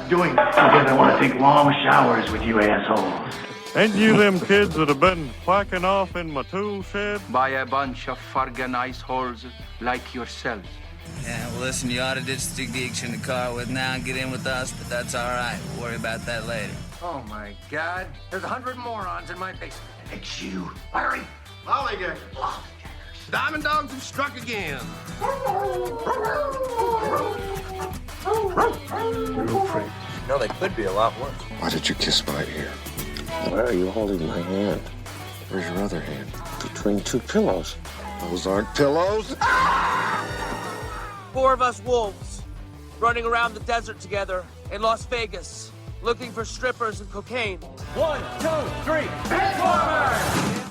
doing because I want to take long showers with you assholes. Ain't you them kids that have been quacking off in my tool shed? By a bunch of fargan ice holes like yourselves. Yeah, well, listen, you ought to ditch the geeks in the car with now and get in with us, but that's all right. We'll worry about that later. Oh, my God. There's 100 morons in my basement. It's you, Larry. Lollygaggers. Diamond dogs have struck again. You're afraid. No, they could be a lot worse. Why did you kiss my ear? Why are you holding my hand? Where's your other hand? Between two pillows. Those aren't pillows. 4 of us wolves running around the desert together in Las Vegas looking for strippers and cocaine. 1, 2, 3, Benchwarmers!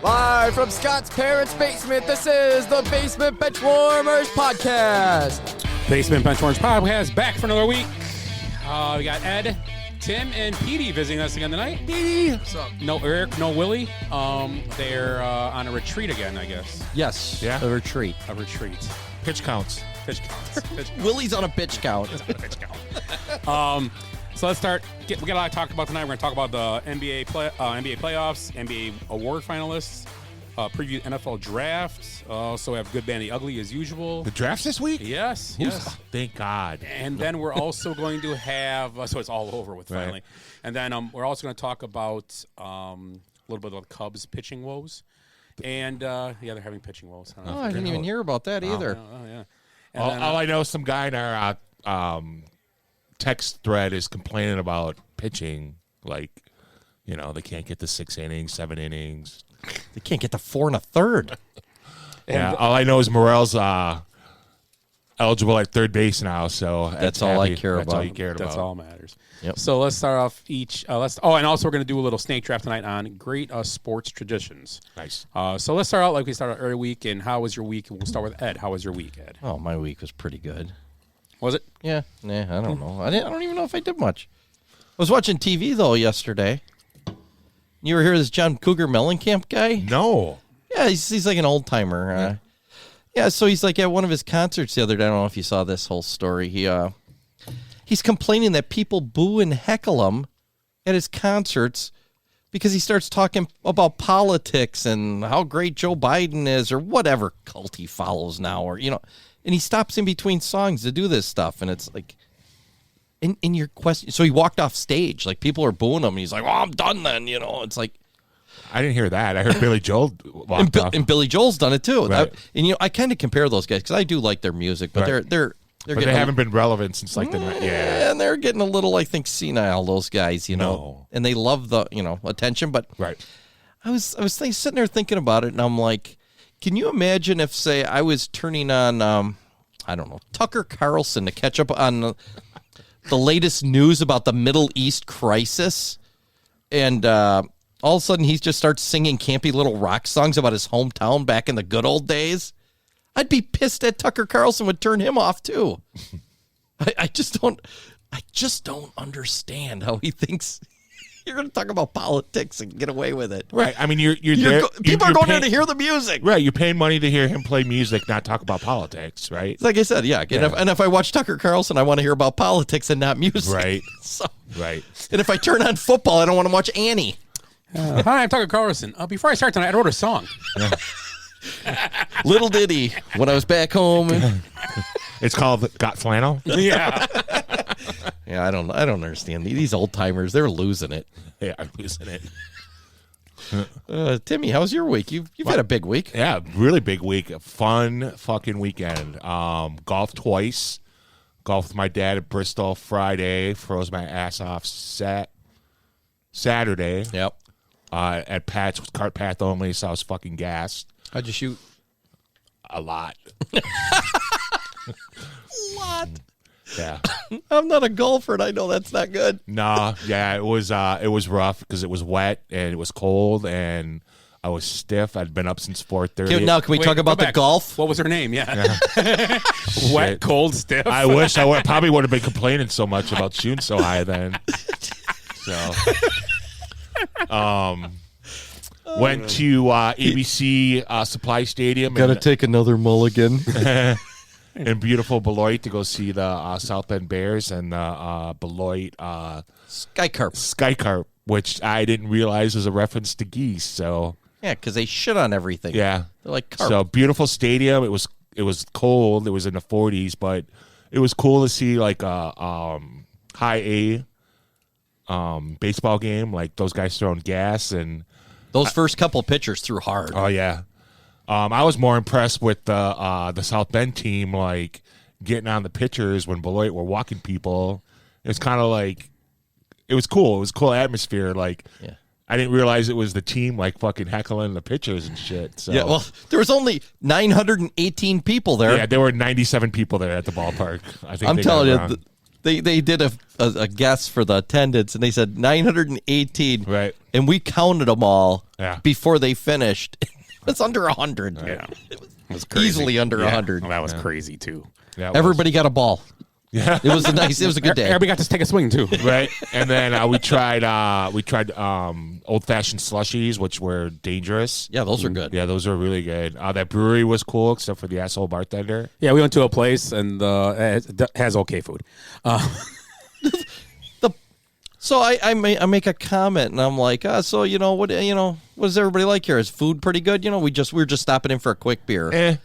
Live from Scott's parents' basement, this is the Basement Benchwarmers Podcast. Basement Benchwarmers Podcast back for another week. We got Ed, Tim, and Petey visiting us again tonight. Petey! What's up? No Eric, no Willie. They're on a retreat again, I guess. Yes, yeah? a retreat. A retreat. Pitch counts. Pitch counts. Willie's on a pitch count. Pitch count. So let's start. We got a lot to talk about tonight. We're going to talk about the NBA playoffs, NBA award finalists, preview NFL draft. Also have Good, Bad, and Ugly as usual. The draft's this week? Yes. Yes. Thank God. And then we're also going to have, so it's all over with finally. Right. And then we're also going to talk about a little bit of the Cubs pitching woes. And, they're having pitching woes. I didn't even hear about that either. Oh, yeah. All I know is some guy in our text thread is complaining about pitching. Like, they can't get to 6 innings, 7 innings. They can't get to 4 1/3. Yeah, all I know is Morel's eligible at third base now, so that's all I care about. That's all you cared about. That's all matters. Yep. So let's start off and also we're going to do a little snake draft tonight on great sports traditions. Nice. So let's start out like we started early week. And how was your week? We'll start with Ed. How was your week, Ed? Oh, my week was pretty good. Was it? Yeah. Nah, I don't know. I don't even know if I did much. I was watching TV though yesterday. You ever hear of this John Cougar Mellencamp guy? No. Yeah, he's like an old timer. Yeah, so he's like at one of his concerts the other day. I don't know if you saw this whole story. He's complaining that people boo and heckle him at his concerts because he starts talking about politics and how great Joe Biden is or whatever cult he follows now, or and he stops in between songs to do this stuff, and it's like in your question. So he walked off stage, like people are booing him, and he's like, "Oh, I'm done then," It's like. I didn't hear that. I heard Billy Joel walked off. And Billy Joel's done it too. Right. I kind of compare those guys because I do like their music, but right. they haven't been relevant since like and they're getting a little, I think, senile. Those guys, No. and they love the attention. But right, I was sitting there thinking about it, and I'm like, can you imagine if, say, I was turning on I don't know, Tucker Carlson to catch up on the latest news about the Middle East crisis, and all of a sudden, he just starts singing campy little rock songs about his hometown back in the good old days. I'd be pissed that Tucker Carlson would turn him off too. I just don't understand how he thinks you're going to talk about politics and get away with it. Right. I mean, you're there. People are going there to hear the music. Right. You're paying money to hear him play music, not talk about politics. Right. Like I said, yeah. And if I watch Tucker Carlson, I want to hear about politics and not music. Right. So, right. And if I turn on football, I don't want to watch Annie. Hi, I'm Tucker Carlson. Before I start tonight, I wrote a song. Little ditty when I was back home. It's called Got Flannel. Yeah. Yeah, I don't understand. These old timers, they're losing it. Yeah, I'm losing it. Timmy, how's your week? You've had a big week. Yeah, really big week. A fun fucking weekend. Golfed twice. Golfed with my dad at Bristol Friday. Froze my ass off Saturday. Yep. At Pat's with cart path only, so I was fucking gassed. How'd you shoot? A lot. A lot. Yeah. I'm not a golfer, and I know that's not good. No, yeah, it was rough because it was wet and it was cold and I was stiff. I'd been up since 4:30. Now, can we talk about the golf? What was her name? Yeah. Wet, cold, stiff. I wish I probably would have been complaining so much about shooting so high then. So, went to ABC Supply Stadium. Got to take another mulligan. in beautiful Beloit to go see the South Bend Bears and the Beloit Skycarp, which I didn't realize was a reference to geese. So yeah, because they shit on everything. Yeah, they're like carp. So beautiful stadium. It was cold. It was in the 40s, but it was cool to see like a high A baseball game. Like those guys throwing gas and those first couple pitchers threw hard. Oh yeah. I was more impressed with the South Bend team, like getting on the pitchers when Beloit were walking people. It was kind of like, it was cool. It was a cool atmosphere. Like, yeah. I didn't realize it was the team like fucking heckling the pitchers and shit. So. Yeah, well, there was only 918 people there. Yeah, there were 97 people there at the ballpark. I think I'm telling you, they did a guess for the attendance, and they said 918. Right. And we counted them all before they finished. It's under 100. Yeah. It was crazy. Easily under 100. Well, that was crazy, too. Yeah, everybody got a ball. Yeah. It was a good day. Everybody got to take a swing, too. Right. And then we tried old-fashioned slushies, which were dangerous. Yeah, those are good. Yeah, those are really good. That brewery was cool, except for the asshole bartender. Yeah, we went to a place, and it has okay food. So I make a comment, and I'm like, so what does everybody like here? Is food pretty good? We were just stopping in for a quick beer, and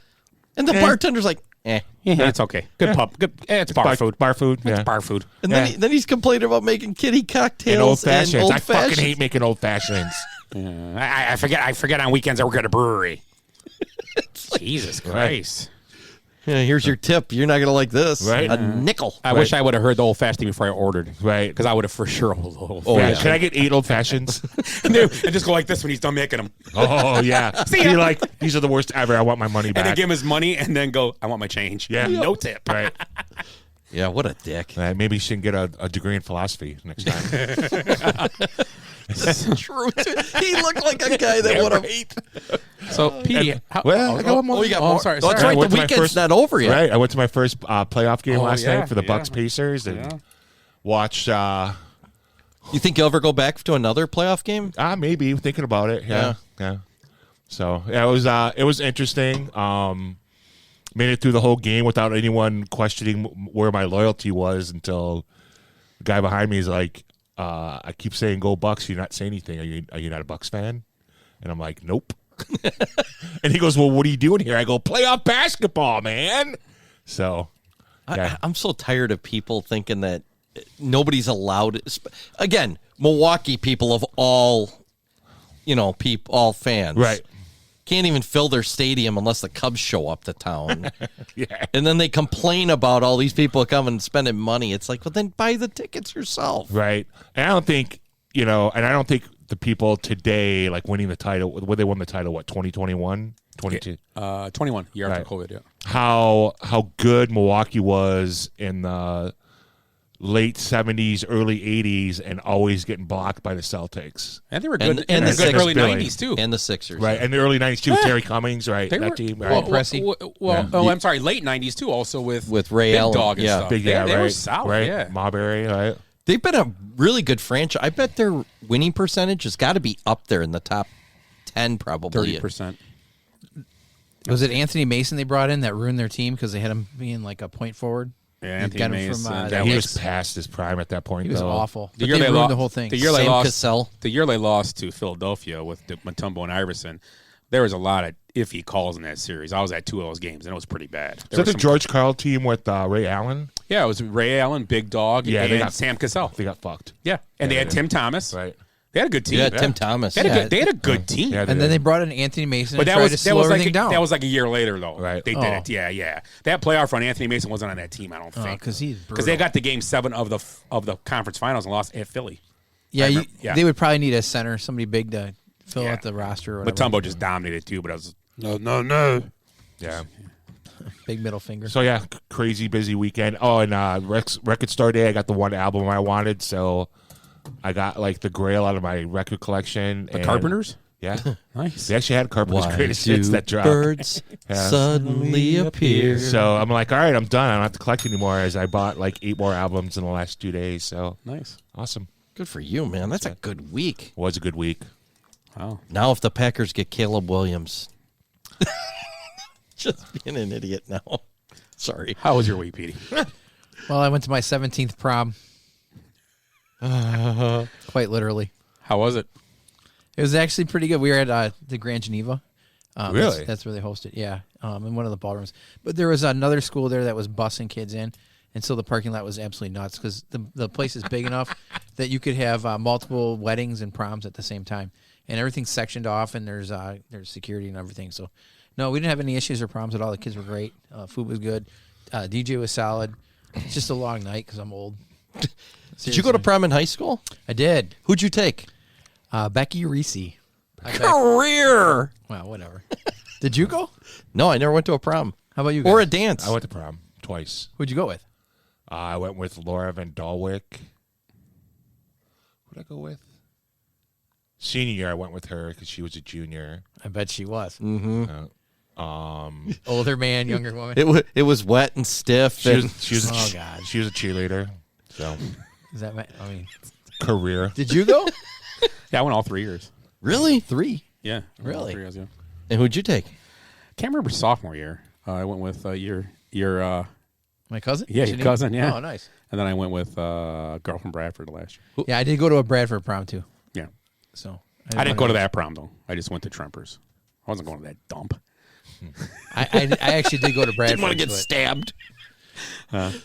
the bartender's like, yeah, it's okay. Good pub. Good. It's bar food. Bar food. It's bar food. And then he's complaining about making kitty cocktails and old fashions. I fucking fashions. hate making old fashions. I forget on weekends I work at a brewery. Jesus Christ. Yeah, here's your tip. You're not going to like this. Right. A nickel. I wish I would have heard the old fashioned before I ordered. Right. Because I would have for sure old Can I get 8 old fashions? and just go like this when he's done making them. Oh, yeah. See Be like, these are the worst ever. I want my money back. And then give him his money and then go, I want my change. Yeah. No tip. Right. Yeah, what a dick. Maybe you shouldn't get a degree in philosophy next time. True. He looked like a guy that would have. So, Petey, I got one more. You got more. Sorry. That's right. The weekend's not over yet. Right. I went to my first playoff game last night for the yeah. Bucks Pacers and watched. You think you'll ever go back to another playoff game? Maybe thinking about it. Yeah. So it was interesting. Made it through the whole game without anyone questioning where my loyalty was until the guy behind me is like, I keep saying go Bucks. You're not saying anything. Are you not a Bucks fan? And I'm like, nope. And he goes, well, what are you doing here? I go, playoff basketball, man. So I'm so tired of people thinking that nobody's allowed. Again, Milwaukee people of all, all fans. Right. Can't even fill their stadium unless the Cubs show up to town. Yeah. And then they complain about all these people coming and spending money. It's like, well, then buy the tickets yourself. Right. And I don't think, the people today, like winning the title, when they won the title, 2021? 22? 21, year after COVID, yeah. How good Milwaukee was in the late 70s, early 80s, and always getting blocked by the Celtics. And they were good and in the the early Sixers. 90s, too. And the Sixers. Right, and the early 90s, too. Terry Cummings, right, They that were, team. Right. I'm sorry, late 90s, too, also with Ray Big Allen. Dog and Yeah. stuff. Big, They right, were solid, right? yeah. Marbury, right? They've been a really good franchise. I bet their winning percentage has got to be up there in the top 10, probably. 30%. Was it Anthony Mason they brought in that ruined their team because they had him being like a point forward? Yeah, Anthony Mason. He was past his prime at that point. He was though. awful. The But year they they ruined lost the whole thing. The year they Sam lost to Philadelphia with Mutombo and Iverson. There was a lot of iffy calls in that series. I was at 2 of those games, and it was pretty bad. Is that the George Karl team with Ray Allen? Yeah, it was Ray Allen, Big Dog, and Sam Cassell. They got fucked. Yeah, and they had Tim Thomas. Right. They had a good team. Yeah, Tim Thomas. They had a good team. Yeah, And then they brought in Anthony Mason But and that tried was to slow everything down. That was like a year later, though. Right. They did it. Yeah. That playoff run, Anthony Mason wasn't on that team. I don't think because they got to Game 7 of the conference finals and lost at Philly. Yeah, they would probably need a center, somebody big to fill out the roster. Or whatever. Mutombo just dominated too, but I was no. Yeah. Big middle finger. So yeah, crazy busy weekend. Oh, and record store day, I got the one album I wanted, so I got like the Grail out of my record collection. The Carpenters? Yeah. Nice. They actually had Carpenters' Why greatest do hits that dropped. birds suddenly appear? So I'm like, all right, I'm done. I don't have to collect anymore, as I bought like 8 more albums in the last 2 days. So nice. Awesome. Good for you, man. That's a good week. Was a good week. Wow. Now if the Packers get Caleb Williams. Just being an idiot now. Sorry. How was your week, Petey? Well, I went to my 17th prom. Quite literally. How was it? It was actually pretty good. We were at the Grand Geneva. Really? That's where they hosted. Yeah, in one of the ballrooms. But there was another school there that was busing kids in, and so the parking lot was absolutely nuts because the place is big enough that you could have multiple weddings and proms at the same time, and everything's sectioned off, and there's security and everything. So, no, we didn't have any issues or problems at all. The kids were great. Food was good. DJ was solid. It's just a long night because I'm old. Did you go to prom in high school? I did. Who'd you take? Becky Reese. Career. Well, whatever. Did you go? No, I never went to a prom. How about you guys? Or a dance. I went to prom twice. Who'd you go with? I went with Laura Van Dalwick. Who'd I go with? Senior year, I went with her because she was a junior. I bet she was. Mm-hmm. Older man, younger woman. It was wet and stiff. She was Oh, God. She was a cheerleader. So Is that? I mean, career. did you go? Yeah, I went all 3 years. Really? 3. Yeah. I went all Really? 3 years, yeah. And who'd you take? Can't remember sophomore year. I went with your My cousin? yeah, your cousin, yeah. Oh, nice. And then I went with girl from Bradford last year. Yeah, I did go to a Bradford prom too. Yeah. So I didn't go to that prom though. I just went to Trempers. I wasn't going to that dump. I actually did go to Bradford. Didn't want to get but stabbed.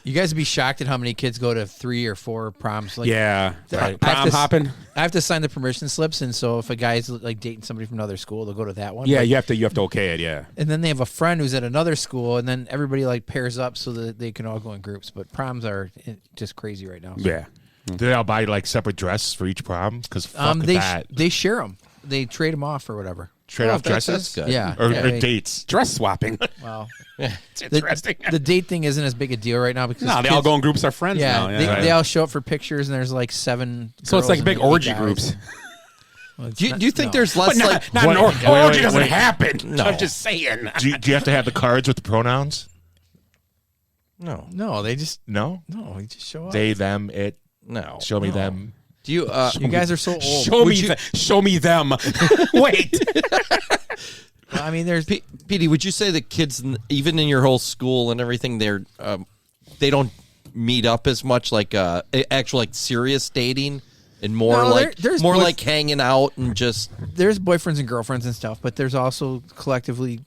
You guys would be shocked at how many kids go to 3 or 4 proms. Like, Yeah. I Prom have to- hopping. I have to sign the permission slips, and so if a guy's like dating somebody from another school, they'll go to that one. Yeah, But- you have to okay it, yeah. And then they have a friend who's at another school, and then everybody like pairs up so that they can all go in groups. But proms are just crazy right now. So. Yeah. Did they all buy like separate dresses for each prom? Because fuck They that. they share them. They trade them off or whatever. Trade off that's dresses? good. Yeah. Or Yeah. dates? Dress swapping. Well, It's interesting. the date thing isn't as big a deal right now because No, they all kids- go in groups of friends Yeah, now. Yeah. they all show up for pictures, and there's like 7. So it's girls like and big 8 orgy guys. groups. Well, it's Do you, not- do you think no. there's less But like not an Wait, orgy wait, doesn't wait. happen. No. I'm just saying. Do you have to have the cards with the pronouns? no, No, they just No. they just show up. They, them, it. no. Show me No. them. Do you? You guys are so old. Show me them. Wait. I mean, there's Petey, would you say that kids, even in your whole school and everything, they don't meet up as much, like actual like serious dating, and more No, like there's more boys- like hanging out and just there's boyfriends and girlfriends and stuff, but there's also collectively,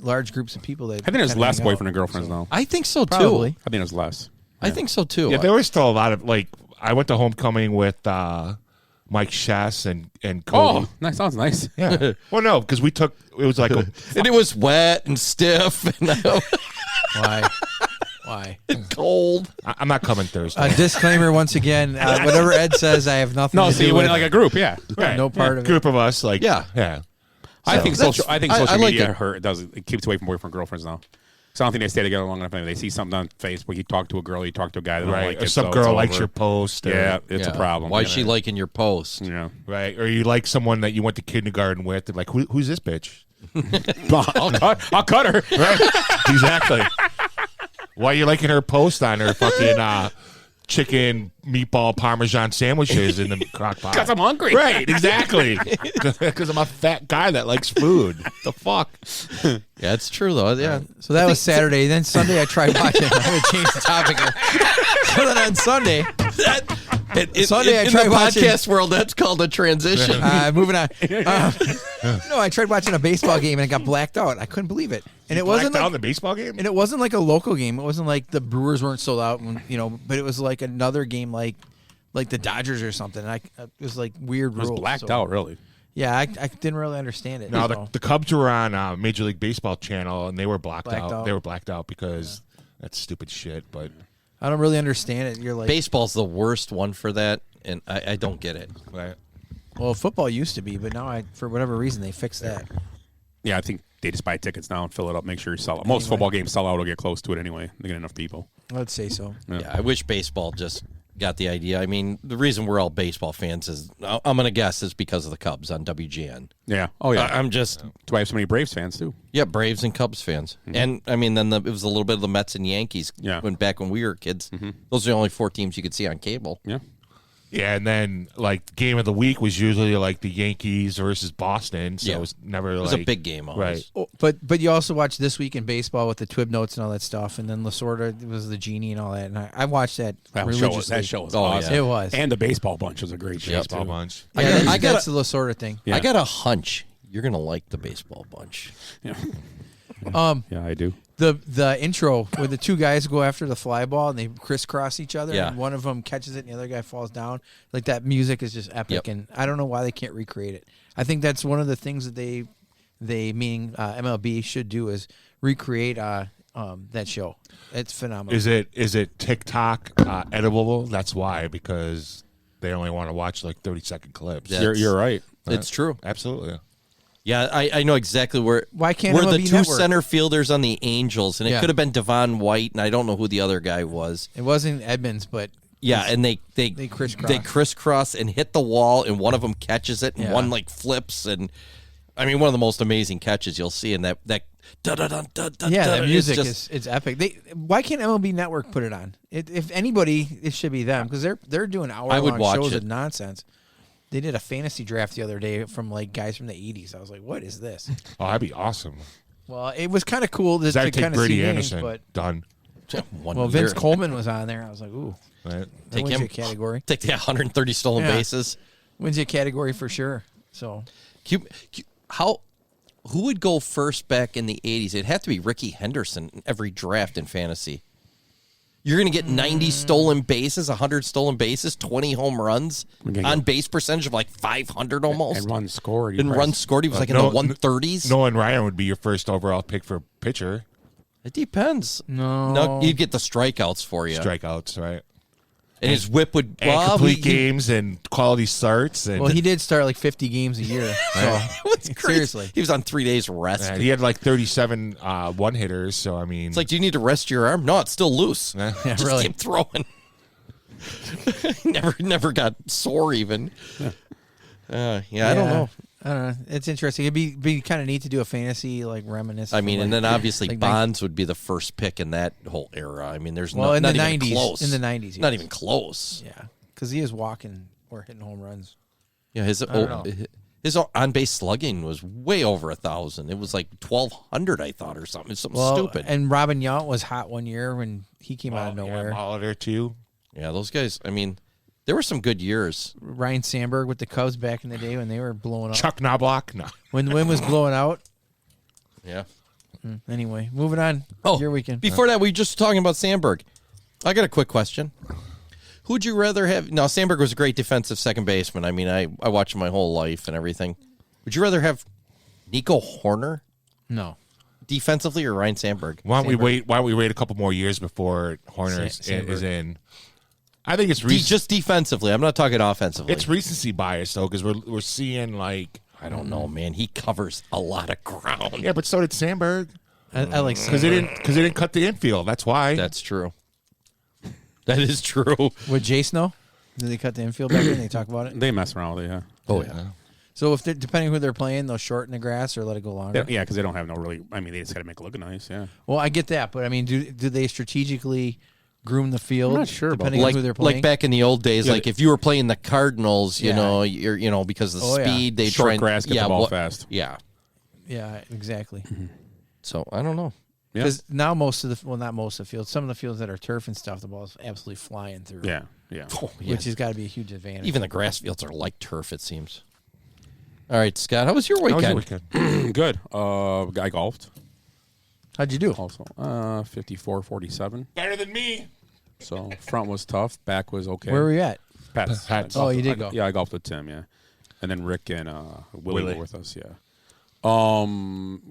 large groups of people that I think there's kinda less hang out. boyfriend and girlfriends now. I think so too. Probably. I think there's less. I think so too. Yeah, there was still a lot of like. I went to homecoming with Mike Shass and Cody. Oh, that sounds nice. Yeah. Well, no, because we took. It was like a. And it was wet and stiff and Why? cold. I'm not coming Thursday. Disclaimer once again: whatever Ed says, I have nothing. No, to so do you went with. like a group, yeah. Right. no part of it. Group of us, like Yeah. yeah. I think that's- social. I think I social like media it. it keeps away from boyfriend girlfriends now. So I don't think they stay together long enough. Anyway. They see something on Facebook. You talk to a girl, you talk to a guy. They don't Right. like Or it, some so girl it's likes over. your post. Or, Yeah, it's a problem. Why is she liking your post? Yeah. Right. Or you like someone that you went to kindergarten with, and like, who's this bitch? I'll cut her. Right. Exactly. Why are you liking her post on her fucking chicken meatball parmesan sandwiches in the crock pot? Because I'm hungry. Right, exactly. Because I'm a fat guy that likes food. The fuck? Yeah, it's true though. Yeah. So that was Saturday. Then Sunday, I tried watching. I'm going to change the topic. So then on Sunday, Sunday I in tried the watching. podcast world, that's called a transition. Moving on. No, I tried watching a baseball game and I got blacked out. I couldn't believe it. And it wasn't Blacked out like, in the baseball game? and it wasn't like a local game. It wasn't like the Brewers weren't sold out, but it was like another game, like the Dodgers or something. And it was like weird It was rules. blacked so- out, really. Yeah, I didn't really understand it. No, so. the Cubs were on Major League Baseball channel, and they were blacked Blacked out. out. They were blacked out because that's stupid shit. But I don't really understand it. You're like, Baseball's the worst one for that, and I don't get it. right. well, football used to be, but now for whatever reason, they fixed that. Yeah, I think they just buy tickets now and fill it up. Make sure you sell it. Most football games sell out or get close to it anyway. They get enough people. I'd say so. Yeah, I wish baseball just got the idea. I mean, the reason we're all baseball fans is, I'm going to guess, is because of the Cubs on WGN. Yeah. Oh, yeah. I'm just... That's why I have so many Braves fans, too. Yeah, Braves and Cubs fans. Mm-hmm. And, I mean, then it was a little bit of the Mets and Yankees Yeah. back when we were kids. Mm-hmm. Those are the only 4 teams you could see on cable. Yeah. Yeah, and then like game of the week was usually like the Yankees versus Boston, so Yeah. it was never It was like a big game, always. right? Oh, but you also watch This Week in Baseball with the Twib notes and all that stuff, and then Lasorda was the genie and all that. And I watched that religiously. That show was Oh, awesome. yeah. It was. And the baseball bunch was a great show. Baseball too. bunch. Yeah, I got that's the Lasorda thing. Yeah. I got a hunch you're gonna like the baseball bunch. Yeah. Yeah, I do. The intro where the two guys go after the fly ball and they crisscross each other, Yeah. and one of them catches it and the other guy falls down. Like that music is just epic, Yep. and I don't know why they can't recreate it. I think that's one of the things that they meaning MLB should do is recreate that show. It's phenomenal. Is it TikTok editable? That's why, because they only want to watch like 30-second clips. You're right. It's true. Absolutely. Yeah, I know exactly where. Why can't where the MLB two Network? center fielders on the Angels, and it Yeah. could have been Devon White, and I don't know who the other guy was. It wasn't Edmonds, but Yeah, and they crisscross and hit the wall, and one of them catches it, and Yeah. one like flips, and I mean one of the most amazing catches you'll see, and that da da da da da. yeah, da, that music just, is epic. Why can't MLB Network put it on? If anybody, it should be them because they're doing I would hour-long watch shows it. of nonsense. They did a fantasy draft the other day from like guys from the 80s. I was like, what is this? Oh, that'd be awesome. Well, it was kind of cool to That'd take kind of see Brady games, Anderson. but Done. one Vince year. Coleman was on there. I was like, ooh, Right. that Take wins him. you a category. Take the 130 stolen Yeah. bases. Wins you a category for sure. So Who would go first back in the 80s? It'd have to be Ricky Henderson in every draft in fantasy. You're going to get 90 stolen bases, 100 stolen bases, 20 home runs, on base percentage of like 500 almost. And runs scored. And runs scored, he was like in the 130s. Nolan Ryan would be your first overall pick for pitcher. It depends. no, You'd get the strikeouts for you. Strikeouts, right? And his whip would And complete games and quality starts. And well, he did start like 50 games a year. So It was crazy. seriously, He was on 3 days rest. Yeah, he had like 37 one hitters. So I mean, It's like, do you need to rest your arm? No, it's still loose. Yeah. Yeah, Just really. keep throwing. never got sore even. I don't know. I don't know. It's interesting. It'd be kind of neat to do a fantasy like reminisce. I mean, from, and like, then obviously like Bonds would be the first pick in that whole era. I mean, there's Well, in not the even 90s, close. in the 90s, Not yes. even close. Yeah, because he is walking or hitting home runs. Yeah, his don't know. his on base slugging was way over 1,000. It was like 1,200, I thought, or something. It's something stupid. And Robin Yount was hot one year when he came out of nowhere. Molitor too. Yeah, those guys. I mean, there were some good years. Ryan Sandberg with the Cubs back in the day when they were blowing up. Chuck Knobloch. No. When the wind was blowing out. Yeah. Anyway, moving on. Oh, Your weekend. Before that, we were just talking about Sandberg. I got a quick question. Who'd you rather have? Now, Sandberg was a great defensive second baseman. I mean, I watched him my whole life and everything. Would you rather have Nico Horner No. defensively or Ryan Sandberg? Why don't we wait a couple more years before Horner is in? I think it's Just defensively. I'm not talking offensively. It's recency bias though, because we're seeing like I don't know, man. He covers a lot of ground. yeah, but so did Sandberg I like because they didn't cut the infield. That's why. That's true. That is true. Would Jace know? Did they cut the infield back then? They talk about it? They mess around with it, yeah. Oh, yeah. So if depending who they're playing, they'll shorten the grass or let it go longer? Yeah, because they don't have no really. I mean, they just got to make it look nice, yeah. Well, I get that, but I mean, do they strategically groom the field? I'm not sure about depending on who they're playing. Like back in the old days, Yeah, like if you were playing the Cardinals, you Yeah. know, you're because of the Oh, yeah. speed, they Short try and, grass, get the ball fast. Yeah. Yeah, exactly. So I don't know. Yeah. Because now most of the not most of the fields, some of the fields that are turf and stuff, the ball's absolutely flying through. Yeah, yeah. Oh, yeah. Which has got to be a huge advantage. Even the grass fields are like turf, it seems. All right, Scott, how was your weekend? Good. I golfed. How'd you do? Also, 54-47. Better than me. So front was tough, back was okay. Where were you at? Pat's. Pat's. Oh, you did go. Yeah, I golfed with Tim. Yeah, and then Rick and Willie Willie. were with us. Yeah.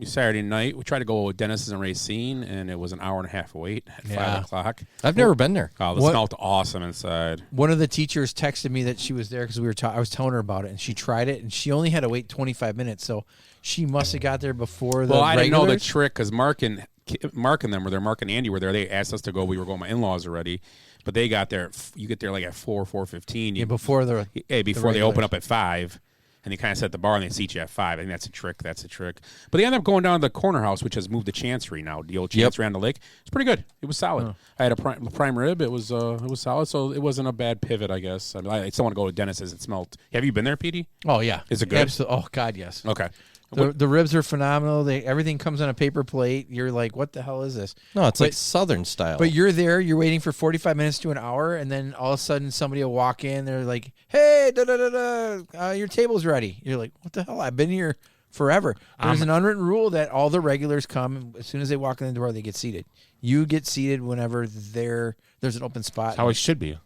Saturday night we tried to go with Dennis's and Racine, and it was an hour and a half wait at 5 o'clock. I've never been there. Oh, it What- smelled awesome inside. One of the teachers texted me that she was there because I was telling her about it, and she tried it, and she only had to wait 25 minutes, so she must have got there before the Well, I didn't know the regulars. trick because Mark and them were there. Mark and Andy were there. They asked us to go. We were going with my in-laws already, but they got there. You get there like at 4:15. Yeah, before the before they regulars. open up at 5. and they kind of set the bar and they seat you at 5. I think that's a trick. But they ended up going down to the corner house, which has moved to Chancery now. The old Chancery on the lake. It's pretty good. It was solid. I had a prime rib. It was solid, so it wasn't a bad pivot, I guess. I mean, I still want to go to Dennis's. It smelled. Have you been there, Petey? Oh yeah, is it good? Oh God, yes. Okay. The ribs are phenomenal. Everything comes on a paper plate. You're like, what the hell is this? No, it's like Southern style. But you're there. You're waiting for 45 minutes to an hour, and then all of a sudden somebody will walk in. They're like, "Hey, your table's ready." You're like, "What the hell? I've been here forever." There's an unwritten rule that all the regulars come as soon as they walk in the door. They get seated. You get seated whenever there's an open spot. That's how it should be.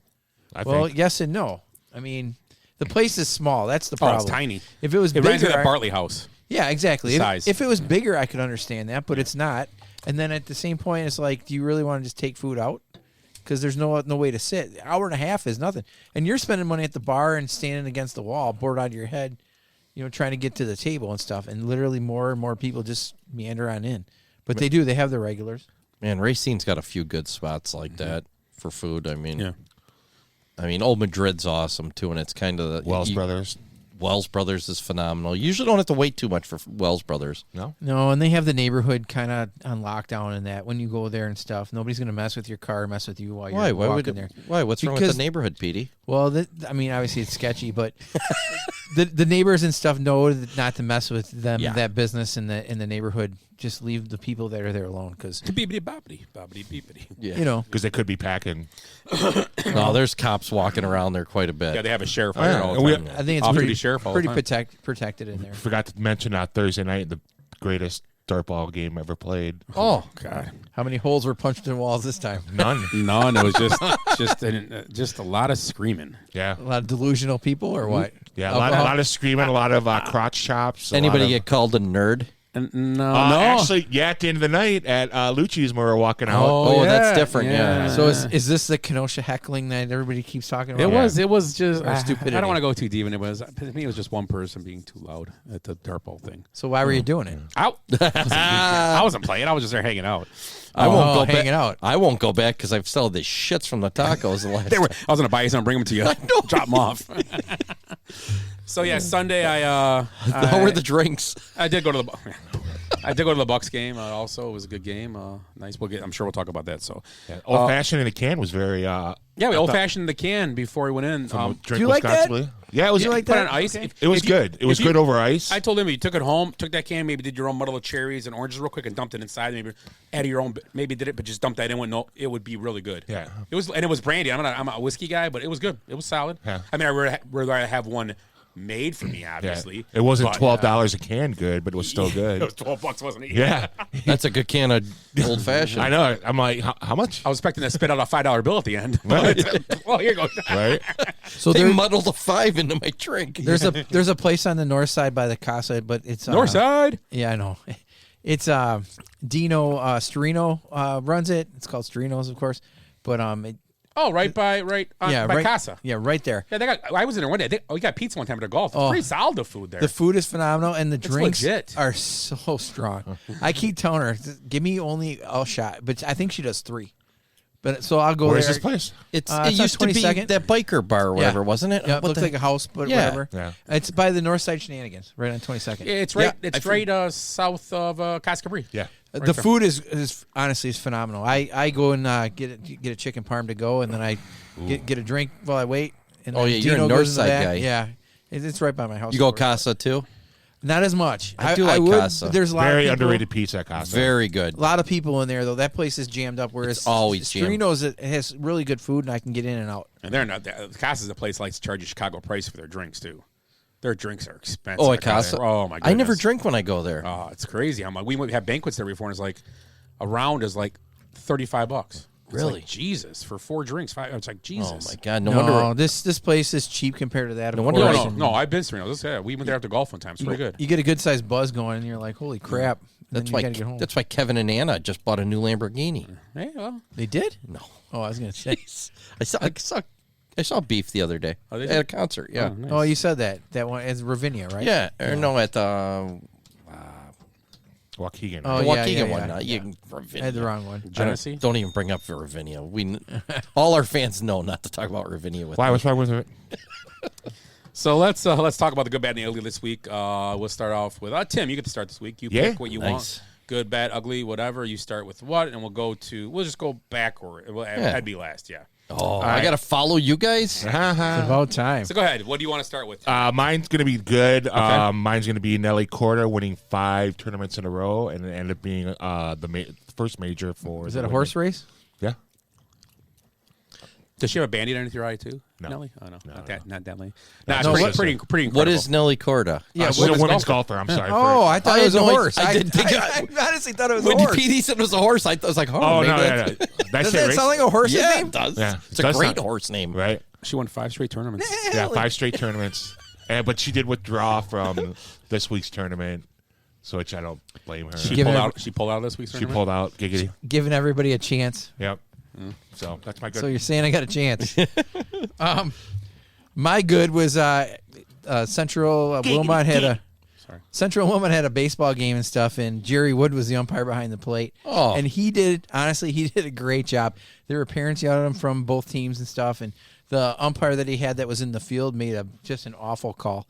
I think. Yes and no. I mean, the place is small. That's the problem. Oh, it's tiny. If it was It bigger, reminds me of that Bartley house. Yeah, exactly. Size. If it was bigger, I could understand that, but it's not. And then at the same point, it's like, do you really want to just take food out? Because there's no way to sit. An hour and a half is nothing. And you're spending money at the bar and standing against the wall, bored out of your head, trying to get to the table and stuff. And literally more and more people just meander on in. But they do. They have the regulars. Man, Racine's got a few good spots like that for food. I mean, Old Madrid's awesome, too, and it's kind of the... Wells Brothers. Wells Brothers is phenomenal. You usually don't have to wait too much for Wells Brothers. No? No, and they have the neighborhood kind of on lockdown and that. When you go there and stuff, nobody's going to mess with your car, mess with you while you're walking there. Why? What's wrong with the neighborhood, Petey? Well, obviously it's sketchy, but the neighbors and stuff know not to mess with them, that business in the neighborhood. Just leave the people that are there alone, because because they could be packing. No, there's cops walking around there quite a bit. Yeah, they have a sheriff there all the time. I think it's pretty protected in there. Forgot to mention Thursday night, the greatest dirtball game ever played. Oh God! How many holes were punched in walls this time? None. It was just a lot of screaming. Yeah, a lot of delusional people, or what? Yeah, a lot of screaming, a lot of crotch chops. Anybody get called a nerd? No. Actually, at the end of the night at Lucci's, when we were walking out. Oh, that's different. Yeah. So is this the Kenosha heckling that everybody keeps talking about? It was just stupidity. I don't want to go too deep, and to me it was just one person being too loud at the dirtball thing. So why were you doing it? I wasn't playing. I was just there hanging out. I won't go hanging out. I won't go back because I've still the shits from the tacos. I was going to buy you some, bring them to you, drop them off. So yeah, Sunday how were the drinks? I did go to the Bucks game. Also, it was a good game. Nice. I'm sure we'll talk about that. So, old fashioned in a can was very. We old fashioned in the can before we went in. Do you like that? Yeah, it was. You like put that? on ice. Okay. It was good. It was good over ice. I told him if you took it home, took that can, maybe did your own muddle of cherries and oranges real quick and dumped it inside. Maybe add your own. Maybe did it, but just dumped that in. It would be really good. Yeah. It was, and it was brandy. I'm a whiskey guy, but it was good. It was solid. Yeah. I mean, I'd rather have one made for me, obviously. Yeah. It wasn't $12 a can good, but it was still good. It was $12, wasn't it? Yeah. That's a good can of old fashioned. I know. I'm like, how much? I was expecting to spit out a $5 bill at the end. Right. Well, here you go. Right. So they muddled a $5 into my drink. There's a place on the north side by the Casa, but it's north side. Yeah, I know. It's Dino Storino runs it. It's called Storino's, of course, but by Casa. Yeah, right there. Yeah, I was in there one day. We got pizza one time at a golf. It's pretty solid, the food there. The food is phenomenal, and the drinks legit. are so strong. I keep telling her, give me only a shot, but I think she does 3. But so I'll go there. Where's this place? It used to be that biker bar or whatever, wasn't it? Yeah, it looked like a house, but whatever. Yeah. It's by the North Side Shenanigans, right on 22nd. Yeah, it's right. It's right south of Casa Capri. Yeah. Right the food is honestly phenomenal. I go and get a chicken parm to go, and then I get a drink while I wait. And then you're a North Side guy. Yeah, it's right by my house. You go Casa too? Not as much. I do like Casa. There's a lot very of people, underrated pizza at Casa. Very good. A lot of people in there though. That place is jammed up. Whereas it's always jammed. Storino's it has really good food, and I can get in and out. And they're not. Casa's a place that likes to charge a Chicago price for their drinks too. Their drinks are expensive. Oh, at Casa? Oh my goodness. I never drink when I go there. Oh, it's crazy. I'm like, we have banquets there before, and it's like a round is like $35. Really? Like, Jesus, for 4 drinks, 5. It's like Jesus. Oh my God! No wonder this place is cheap compared to that. No wonder. No, I've been to we went there after golf one time. It's pretty good. You get a good sized buzz going, and you're like, holy crap! That's why Kevin and Anna just bought a new Lamborghini. Hey, well, they did. No. Oh, I was gonna say. I saw Beef the other day at a concert. Yeah. Oh, nice. Oh, you said that one is Ravinia, right? Yeah. Or no, at the Waukegan. Oh, the Waukegan one. Ravinia. I had the wrong one. Genesee? Don't even bring up Ravinia. All our fans know not to talk about Ravinia with Why? me. What's wrong with it? So let's talk about the good, bad, and the ugly this week. We'll start off with Tim. You get to start this week. You pick what you want. Good, bad, ugly, whatever. You start with what, and we'll just go backward. That'd be last, yeah. Oh, I got to follow you guys? It's about time. So go ahead. What do you want to start with? Mine's going to be good. Okay. Mine's going to be Nelly Korda winning 5 tournaments in a row, and it ended up being the first major for. Is that a horse race? Yeah. Does she have a bandit underneath your eye too, No. Nelly? Oh no, not that lady. No, it's pretty incredible. What is Nelly Korda? Yeah, she's a women's golfer. I'm sorry. Oh, I thought it was a horse. I didn't think I honestly thought it was a when horse. PD said it was a horse, I was like, Oh, maybe no, that's- Does that sound like a horse's Yeah, name? it does. Yeah, It's it a does great sound- horse name. Right? She won 5 straight tournaments. Yeah, 5 straight tournaments. But she did withdraw from this week's tournament, so which I don't blame her. She pulled out. She pulled out this week's She tournament. pulled out. Giggity. Giving everybody a chance. Yep. So that's my good. So you're saying I got a chance. My good was Central Wilmot had a Central Wilmot had a baseball game and stuff, and Jerry Wood was the umpire behind the plate. Oh. And he did a great job. There were parents yelling at him from both teams and stuff, and the umpire that he had that was in the field made just an awful call.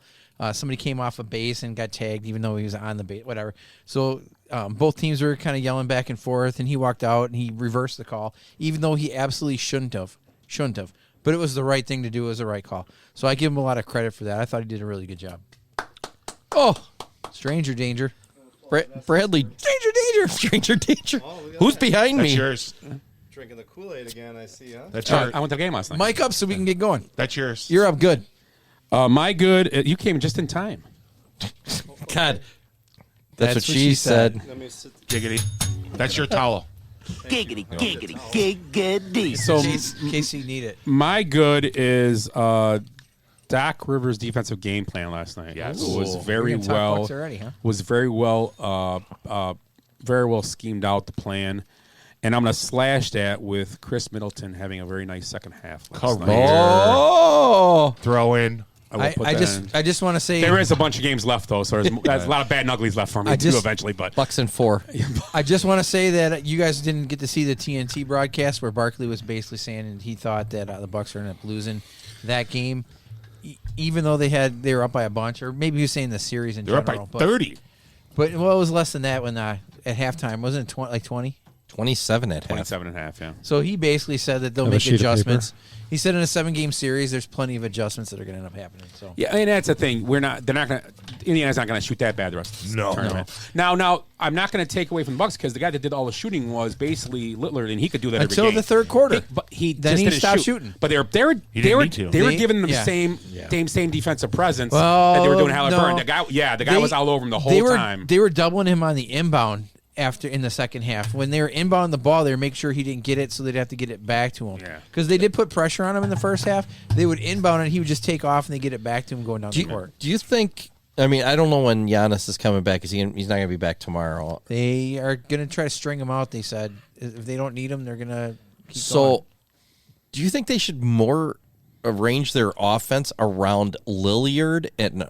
Somebody came off a base and got tagged, even though he was on the base, whatever. So both teams were kind of yelling back and forth, and he walked out and he reversed the call, even though he absolutely shouldn't have. But it was the right thing to do. It was the right call. So I give him a lot of credit for that. I thought he did a really good job. Oh, stranger danger. Bradley. Stranger danger. Who's behind That's me? yours. Drinking the Kool-Aid again, I see, huh? That's yours. I went to the game last night. Mic up so we can get going. That's yours. You're up good. My good. You came just in time. God. That's what she said. Let me sit. Giggity. That's your towel. Giggity, giggity, giggity. So In case you need it. my good is Doc Rivers' defensive game plan last night. Yes. Was We're very gonna talk well. Bucks already, huh? Was very well schemed out the plan. And I'm going to slash that with Chris Middleton having a very nice second half. last night. Oh. Throw in. I will put I that just in. I just want to say There is a bunch of games left, though, so there's a lot of bad and uglies left for me I to just- do eventually. But Bucks and 4. I just want to say that you guys didn't get to see the TNT broadcast where Barkley was basically saying that he thought that the Bucks are going to end up losing that game, even though they were up by a bunch, or maybe he was saying the series in They're general. up by 30. But well, it was less than that when at halftime, wasn't it? 20? 27 at half. 27 and a half, yeah. So he basically said that they'll Have a make sheet of paper? adjustments. He said in a 7-game series, there's plenty of adjustments that are going to end up happening. So Yeah, and that's the thing. They're not going to. Indiana's not going to shoot that bad the rest of the tournament. Now, I'm not going to take away from the Bucks because the guy that did all the shooting was basically Lillard, and he could do that until every game. the third quarter. But he Then just he didn't stopped shoot. shooting. But they were need to. giving them Yeah. the same defensive presence Well, that they were doing Halliburton. no. The guy was all over him the whole time. They were doubling him on the inbound in the second half. When they were inbounding the ball, they were making sure he didn't get it, so they'd have to get it back to him. Yeah. Because they did put pressure on him in the first half. They would inbound and he would just take off and they get it back to him going down the court. Do you think? I mean, I don't know when Giannis is coming back. He's not going to be back tomorrow. They are going to try to string him out. They said if they don't need him, they're going to keep So, going. do you think they should more arrange their offense around Lillard and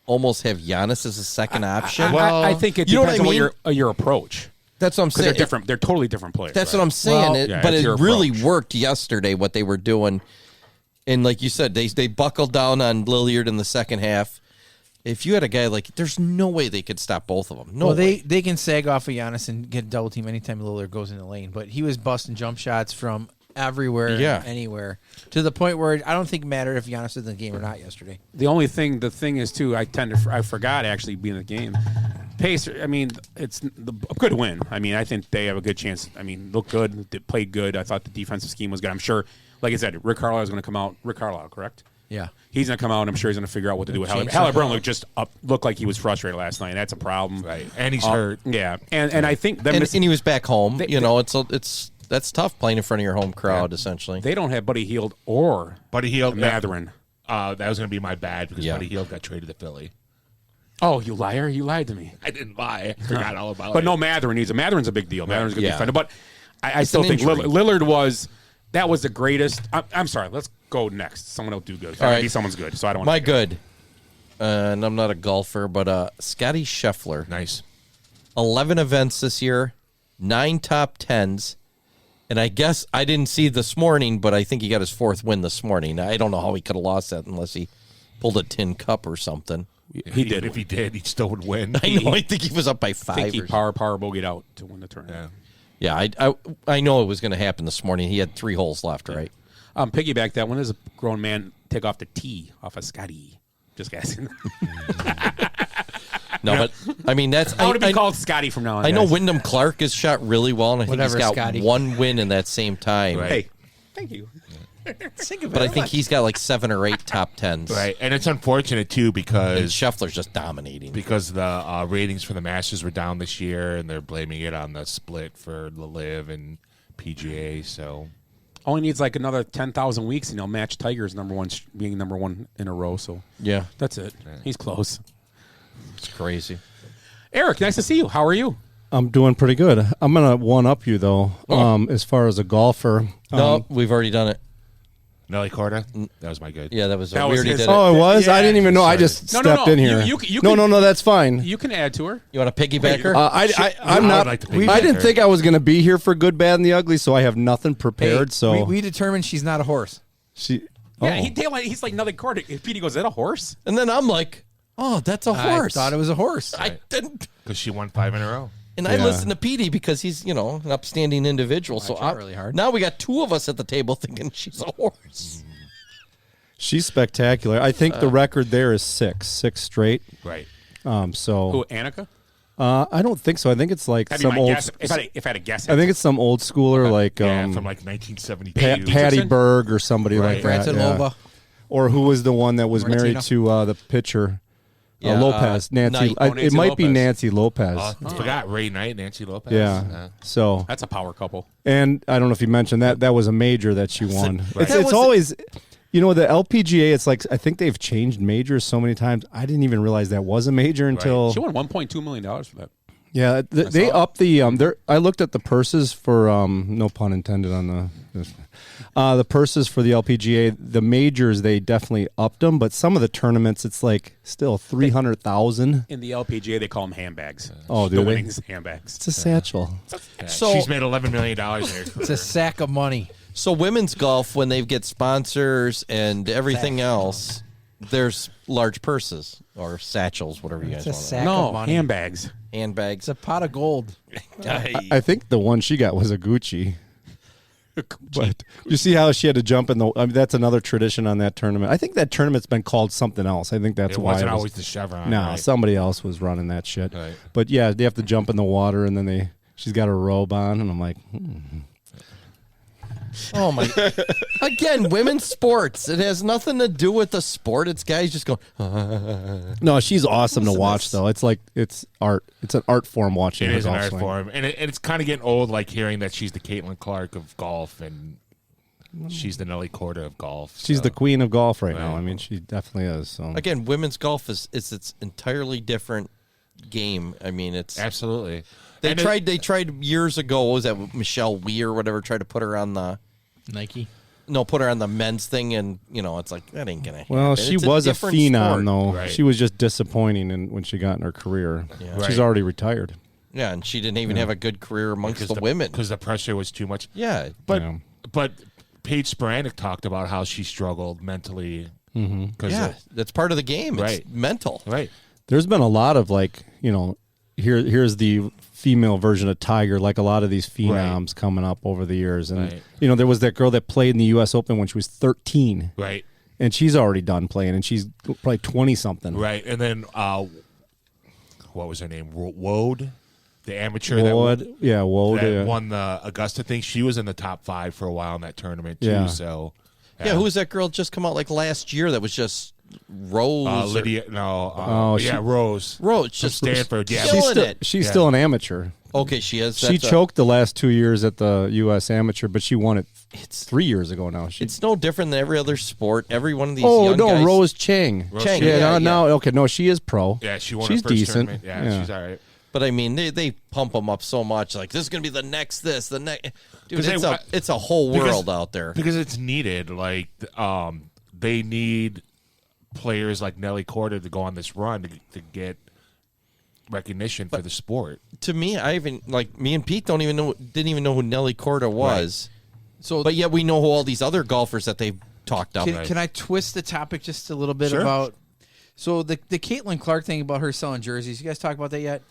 almost have Giannis as a second option? I think it you know depends what I on mean? what your approach. That's what I'm Because saying. they're different. They're totally different players. That's right? what I'm saying. Well, But it's it your really approach. worked yesterday, what they were doing. And like you said, they buckled down on Lillard in the second half. If you had a guy like, there's no way they could stop both of them. No way. They can sag off of Giannis and get a double team anytime Lillard goes in the lane. But he was busting jump shots from everywhere, and anywhere, to the point where I don't think it mattered if Giannis was in the game or not yesterday. The thing is too. I forgot actually being in the game. Pacers. I mean, it's a good win. I mean, I think they have a good chance. I mean, look good. They played good. I thought the defensive scheme was good. I'm sure, like I said, Rick Carlisle is going to come out. Rick Carlisle, correct? Yeah. He's going to come out, and I'm sure he's going to figure out what to do with Change Halliburton. Looked like he was frustrated last night. That's a problem. Right. And he's hurt. Yeah. And I think and he was back home. That's tough playing in front of your home crowd, essentially. They don't have Buddy Hield or Matherin. That was going to be my bad because Buddy Hield got traded to Philly. Oh, you liar! You lied to me. I didn't lie. I forgot all about it. But no, Matherin's a big deal. Matherin's a good defender. But I It's still an think injury. Lillard was the greatest. I'm sorry. Let's go next. Someone else do good. All right. Maybe someone's good. So I don't want My good. And I'm not a golfer, but Scotty Scheffler. Nice. 11 events this year, 9 top 10s. And I guess I didn't see this morning, but I think he got his 4th win this morning. I don't know how he could have lost that unless he pulled a tin cup or something. He did. If he did, he still would win. I know. I think he was up by 5. I think he power bogeyed out to win the tournament. Yeah, I know it was going to happen this morning. He had 3 holes left, right? Piggyback that one is a grown man take off the tee off a Scotty. Just guessing. No, but I mean that's. I want to be called Scotty from now on. I know guys. Wyndham Clark has shot really well, and I think he's got Scotty. 1 win in that same time. Right. Hey, thank you. But I think he's got like 7 or 8 top 10s. Right, and it's unfortunate too And because Scheffler's just dominating. because the ratings for the Masters were down this year, and they're blaming it on the split for the Live and PGA. So Only needs like another 10,000 weeks, and he'll match Tiger's being number one in a row. So Yeah, that's it. He's close. it's crazy. Eric, nice to see you. How are you? I'm doing pretty good. I'm gonna one up you though. As far as a golfer. No, we've already done it. Nelly Korda, that was my good. Yeah, that was. That We was already his- did it. Oh, it was. Yeah. I didn't even know. I just No, stepped in here. You no, can- no, that's fine. You can add to her. You want to piggyback her? I'm I not. would like to piggyback I didn't her. think I was going to be here for good, bad, and the ugly, so I have nothing prepared. So we determined she's not a horse. she. Yeah, oh. he's like Nelly Cordy. Petey goes, is that a horse? And then I'm like, oh, that's a horse. I thought it was a horse. I didn't. Because she won 5 in a row. And I Yeah. listen to Petey because he's, an upstanding individual. So try I'm really hard. Now we got 2 of us at the table thinking she's a horse. She's spectacular. I think the record there is 6 straight. Right. So Who, Annika? I don't think so. I think it's like That'd be some my old. guess. If I had a guess, I think it's some old schooler like Yeah, from like 1972. Patty Richardson? Berg or somebody Right. like that. Francelova. Yeah. Or who was the one that was married Martino. to the pitcher? Yeah, Lopez. Nancy. Knight. It might be Lopez. Nancy Lopez. I forgot Ray Knight, Nancy Lopez. Yeah. So That's a power couple. and I don't know if you mentioned that was a major that she won. Right. It's always, the LPGA. It's like I think they've changed majors so many times. I didn't even realize that was a major until She won $1.2 million for that. yeah. They upped the I looked at the purses for no pun intended on the purses for the LPGA. The majors they definitely upped them, but some of the tournaments it's like still 300,000. In the LPGA, they call them handbags. Oh, do the they? winnings handbags. It's a satchel. Yeah, So- she's made $11 million in her career. It's a sack of money. So women's golf, when they get sponsors and everything else, there's large purses or satchels, whatever you guys It's a want. sack No, of money. handbags. Handbags. It's a pot of gold. I think the one she got was a Gucci. But you see how she had to jump in the. I mean, that's another tradition on that tournament. I think that tournament's been called something else. I think that's It why wasn't it was, always the Chevron. No, right? somebody else was running that shit. Right. But yeah, they have to jump in the water, and then she's got her robe on, and I'm like, Oh my! Again, women's sports. It has nothing to do with the sport. It's guys just going. no, she's awesome to Listen to watch this. though. It's like it's art. It's an art form watching. It her is an golf art swing. form, and it's kind of getting old, like hearing that she's the Caitlin Clark of golf, and she's the Nelly Korda of golf. She's so. the queen of golf right now. Right. I mean, she definitely is. So. Again, women's golf is its entirely different game. I mean, it's Absolutely. They And tried years ago. What was that Michelle Weir or whatever? Tried to put her on the Nike. No, put her on the men's thing, and it's like that ain't gonna happen. Well, she It's was a different phenom, sport. though. Right. She was just disappointing when she got in her career. Yeah. She's Right. already retired. Yeah, and she didn't even have a good career amongst the women. because the pressure was too much. Yeah, But Yeah. but Paige Sporanic talked about how she struggled mentally. Because yeah, that's part of the game. Right. It's mental. right. There's been a lot of here's the female version of Tiger, like a lot of these phenoms coming up over the years. And, Right. there was that girl that played in the U.S. Open when she was 13. Right. And she's already done playing, and she's probably 20-something. Right. And then what was her name? Wode, the amateur Wood, that yeah. won the Augusta thing. She was in the top 5 for a while in that tournament too. Yeah. So Yeah, who was that girl just come out like last year that was just Rose? or- Lydia? No. Rose. Rose, From just Stanford. Yeah. killing it. She's still an amateur. Okay, she is. She choked the last 2 years at the U.S. Amateur, but she won it 3 years ago now. It's no different than every other sport. Every one of these Oh, young no, guys. Rose Chang. Chang, Yeah, yeah. now, okay, no, she is pro. Yeah, she won She's her first decent. tournament. Yeah, she's all right. But I mean, they pump them up so much. Like this is going to be the next this, the next. Dude, 'Cause it's a whole world out there. Because it's needed. Like they need players like Nelly Korda to go on this run to get recognition for the sport. To me, me and Pete didn't even know who Nelly Korda was. So, but yet we know who all these other golfers that they've talked up. Can I twist the topic just a little bit Sure. about? So the Caitlin Clark thing about her selling jerseys. You guys talk about that yet?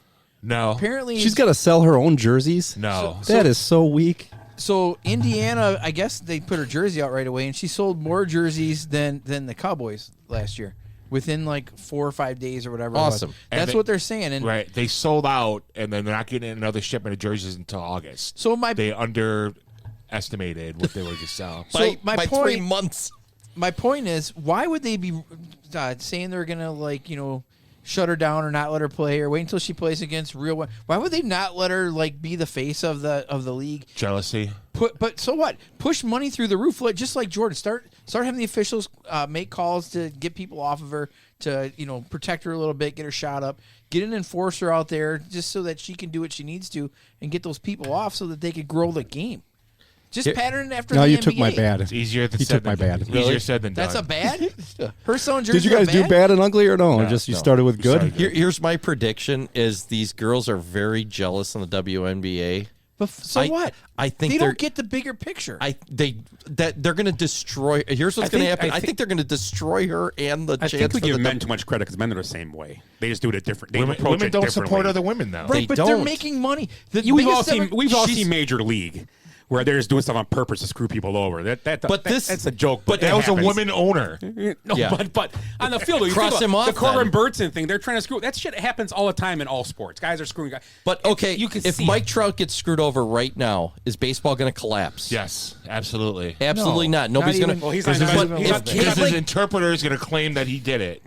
No. Apparently, She's got to sell her own jerseys. No. That is so weak. So Indiana, I guess they put her jersey out right away, and she sold more jerseys than the Cowboys last year, within like 4 or 5 days or whatever. Awesome. It was. That's what they're saying. And Right. They sold out, and then they're not getting another shipment of jerseys until August. So they underestimated what they were to sell. So by 3 months. My point is, why would they be saying they're gonna shut her down or not let her play or wait until she plays against real? Why would they not let her be the face of the league? Jealousy. But so what? Push money through the roof, just like Jordan. Start having the officials make calls to get people off of her, to protect her a little bit, get her shot up, get an enforcer out there just so that she can do what she needs to and get those people off so that they could grow the game. Just pattern after. No, the you NBA. took my bad. It's easier than You took my bad. Easier said than done. That's a bad. Her selling jerseys. Did you guys are do bad and ugly or no? Or just you no. started with good? Here's my prediction: is these girls are very jealous in the WNBA. But what? I think they they're- don't get the bigger picture. They're going to destroy. Here's what's going to happen. I think they're going to destroy her and the I chance think we for give the men too much credit because men are the same way. They just do it different. They Women- approach women it don't differently. support other women, though. Right, but they're making money. We've all seen Major League where they're just doing stuff on purpose to screw people over. That's a joke. But that was a woman owner. No, Yeah. but on the field, you Cross think him about off the Corbin then. Burton thing. They're trying to screw. That shit happens all the time in all sports. Guys are screwing guys. But okay, you can if see Mike Trout gets screwed over right now, is baseball going to collapse? Yes, absolutely. Absolutely not. Nobody's going to. Well, he's Because not even- if he's not- Because his Caitlin, interpreter is going to claim that he did it.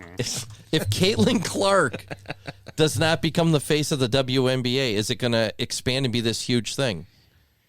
if Caitlin Clark does not become the face of the WNBA, is it going to expand and be this huge thing?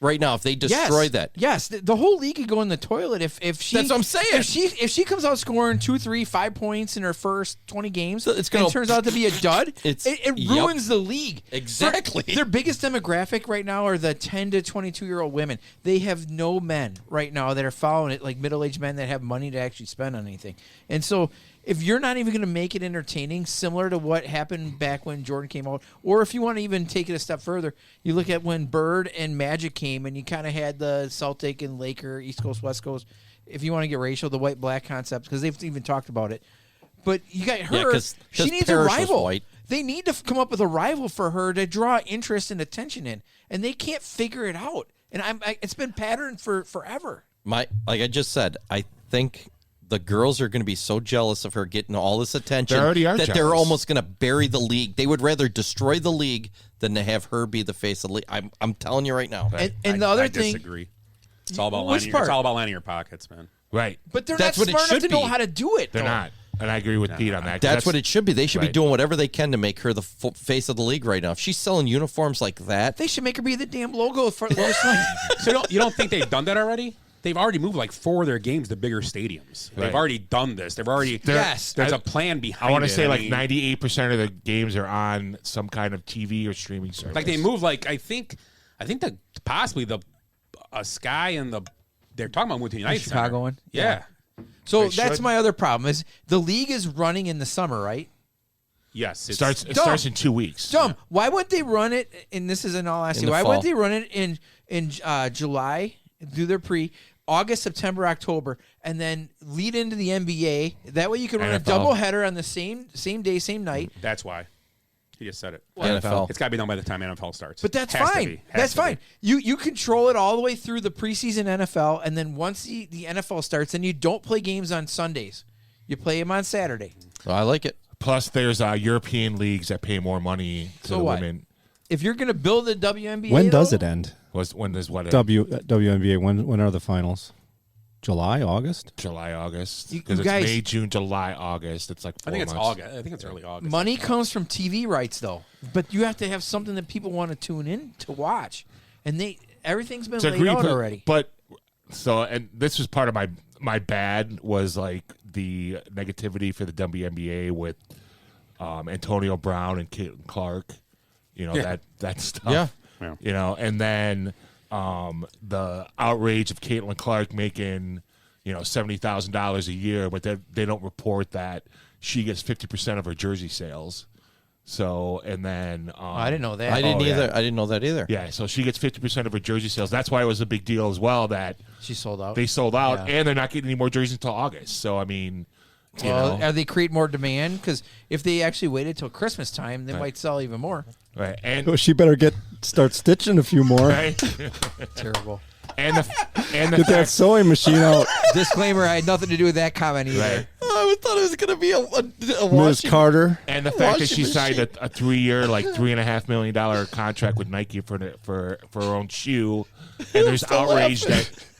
Right now, if they destroy that, Yes, the whole league could go in the toilet if she. That's what I'm saying. If she comes out scoring 2, 3, 5 points in her first 20 games, So it's and gonna- it turns out to be a dud, it Yep. ruins the league. Exactly. Their biggest demographic right now are the 10 to 22-year-old women. They have no men right now that are following it, like middle-aged men that have money to actually spend on anything. And so if you're not even going to make it entertaining, similar to what happened back when Jordan came out, or if you want to even take it a step further, you look at when Bird and Magic came and you kind of had the Celtic and Laker, East Coast, West Coast, if you want to get racial, the white-black concept, because they've even talked about it. But you got her. Yeah, 'cause she needs Parrish a was rival. white. They need to come up with a rival for her to draw interest and attention in, and they can't figure it out. And it's been patterned for forever. like I just said, I think the girls are going to be so jealous of her getting all this attention They already are that they're jealous. almost going to bury the league. They would rather destroy the league than to have her be the face of the league. I'm telling you right now. And the other I thing, disagree. It's all about Which lining. part? It's all about lining your pockets, man. Right. but they're That's not what it smart enough to should know be. how to do it. They're though. not. And I agree with Pete on that. That's what it should be. They should be right. doing whatever they can to make her the face of the league right now. If she's selling uniforms like that, They should make her be the damn logo for just like. So you don't think they've done that already? They've already moved like 4 of their games to bigger stadiums. Right. They've already done this. They've already Yes. There's a plan behind. I want to it. say like mean, 98% of the games are on some kind of TV or streaming service. Like they moved like I think that possibly the Sky and they're talking about moving to the United Chicago Center. one? Yeah. So They that's should. my other problem is the league is running in the summer, right? Yes. It It's, starts in 2 weeks. Dumb. Why wouldn't they run it? And this is an all In honesty. the Why fall. wouldn't they run it in July? Do their August, September, October, and then lead into the NBA. That way you can run a NFL. doubleheader on the same day, same night. That's why. He just said it. NFL. It's got to be done by the time NFL starts. But that's Has to fine. be. Has That's to be. fine. You control it all the way through the preseason NFL, and then once the NFL starts, then you don't play games on Sundays. You play them on Saturday. I like it. Plus, there's European leagues that pay more money to So the what? women. If you're going to build a WNBA, When does though, it end? When does what? WNBA. When are the finals? July, August? July, August. You Because it's guys- May, June, July, August. It's like 4 I think it's months. August. I think it's early August. Money comes from TV rights, though. But you have to have something that people want to tune in to watch, and everything's been laid out already. But and this was part of my bad was like the negativity for the WNBA with Antonio Brown and Caitlin Clark. You know, that stuff. Yeah. You know, and then the outrage of Caitlin Clark making, $70,000 a year, but they don't report that she gets 50% of her jersey sales. So, and then I didn't know that. I didn't either. Yeah. I didn't know that either. Yeah, so she gets 50% of her jersey sales. That's why it was a big deal as well that she sold out. They sold out, Yeah. and they're not getting any more jerseys until August. So, I mean, you Well, know. are they create more demand? Because if they actually waited till Christmas time, they might sell even more. Right, and Well, she better start stitching a few more. right? Terrible. and the Get that sewing machine out. Disclaimer: I had nothing to do with that comment either. right. I thought it was going to be a Ms. washing. Carter. And the fact that Washing she signed machine. a 3-year, like $3.5 million contract with Nike for her own shoe, and there's outrage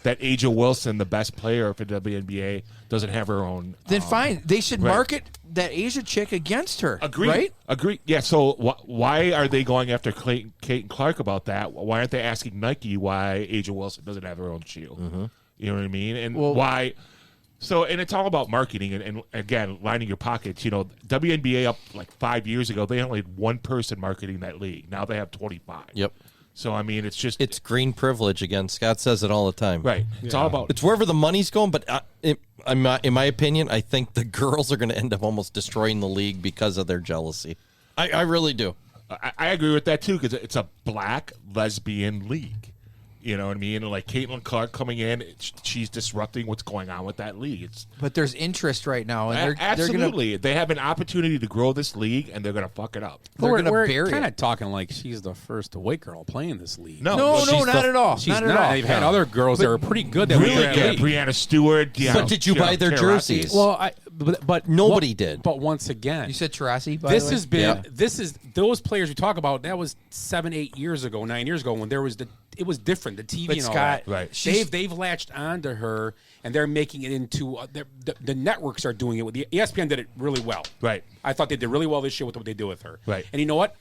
that Aja Wilson, the best player for the WNBA, doesn't have her own. Then fine, they should right. market that Asia chick against her. Agreed. Right? Agreed. Yeah. So why are they going after Kate and Clark about that? Why aren't they asking Nike why Aja Wilson doesn't have her own shoe? Mm-hmm. You know what I mean? And Well- why? So, and it's all about marketing and again, lining your pockets. You know, WNBA up like 5 years ago, they only had one person marketing that league. Now they have 25. Yep. So, I mean, it's just. It's green privilege again. Scott says it all the time. Right. It's all about. It's wherever the money's going, but in my opinion, I think the girls are going to end up almost destroying the league because of their jealousy. I really do. I agree with that too because it's a black lesbian league. You know what I mean? And like Caitlin Clark coming in, she's disrupting what's going on with that league. It's But there's interest right now, and they're absolutely they have an opportunity to grow this league, and they're going to fuck it up. They're going to we're bury kind it. of talking like she's the first white girl playing this league. No, she's not at all. She's Not not. at all. They've had other girls that were pretty good that were Really in good. that league. Brianna Stewart. But did you buy their jerseys? Well, but Nobody did. But once again, You said Tarasi, by this the way? has been Yeah. this is those players we talk about. That was 7-8 years ago, 9 years ago when there was it was different. The TV But and all Scott, that. Right. They've latched onto her and they're making it into the networks are doing it with the ESPN did it really well. Right. I thought they did really well this year with what they do with her. Right. And you know what?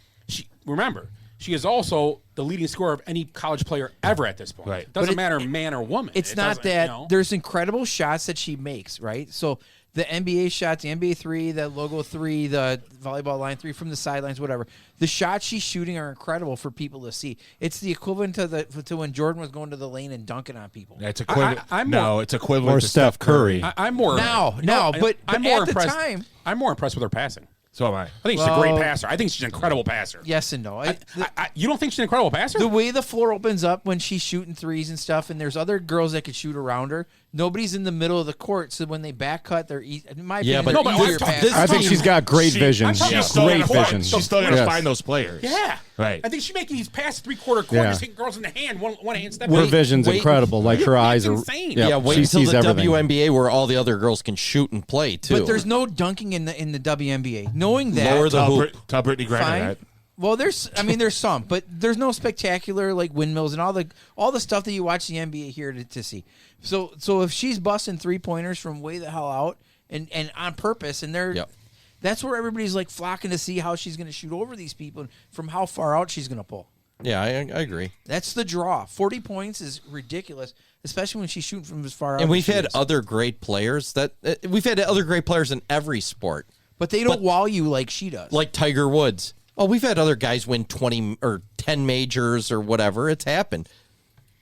She is also the leading scorer of any college player ever at this point. Right. It doesn't But matter man or woman. It's It not doesn't, that you know. there's incredible shots that she makes, right? So the NBA shots, the NBA 3, the logo 3, the volleyball line 3 from the sidelines, whatever. The shots she's shooting are incredible for people to see. It's the equivalent to when Jordan was going to the lane and dunking on people. It's equivalent. I'm no, more- it's equivalent Or to Steph Curry. I'm more but I'm more at the impressed. time- I'm more impressed with her passing. So am I. I think she's a great Well- passer. I think she's an incredible passer. Yes and no. You don't think she's an incredible passer? The way the floor opens up when she's shooting threes and stuff, and there's other girls that could shoot around her. Nobody's in the middle of the court, so when they back cut, they're in my Yeah, opinion, but they're no, but easier I'm passes. I think she's got great vision. She's still Great gotta find- vision. She's still going to Yes. find those players. Yeah. Right. I think she's making these passes 3/4 court, Yeah. just hitting girls in the hand, one hand step. Her vision's incredible. Like her eyes are. insane. Yep, Yeah, wait she until sees the everything. WNBA where all the other girls can shoot and play too. But there's no dunking in the WNBA. Knowing that, Lower the hoop. Tell Brittany Griner fine. that. Well, there's some, but there's no spectacular like windmills and all the stuff that you watch the NBA here to see. So if she's busting 3-pointers from way the hell out and on purpose, and that's where everybody's like flocking to see how she's going to shoot over these people and from how far out she's going to pull. Yeah, I agree. That's the draw. 40 points is ridiculous, especially when she's shooting from as far out. And as we've she had is. other great players we've had other great players in every sport, but they don't wow you like she does. like Tiger Woods. Oh, we've had other guys win 20 or 10 majors or whatever. It's happened.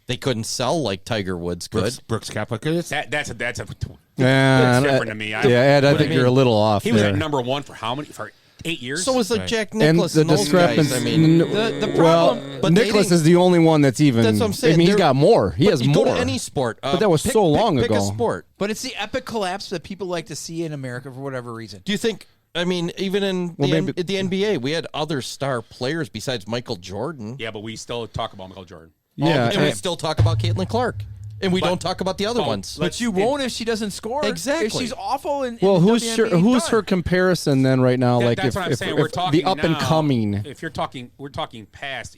They couldn't sell like Tiger Woods could. Brooks Koepka could. That's a Yeah, that's different to me. Ed, I think you're a little off He was there. at number one for how many? For 8 years. So was like Right. Jack And Nicklaus the and those discrepancy. guys. I mean, the problem, well, but they Nicholas didn't- is the only one that's even. that's what I'm saying. I mean, he's They're- got more. He but has you more. Go to any sport, But that was so long pick ago. a sport. but it's the epic collapse that people like to see in America for whatever reason. Do you think? I mean, even in Well, the, maybe- the NBA, we had other star players besides Michael Jordan. yeah, but we still talk about Michael Jordan. Yeah, and we still talk about Caitlin Clark, and we don't talk about the other Oh, ones. But you won't if she doesn't score. Exactly. If she's awful. well, in who's WNBA, who's done. her comparison then right now? Like That's if, what I'm if, saying. if We're talking the up and now, coming. If we're talking past.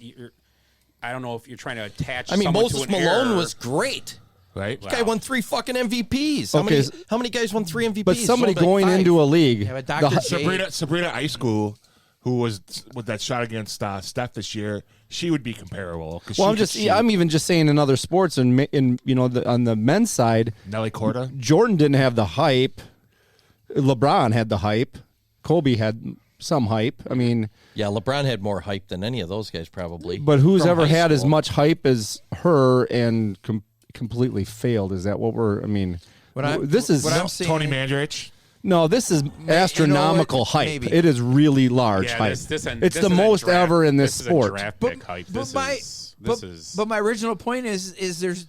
I don't know if you're trying to attach. I mean, someone Moses to an Malone era. was great. Right. This guy won 3 fucking MVPs. Okay, How many guys won 3 MVPs? But somebody Sold like going 5. into a league, Yeah, but Dr. the- J- Sabrina High School, who was with that shot against Steph this year, she would be comparable. well, I'm even just saying in other sports and in on the men's side, Nelly Korda. Jordan didn't have the hype. LeBron had the hype. Kobe had some hype. I mean, Yeah, LeBron had more hype than any of those guys probably. but who's From ever high had as school. much hype as her and completely failed? Is that what we're? I mean, What I'm this is what I'm saying, Tony Mandrich. No, this is astronomical hype. maybe. It is really large Yeah, hype. this it's is the a most draft- ever in this is sport. a draft pick hype. This is But my original point is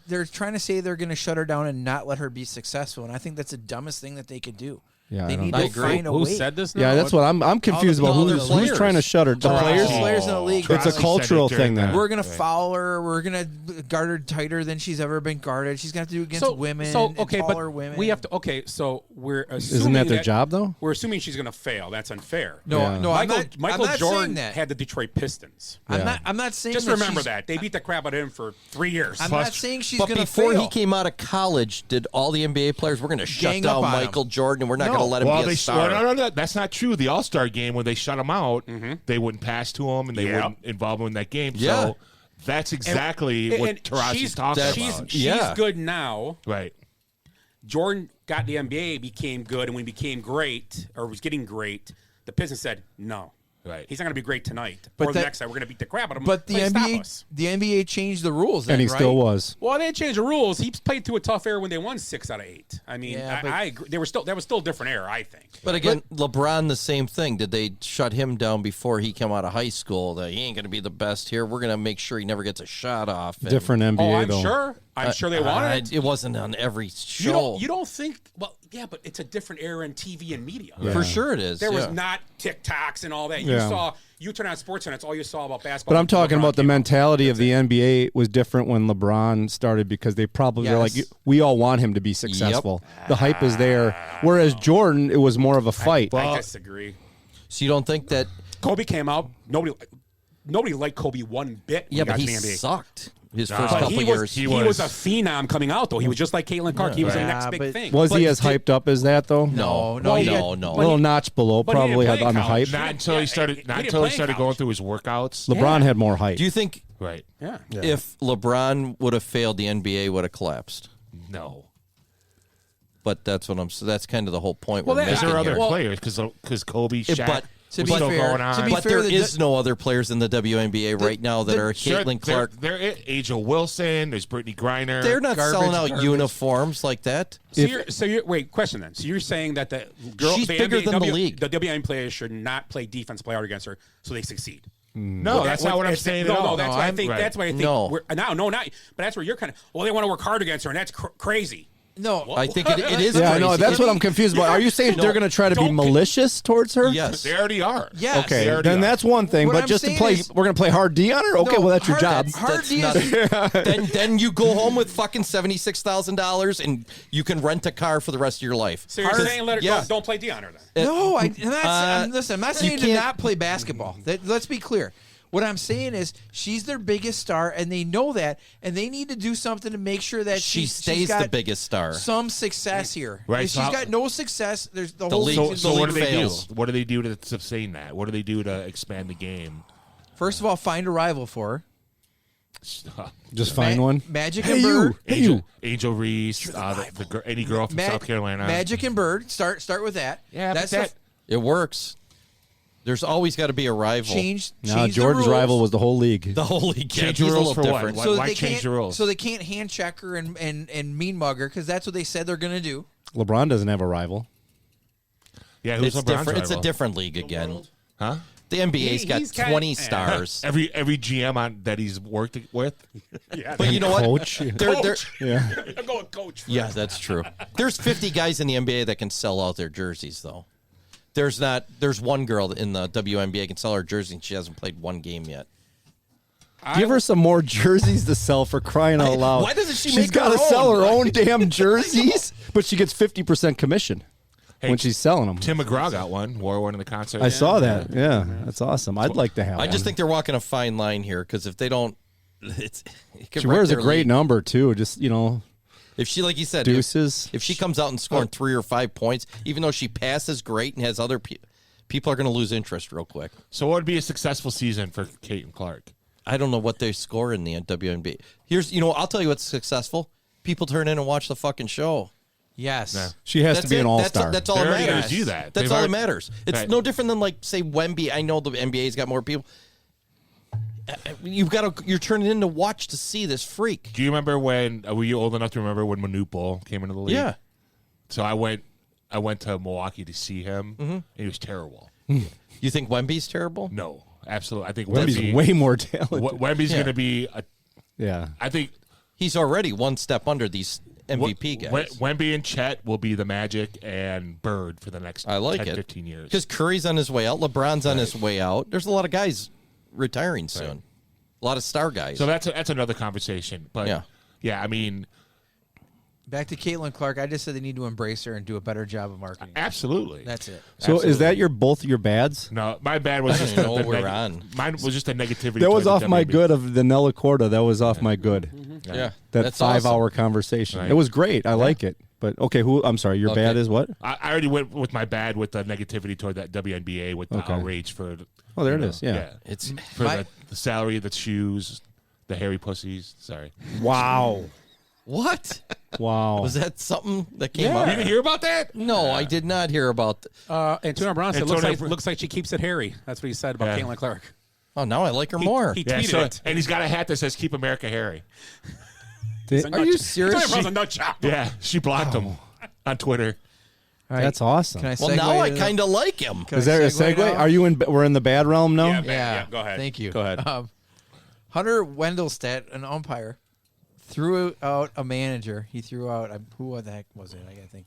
they're trying to say they're going to shut her down and not let her be successful, and I think that's the dumbest thing that they could do. Yeah, they I need don't- to find a Who way. said this? Now? Yeah, that's what I'm confused about. Who's trying to shut her? The players. Players in the league. It's a Like, cultural thing. Then we're gonna foul her. We're gonna guard her tighter than she's ever been guarded. She's gonna have to do against women. So and okay, taller but women. we have to. Okay, so we're assuming Isn't that their job though? We're assuming she's going to fail. That's unfair. No, Yeah. no, Michael I'm not Jordan saying that. had the Detroit Pistons. I'm not saying. Just that remember she's- that they beat the crap out of him for 3 years. I'm not saying she's But gonna before fail. he came out of college, did all the NBA players, we're going to shut Gang up down on him. Michael Jordan and we're not No. going to let him Well, be a they star? no, that's not true. The All-Star game, when they shut him out, they wouldn't pass to him and they wouldn't involve him in that game. Yeah. So that's exactly what Taraji's talking about. She's good now. Right. Jordan got the NBA, became good, and when he became great, or was getting great, the Pistons said, no. Right. He's not going to be great tonight. But Or the that- next night, we're going to beat the crap out of him. But the Like, stop NBA, us. the NBA changed the rules, then, and he right? still was. Well, they didn't change the rules. He played through a tough era when they won 6 out of 8. I mean, Yeah, but- I agree. That was still a different era, I think. But again, LeBron, the same thing. Did they shut him down before he came out of high school? That he ain't going to be the best here. We're going to make sure he never gets a shot off. And- Different NBA Oh, I'm though. sure. I'm sure they wanted it. It wasn't on every show. You don't think? Well, yeah, but it's a different era in TV and media. For sure it is. There was yeah. not TikToks and all that. Yeah. You turn on sports and that's all you saw about basketball. But I'm talking LeBron about the came out. mentality of the NBA was different when LeBron started because they probably were like, Yes. we all want him to be successful. The hype is there. Whereas Jordan, it was more of a fight. I disagree. So you don't think that? Kobe came out. Nobody liked Kobe one bit. when Yeah, but got he to the NBA. sucked his No. first But couple he years. was a phenom coming out, though. He was just like Caitlin Clark. He was the Yeah, next big but- thing. Was he But as hyped up as that though? No, No, he no. A little notch below, but he didn't probably play on the college. hype. Not until he started. he Not didn't until play he started college. going through his workouts. LeBron had more hype. Do you think Right. Yeah. if LeBron would have failed, the NBA would have collapsed? No. But that's what I'm. So that's kind of the whole point. Well, we're that- Is making there other here. players? Because Kobe, Shaq, but- To was be still fair- going on. to be But fair, there is no other players in the WNBA right now that are Sure, Caitlin Clark. There, Angel Wilson. There's Brittany Griner. They're not selling out garbage. uniforms like that. So you're wait, question then. So you're saying that the girl, She's the bigger NBA, than the league. The WNBA players should not play defense, play hard against her, so they succeed. No, that's not what I'm saying at all. No, that's why I I'm- think. Right. That's why I think. No. Not. But that's where you're kind of. Well, they want to work hard against her, and that's crazy. No, I think it is. Yeah, I crazy. know. That's what I'm confused about. Are you saying No, they're going to try to be don't- malicious towards her? Yes. They already are. Yes. Okay, They already then are. that's one thing. What But I'm just to saying play, is- we're going to play hard D on her. Okay, No, well that's your job. Hard D That's is then you go home with fucking $76,000 and you can rent a car for the rest of your life. So you're saying let her yeah. don't play D on her then. No, listen, I'm not saying to can't- not play basketball. Let's be clear. What I'm saying is she's their biggest star, and they know that, and they need to do something to make sure that She she's stays got the biggest star. some success here. Right, If so she's how- got no success, there's the whole league- season. So what do league they fails. do? What do they do to sustain that? What do they do to expand the game? First of all, find a rival for her. Just find one. Magic Hey and Bird. you. Hey you. Angel Reese, any girl from South Carolina. Magic and Bird. Start with that. Yeah, that's but that, It works. There's always got to be a rival. change. No, change the Jordan's rules. rival was the whole league. The whole league. Change He's the a rules little for what? different. Why- So why they change can't, the rules? So they can't hand check her and mean mug her because that's what they said they're going to do. LeBron doesn't have a rival. Yeah, who's It's LeBron's different. It's a rival? different league again. Huh? The NBA's got he's kinda- 20 stars. Every GM that he's worked with. Yeah, But you know what? Coach. They're- Yeah. I'm going coach. yeah, that's true. There's 50 guys in the NBA that can sell out their jerseys, though. There's one girl in the WNBA can sell her jersey, and she hasn't played one game yet. Give her some more jerseys to sell for crying out loud. Why doesn't she She's make got to her sell own? her own damn jerseys, but she gets 50% commission when she's selling them. Tim McGraw got one, wore one in the concert. I saw that. Yeah, that's awesome. I'd like to have I one. just think they're walking a fine line here because if they don't, it could she wreck wears a their great league. number, too. Just, If she, like you said, deuces. if she comes out and scoring 3 or 5 points, even though she passes great and has other people are going to lose interest real quick. So what would be a successful season for Kate and Clark? I don't know what they score in the WNBA. I'll tell you what's successful. People turn in and watch the fucking show. Yes. Yeah. She has That's to be it. an all-star. That's all They're that already matters. gonna do that. That's They've all already- that matters. It's Right. no different than, like, say, Wemby. I know the NBA's got more people. You're turning in to watch to see this freak. Do you remember when? Were you old enough to remember when Manute Bol came into the league? Yeah. So I went I went to Milwaukee to see him, and he was terrible. You think Wemby's terrible? No, absolutely. I think Wemby's way more talented. Wemby's going to be I think he's already one step under these MVP guys. Wemby and Chet will be the Magic and Bird for the next 15 years. Because Curry's on his way out. LeBron's on his way out. There's a lot of guys retiring soon. Right. A lot of star guys. So that's another conversation. But yeah, I mean, back to Caitlin Clark. I just said they need to embrace her and do a better job of marketing. Absolutely. That's it. So Absolutely. is that both your bads? No, my bad was just mine was just a negativity. That was toward off my WB. good of the Nella Corda. That was off my good. Yeah. That That's 5-hour awesome. conversation. Right. It was great. I like it. But okay, I'm sorry. Your bad is what? I already went with my bad with the negativity toward that WNBA with the outrage for. Oh, there it is. Yeah. It's for the salary, the shoes, the hairy pussies. Sorry. Wow. What? Wow. Was that something that came up? You didn't hear about that? No, I did not hear about. Antonio Brown said, looks like she keeps it hairy. That's what he said about Caitlin Clark. Oh, now I like her more. He tweeted it. And he's got a hat that says "Keep America Hairy." Are you serious? Antonio Brown's a nut job. Yeah, she blocked him on Twitter. That's awesome. Can I Well, segue now I to- kind of like him. Can Is I there a segue? now? Are you in? We're in the bad realm now. Yeah, go ahead. Thank you. Go ahead. Hunter Wendelstedt, an umpire, threw out a manager. He threw out who the heck was it? I gotta think.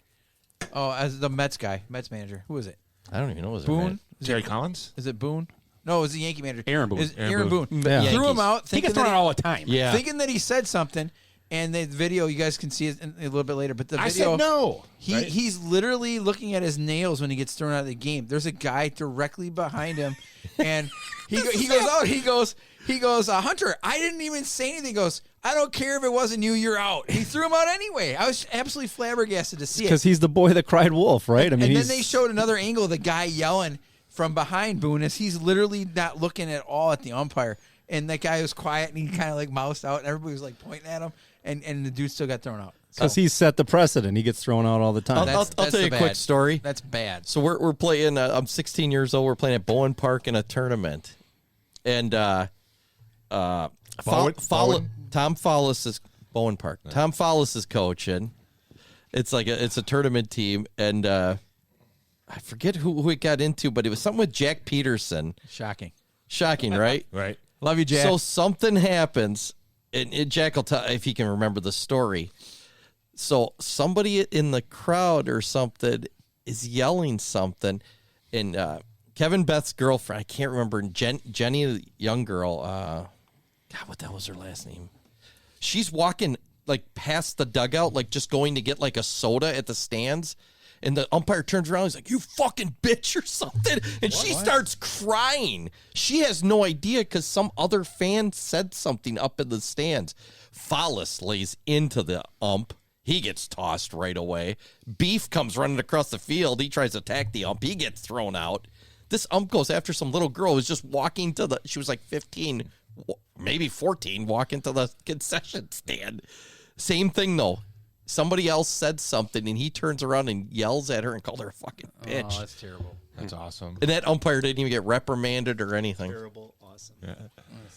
Oh, as the Mets guy, Mets manager. Who was it? I don't even know. Was it Boone? right? Jerry Collins? Is it Boone? No, it was the Yankee manager. Aaron Boone. Aaron Boone. Yeah. Threw Yankees. him out. He Thinking gets thrown that out all the time. Yeah. Thinking that he said something, and the video you guys can see it a little bit later. But the I video, said no. He's literally looking at his nails when he gets thrown out of the game. There's a guy directly behind him, and he goes out. He goes, Hunter, I didn't even say anything. He goes, I don't care if it wasn't you. You're out. He threw him out anyway. I was absolutely flabbergasted to see it. Because he's the boy that cried wolf, right? I mean, And then they showed another angle of the guy yelling from behind Boone as he's literally not looking at all at the umpire. And that guy was quiet and he kind of like moused out and everybody was like pointing at him. And the dude still got thrown out. because he set the precedent. He gets thrown out all the time. I'll tell you a quick story. That's bad. So we're playing. I'm 16 years old. We're playing at Bowen Park in a tournament, and Tom Follis is Bowen Park. Tom Follis is coaching. It's a tournament team, and I forget who it got into, but it was something with Jack Peterson. Shocking, right? Right. Love you, Jack. So something happens, and Jack will tell if he can remember the story. So somebody in the crowd or something is yelling something, and Kevin Beth's girlfriend, I can't remember, Jenny, the young girl, God, what the hell was her last name? She's walking like past the dugout, like just going to get like a soda at the stands. And the umpire turns around. He's like, "You fucking bitch," or something. And she starts crying. She has no idea because some other fan said something up in the stands. Follis lays into the ump. He gets tossed right away. Beef comes running across the field. He tries to attack the ump. He gets thrown out. This ump goes after some little girl who was just walking to she was like 15, maybe 14, walking to the concession stand. Same thing, though. Somebody else said something, and he turns around and yells at her and called her a fucking bitch. Oh, that's terrible. That's awesome. And that umpire didn't even get reprimanded or anything. Terrible, awesome. Yeah.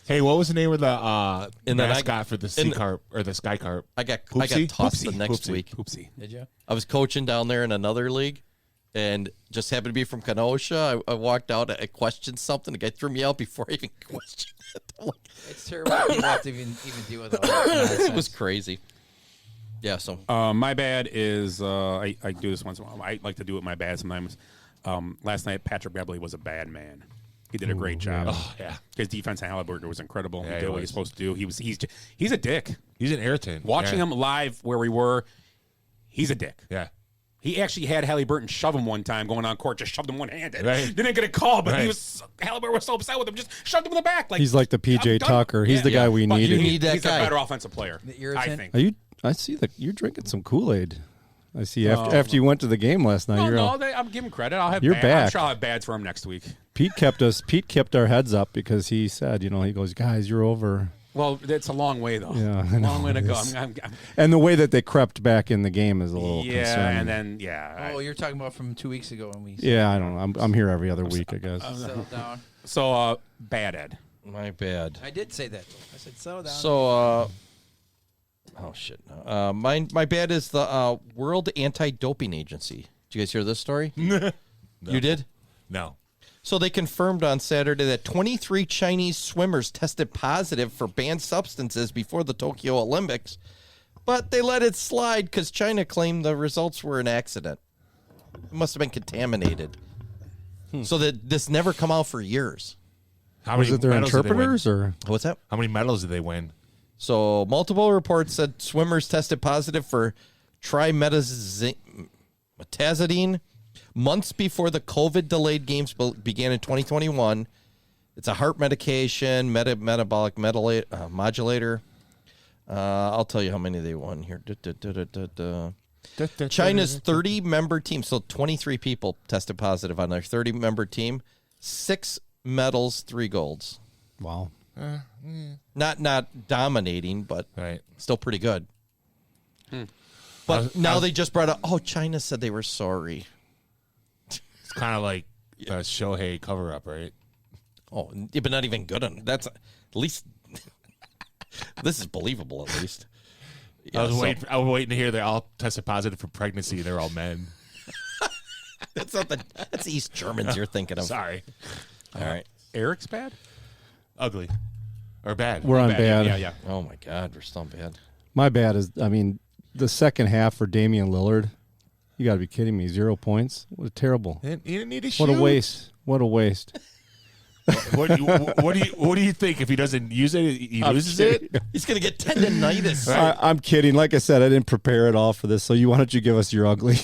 Hey, what was the name of the And then mascot for the sea carp or the sky carp? I got Poopsie? tossed the Poopsie. next Poopsie. week. Oopsie. Did you? I was coaching down there in another league, and just happened to be from Kenosha. I walked out, I questioned something. The guy threw me out before I even questioned it. I'm like, It's terrible. You have to even deal with all that. it was crazy. Yeah, so My bad is I do this once in a while. I like to do it my bad sometimes. Last night, Patrick Beverly was a bad man. He did a great job. Oh, yeah. His defense on Halliburton was incredible. Yeah, he he did what was. he's supposed to do. He's a dick. He's an irritant. Watching him live where we were, he's a dick. Yeah. He actually had Halliburton shove him one time going on court, just shoved him one-handed. Right. Didn't get a call, but Right. Halliburton was so upset with him, just shoved him in the back. He's like the PJ I'm done. Tucker. He's the guy we But needed. You need that he's guy. a better offensive player, The I irritant? think. Are you? I see that you're drinking some Kool-Aid. I see after you went to the game last night. I'm giving credit. I'm You're I'm back. sure I'll have bads for him next week. Pete kept our heads up because he said, he goes, guys, you're over. Well, it's a long way though. Yeah, I know. long way to go. It's- And the way that they crept back in the game is a little concerning. and then Oh, you're talking about from 2 weeks ago when we Yeah, I don't know. I'm here every other week, I guess. settled down. So bad Ed. my bad. I did say that. I said settle down. So, oh shit. No. My bad is the World Anti-Doping Agency. Did Did you guys hear this story? No. You did? No. So they confirmed on Saturday that 23 Chinese swimmers tested positive for banned substances before the Tokyo Olympics, but they let it slide because China claimed the results were an accident. It must have been contaminated. So that this never come out for years. How Was many it their medals did they win? interpreters or? What's that? How many medals did they win? So multiple reports said swimmers tested positive for trimetazidine months before the COVID-delayed games began in 2021. It's a heart medication, metabolic modulator. I'll tell you how many they won here. China's 30-member team, so 23 people tested positive on their 30-member team. 6 medals, 3 golds. Wow. Not dominating, but still pretty good. But now they just brought up, China said they were sorry. It's kind of like a Shohei cover-up, right? Oh, yeah, but not even good on that's at least this is believable at least. Yeah, I was waiting to hear they all tested positive for pregnancy. They're all men. That's not that's East Germans you're thinking of. Sorry. All right. Eric's bad? Ugly. Or bad. We're on bad. Yeah. Oh my God, we're still bad. My bad is, the second half for Damian Lillard. You got to be kidding me. 0 points. What a terrible. He didn't need to What shoot. a waste. What a waste. What do you think? If he doesn't use it, he loses it? He's going to get tendonitis. I'm kidding. Like I said, I didn't prepare at all for this. So why don't you give us your ugly?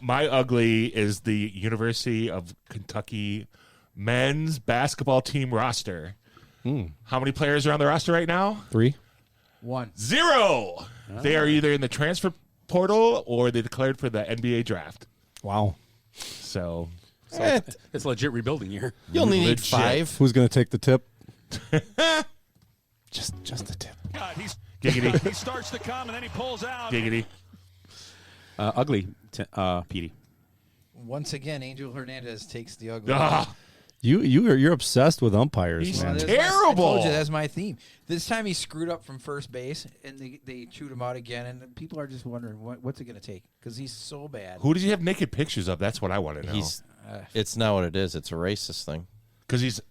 My ugly is the University of Kentucky men's basketball team roster. How many players are on the roster right now? 3. 1. 0. They are either in the transfer portal or they declared for the NBA draft. Wow. So it's legit rebuilding year. You only need 5. Who's going to take the tip? just the tip. God, Giggity. he starts to come and then he pulls out. Giggity. Ugly, Petey. Once again, Angel Hernandez takes the ugly. You're obsessed with umpires, He's man. terrible. I told you that's my theme. This time he screwed up from first base, and they chewed him out again. And people are just wondering what's it going to take because he's so bad. Who does he have naked pictures of? That's what I want to know. It's not what it is. It's a racist thing. Because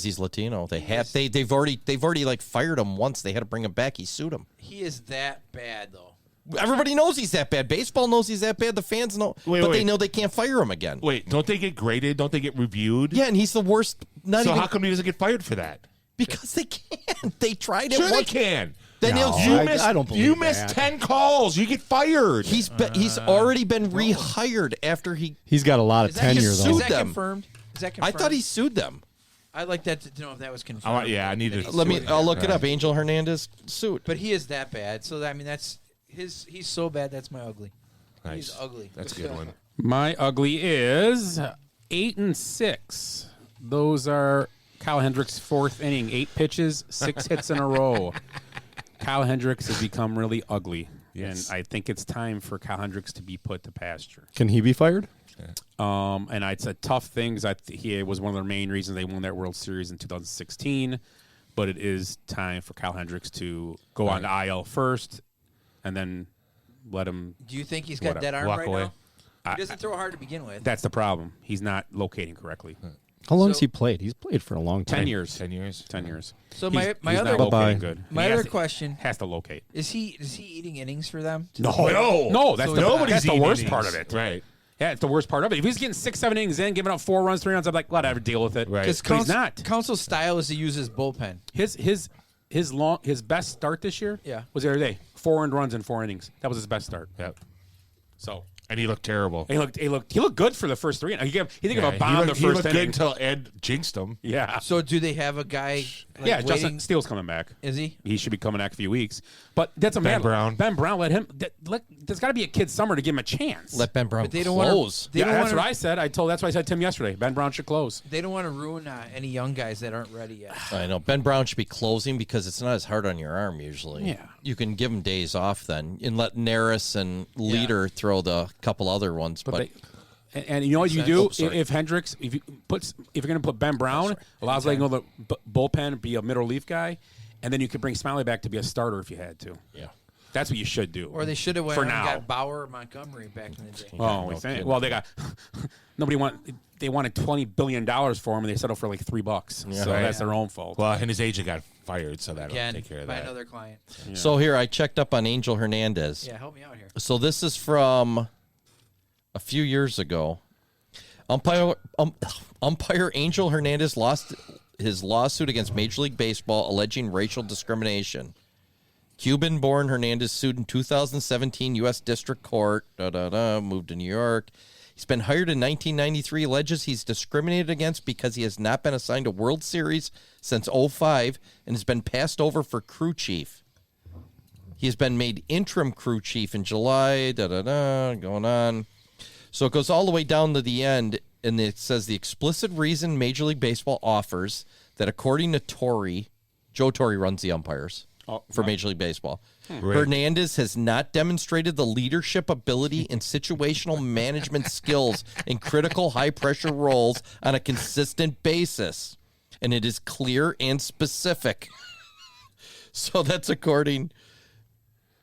he's Latino. They've already like fired him once. They had to bring him back. He sued him. He is that bad though. Everybody knows he's that bad. Baseball knows he's that bad. The fans know, they know they can't fire him again. Wait, don't they get graded? Don't they get reviewed? Yeah, and he's the worst. How come he doesn't get fired for that? Because they can't. They tried it. Sure, once. they can. I don't believe you missed 10 calls. You get fired. He's already been rehired after He's got a lot of tenure though. Is that confirmed? I thought he sued them. I'd like that to know if that was confirmed. I need to. I'll look it up. Angel Hernandez sued. But he is that bad. So that's he's so bad. That's my ugly. Nice. He's ugly. That's a good one. My ugly is 8 and 6. Those are Kyle Hendricks' 4th inning, 8 pitches, 6 hits in a row. Kyle Hendricks has become really ugly, and I think it's time for Kyle Hendricks to be put to pasture. Can he be fired? And it's a tough thing because he was one of the main reasons they won that World Series in 2016. But it is time for Kyle Hendricks to go on to IL first, and then let him. Do you think he's got dead arm right now? He doesn't throw hard to begin with. That's the problem. He's not locating correctly. How long has he played? He's played for a long time. 10 years. 10 years. 10 years. So he's my not other locating good. My other question has to locate. Is he eating innings for them? No. That's the worst innings. part of it. Right. Yeah, it's the worst part of it. If he's getting 6-7 innings in, giving up 4 runs, 3 runs, I'm like, whatever, deal with it. Right. But he's not. Council's style is to use his bullpen. His best start this year was the other day. 4 earned runs in 4 innings. That was his best start. Yep. So. And he looked terrible. He looked good for the first 3. He gave a bomb the first He looked inning. good until Ed jinxed him. Yeah. So do they have a guy? Justin Steele's coming back. Is he? He should be coming back in a few weeks. But that's a Ben Brown. Ben Brown, let him. There's got to be a kid summer to give him a chance. Let Ben Brown But they don't close. That's what I said. That's what I said to him yesterday. Ben Brown should close. They don't want to ruin any young guys that aren't ready yet. I know. Ben Brown should be closing because it's not as hard on your arm usually. Yeah. You can give him days off then and let Neris and Leader throw the couple other ones. But and you know what you do Oh, sorry. if Hendricks, if you're going to put Ben Brown, allows letting go the bullpen, be a middle relief guy, and then you could bring Smiley back to be a starter if you had to. Yeah. That's what you should do. Or they should have went for and now. got Bauer or Montgomery back in the day. Oh, well, they got they wanted $20 billion for him, and they settled for like $3. Yeah. So Right. that's their own fault. Well, and his agent got fired, so that'll Again, take care of by that. another client. Yeah. So here, I checked up on Angel Hernandez. Yeah, help me out here. So this is from a few years ago. Umpire Angel Hernandez lost his lawsuit against Major League Baseball alleging racial discrimination. Cuban-born Hernandez sued in 2017 U.S. District Court. Moved to New York. He's been hired in 1993. Alleges he's discriminated against because he has not been assigned a World Series since 2005 and has been passed over for crew chief. He has been made interim crew chief in July. Going on. So it goes all the way down to the end, and it says the explicit reason Major League Baseball offers that according to Joe Torre runs the umpires for Major League Baseball. Hernandez has not demonstrated the leadership ability and situational management skills in critical high-pressure roles on a consistent basis, and it is clear and specific. So that's according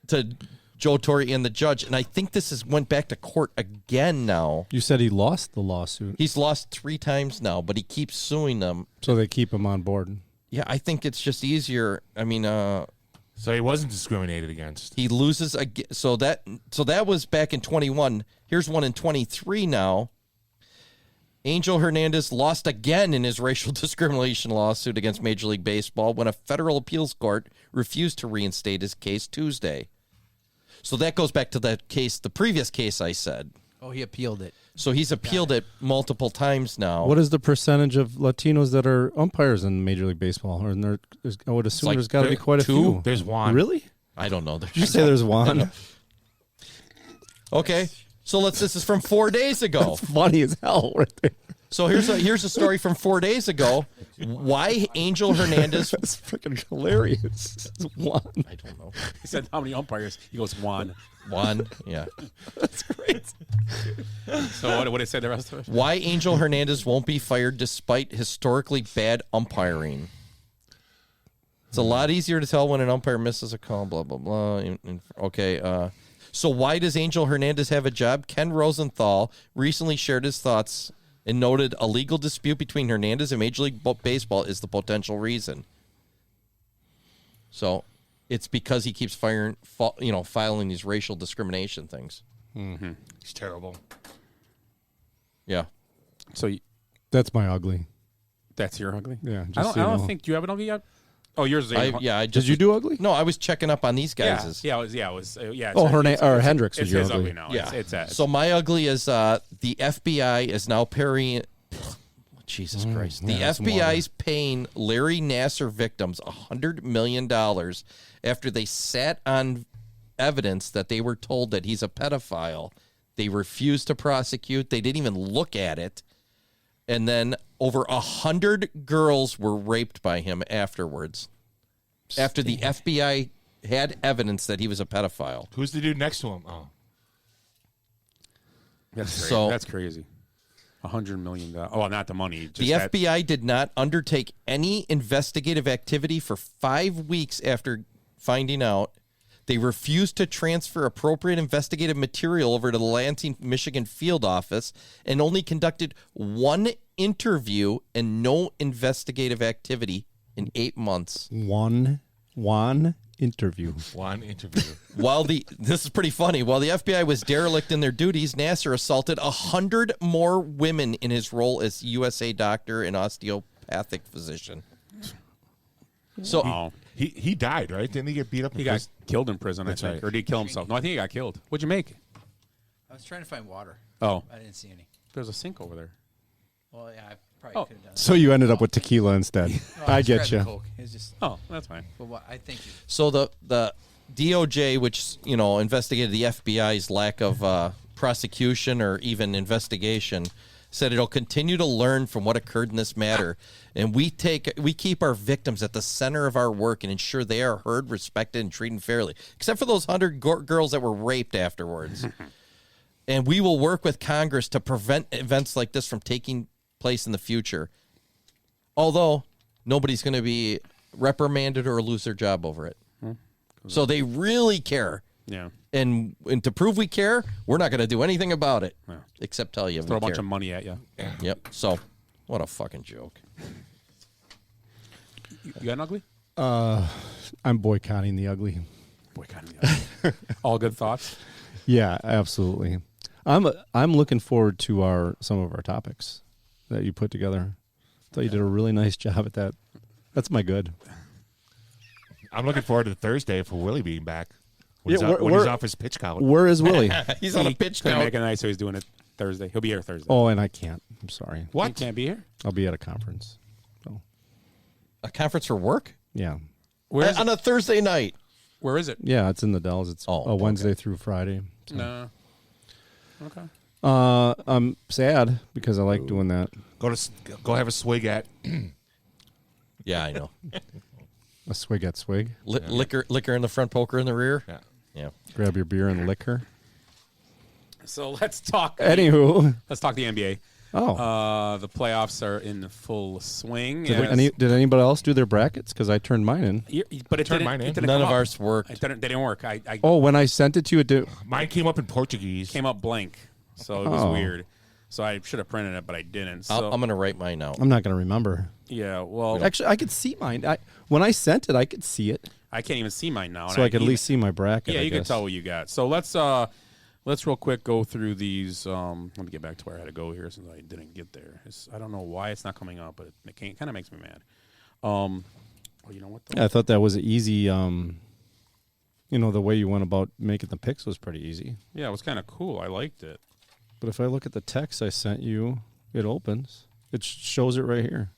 to Joe Torre and the judge, and I think this went back to court again now. You said he lost the lawsuit. He's lost 3 times now, but he keeps suing them. So they keep him on board. Yeah, I think it's just easier. I mean, so he wasn't discriminated against. He loses again. So that was back in 21. Here's one in 23 now. Angel Hernandez lost again in his racial discrimination lawsuit against Major League Baseball when a federal appeals court refused to reinstate his case Tuesday. So that goes back to the previous case I said. Oh, he appealed it. So he's appealed it multiple times now. What is the percentage of Latinos that are umpires in Major League Baseball? Or I would assume like there's got to be quite a 2? few. There's one. Really? I don't know. Did you say there's one? Okay, so this is from 4 days ago. That's funny as hell right there. So here's a story from 4 days ago. Why Angel Hernandez? That's freaking hilarious. It's one. I don't know. He said how many umpires? He goes one. One, yeah. That's great. So what did it say the rest of it? Why Angel Hernandez won't be fired despite historically bad umpiring. It's a lot easier to tell when an umpire misses a call, blah, blah, blah. Okay, so why does Angel Hernandez have a job? Ken Rosenthal recently shared his thoughts and noted a legal dispute between Hernandez and Major League Baseball is the potential reason. So it's because he keeps filing these racial discrimination things. Mm-hmm. He's terrible. Yeah. So that's my ugly. That's your ugly? Yeah. I don't think. Do you have an ugly yet? Oh, yours is Did you do ugly? No, I was checking up on these guys'. Yeah. Hendricks was your his ugly. now. Yeah. It's so my ugly is the FBI is now paying. Jesus Christ! The FBI's paying Larry Nassar victims $100 million after they sat on evidence that they were told that he's a pedophile. They refused to prosecute. They didn't even look at it. And then over 100 girls were raped by him afterwards. After the FBI had evidence that he was a pedophile. Who's the dude next to him? Oh, that's crazy. $100 million. Oh, not the money. The FBI did not undertake any investigative activity for 5 weeks after finding out. They refused to transfer appropriate investigative material over to the Lansing, Michigan field office and only conducted one interview and no investigative activity in 8 months. One interview. One interview. This is pretty funny. While the FBI was derelict in their duties, Nassar assaulted 100 more women in his role as USA doctor and osteopathic physician. So he died, right? Didn't he get beat up? He got killed in prison, That's I think. right. Or did he kill himself? No, I think he got killed. What'd you make? I was trying to find water. Oh. I didn't see any. There's a sink over there. Well, yeah, I probably could have done it. So you ended up with tequila instead. No, I just get grabbed you. the Coke. It was just, Oh, that's fine. but what, I think you. So the DOJ, which investigated the FBI's lack of prosecution or even investigation, said it'll continue to learn from what occurred in this matter, and we keep our victims at the center of our work and ensure they are heard, respected, and treated fairly, except for those 100 girls that were raped afterwards. And we will work with Congress to prevent events like this from taking place in the future. Although nobody's going to be reprimanded or lose their job over it. So they really care. Yeah. And to prove we care, we're not going to do anything about it Yeah. except tell you. Throw we a bunch care. of money at you. Yeah. Yep. So, what a fucking joke. You got an ugly? I'm boycotting the ugly. Boycotting the ugly. All good thoughts? Yeah, absolutely. I'm looking forward to some of our topics that you put together. I thought you did a really nice job at that. That's my good. I'm looking forward to Thursday for Willie being back. When, Yeah, he's off his pitch count. Where is Willie? He's on a pitch Couldn't count. make it night, so he's doing it Thursday. He'll be here Thursday. Oh, and I can't. I'm sorry. What? You can't be here? I'll be at a conference. So A conference for work? yeah, Where is On a Thursday night. Where is it? yeah, it's in the Dells. It's a Wednesday through Friday. So. No. Okay. I'm sad because I like doing that. Go have a swig at. Yeah, I know. A swig at swig. Liquor in the front, poker in the rear. Yeah. Yeah. Grab your beer and liquor. So let's talk. Anywho, let's talk the NBA. Oh. The playoffs are in full swing. Did anybody else do their brackets? Because I turned mine in. But it Turned didn't, mine in. it didn't None come of up. ours worked. They didn't work. I Oh, when I sent it to you, it did. Mine came up in Portuguese. came up blank, so it was Oh. weird. So I should have printed it, but I didn't. So I'm going to write mine out. I'm not going to remember. yeah, well, Actually, I could see mine. When I sent it, I could see it, I can't even see mine now. so I could at least see my bracket. Yeah, I you can guess. tell what you got. So let's real quick go through these. Let me get back to where I had to go here since I didn't get there. I don't know why it's not coming up, but it kind of makes me mad. Well, you know what? Though? Yeah, I thought that was easy. The way you went about making the picks was pretty easy. Yeah, it was kind of cool. I liked it. But if I look at the text I sent you, it opens. It shows it right here.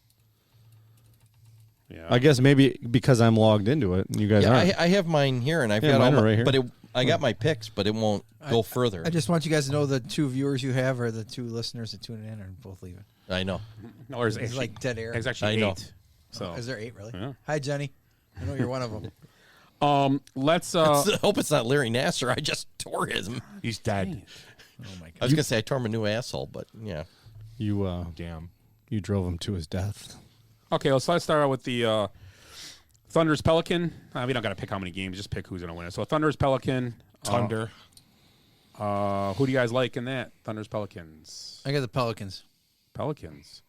Yeah, I guess maybe because I'm logged into it, and you guys aren't. I have mine here, and I've Yeah, got all mine are my, right here. but I got my picks, but it won't go further. I just want you guys to know the two viewers you have are the two listeners that tune in are both leaving. I know. No, there's It's actually, like dead air. There's actually I know. 8. So Is there 8 really? Yeah. Hi, Jenny. I know you're one of them. Let's. I hope it's not Larry Nasser. I just tore him. He's dead. Oh my god. I was going to say I tore him a new asshole, but yeah. You Damn. you drove him to his death. Okay, let's start out with the Thunder's Pelican. We don't got to pick how many games; just pick who's going to win it. So Thunder's Pelican. Thunder. Who do you guys like in that? Thunder's Pelicans. I got the Pelicans. Pelicans.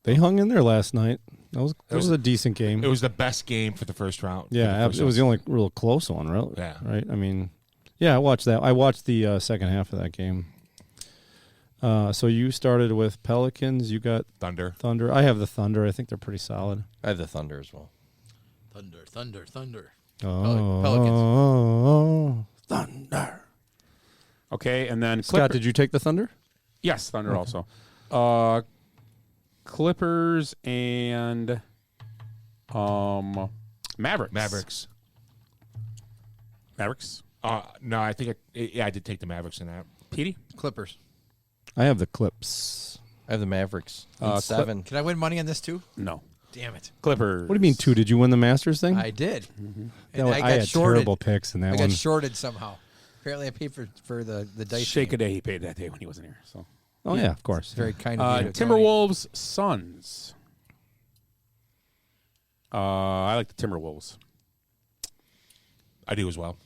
They hung in there last night. That was a decent game. It was the best game for the first round. Yeah, it was the only real close one, right? Yeah. Right. I mean, yeah, I watched that. I watched the second half of that game. So you started with Pelicans. You got Thunder. I have the Thunder. I think they're pretty solid. I have the Thunder as well. Thunder. Oh, Pelicans. Thunder. Okay, and then Scott, did you take the Thunder? Yes, Thunder also. Clippers and Mavericks. Mavericks. No, I think I did take the Mavericks in that. Petey? Clippers. I have the Clips. I have the Mavericks. In 7. Can I win money on this too? No. Damn it. Clippers. What do you mean 2? Did you win the Masters thing? I did. And I had terrible picks in that I one. got shorted somehow. Apparently I paid for the dice. Shake a game. day he paid that day when he wasn't here. So Oh yeah, of course. Very kind of you. Timberwolves, Suns. I like the Timberwolves. I do as well.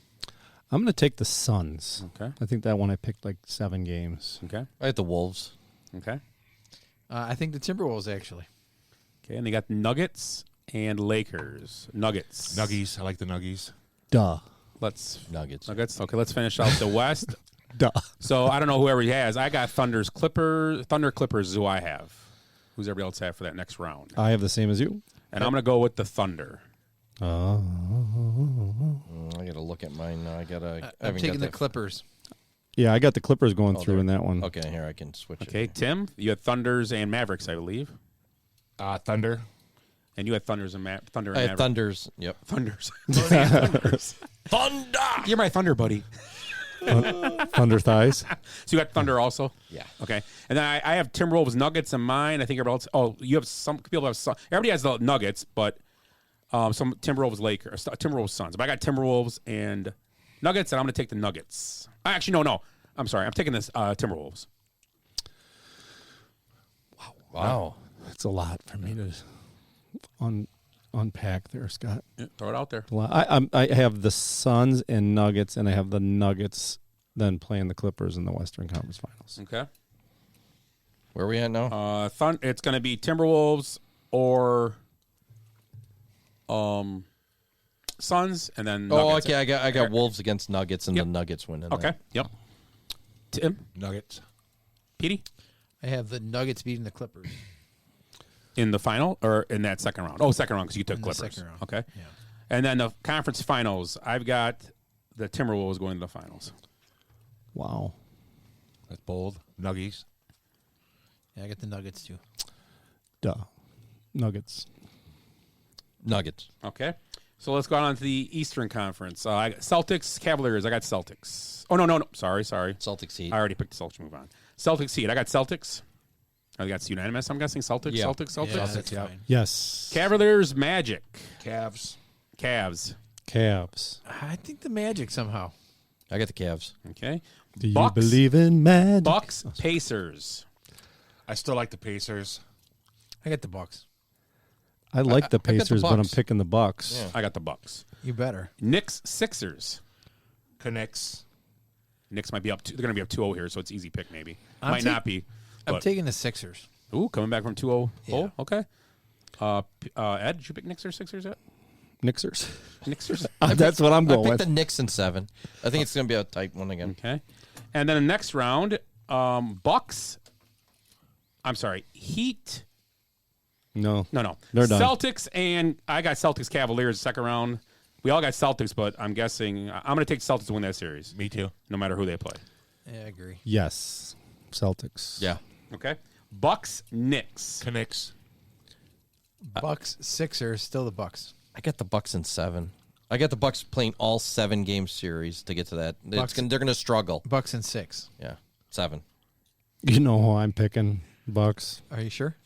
I'm going to take the Suns. Okay. I think that one I picked like 7 games. Okay. I had the Wolves. Okay. I think the Timberwolves actually. Okay, and they got Nuggets and Lakers. Nuggets. Nuggies. I like the Nuggies. Duh. Let's Nuggets. Okay, let's finish out the West. Duh. So I don't know whoever he has. I got Thunder Clippers is who I have. Who's everybody else have for that next round? I have the same as you. And I'm going to go with the Thunder. Oh. I got to look at mine now. I'm taking the Clippers. Yeah, I got the Clippers going through in that one. Okay, here I can switch Okay, Tim, you had Thunders and Mavericks, I believe. Thunder. And you had Thunders and Thunder and I had Mavericks. Thunders. Yep. Thunders. Thunder! You're my Thunder buddy. Thunder thighs. So you got Thunder also? Yeah. Okay. And then I have Timberwolves Nuggets in mine. I think everybody else. Oh, you have some people have some. Everybody has the Nuggets, but some Timberwolves Lakers, Timberwolves Suns. But I got Timberwolves and Nuggets, and I'm going to take the Nuggets. Actually, no. I'm sorry. I'm taking this Timberwolves. Wow. That's a lot for me to unpack there, Scott. Yeah, throw it out there. I have the Suns and Nuggets, and I have the Nuggets then playing the Clippers in the Western Conference Finals. Okay. Where are we at now? It's going to be Timberwolves or Suns, and then Nuggets. Okay. I got Wolves against Nuggets, and the Nuggets winning. Okay. Yep. Tim? Nuggets. Petey? I have the Nuggets beating the Clippers. In the final or in that second round? Oh, second round because you took In the Clippers. second round. Okay. Yeah. And then the conference finals, I've got the Timberwolves going to the finals. Wow. That's bold. Nuggies. Yeah, I got the Nuggets too. Duh. Nuggets. Okay. So let's go on to the Eastern Conference. I got Celtics, Cavaliers. I got Celtics. Oh, no. Sorry. Celtics Heat. I already picked the Celtics. Move on. Celtics Heat. I got Celtics. I got unanimous, I'm guessing. Celtics, Yeah. Celtics. Yeah, that's fine. Yes. Cavaliers, Magic. Cavs. Cavs. I think the Magic somehow. I got the Cavs. Okay. Do you Bucks, believe in magic? Bucks, Pacers. I still like the Pacers. I got the Bucks. I like the I got the Pacers, but I'm Bucks. picking the Bucks. Yeah. I got the Bucks. You better. Knicks, Sixers. Connects. Knicks might be up. They're going to be up 2-0 here, so it's easy pick maybe. I'm Might not be. I'm but- taking the Sixers. Ooh, coming back from 2-0. Yeah. Oh, okay. Ed, did you pick Knicks or Sixers yet? Nixers. Knicksers? That's what I'm I going picked with. the Knicks in 7. I think it's going to be a tight one again. Okay. And then the next round, Bucks. I'm sorry, Heat. No. They're done. Celtics, and I got Celtics Cavaliers second round. We all got Celtics, but I'm guessing I'm going to take the Celtics to win that series. Me too. No matter who they play. Yeah, I agree. Yes. Celtics. Yeah. Okay. Bucks, Knicks. Connects. Bucks, Sixers, still the Bucks. I got the Bucks in 7. I got the Bucks playing all 7-game series to get to that. They're going to struggle. Bucks in 6. Yeah, 7. You know who I'm picking? Bucks. Are you sure?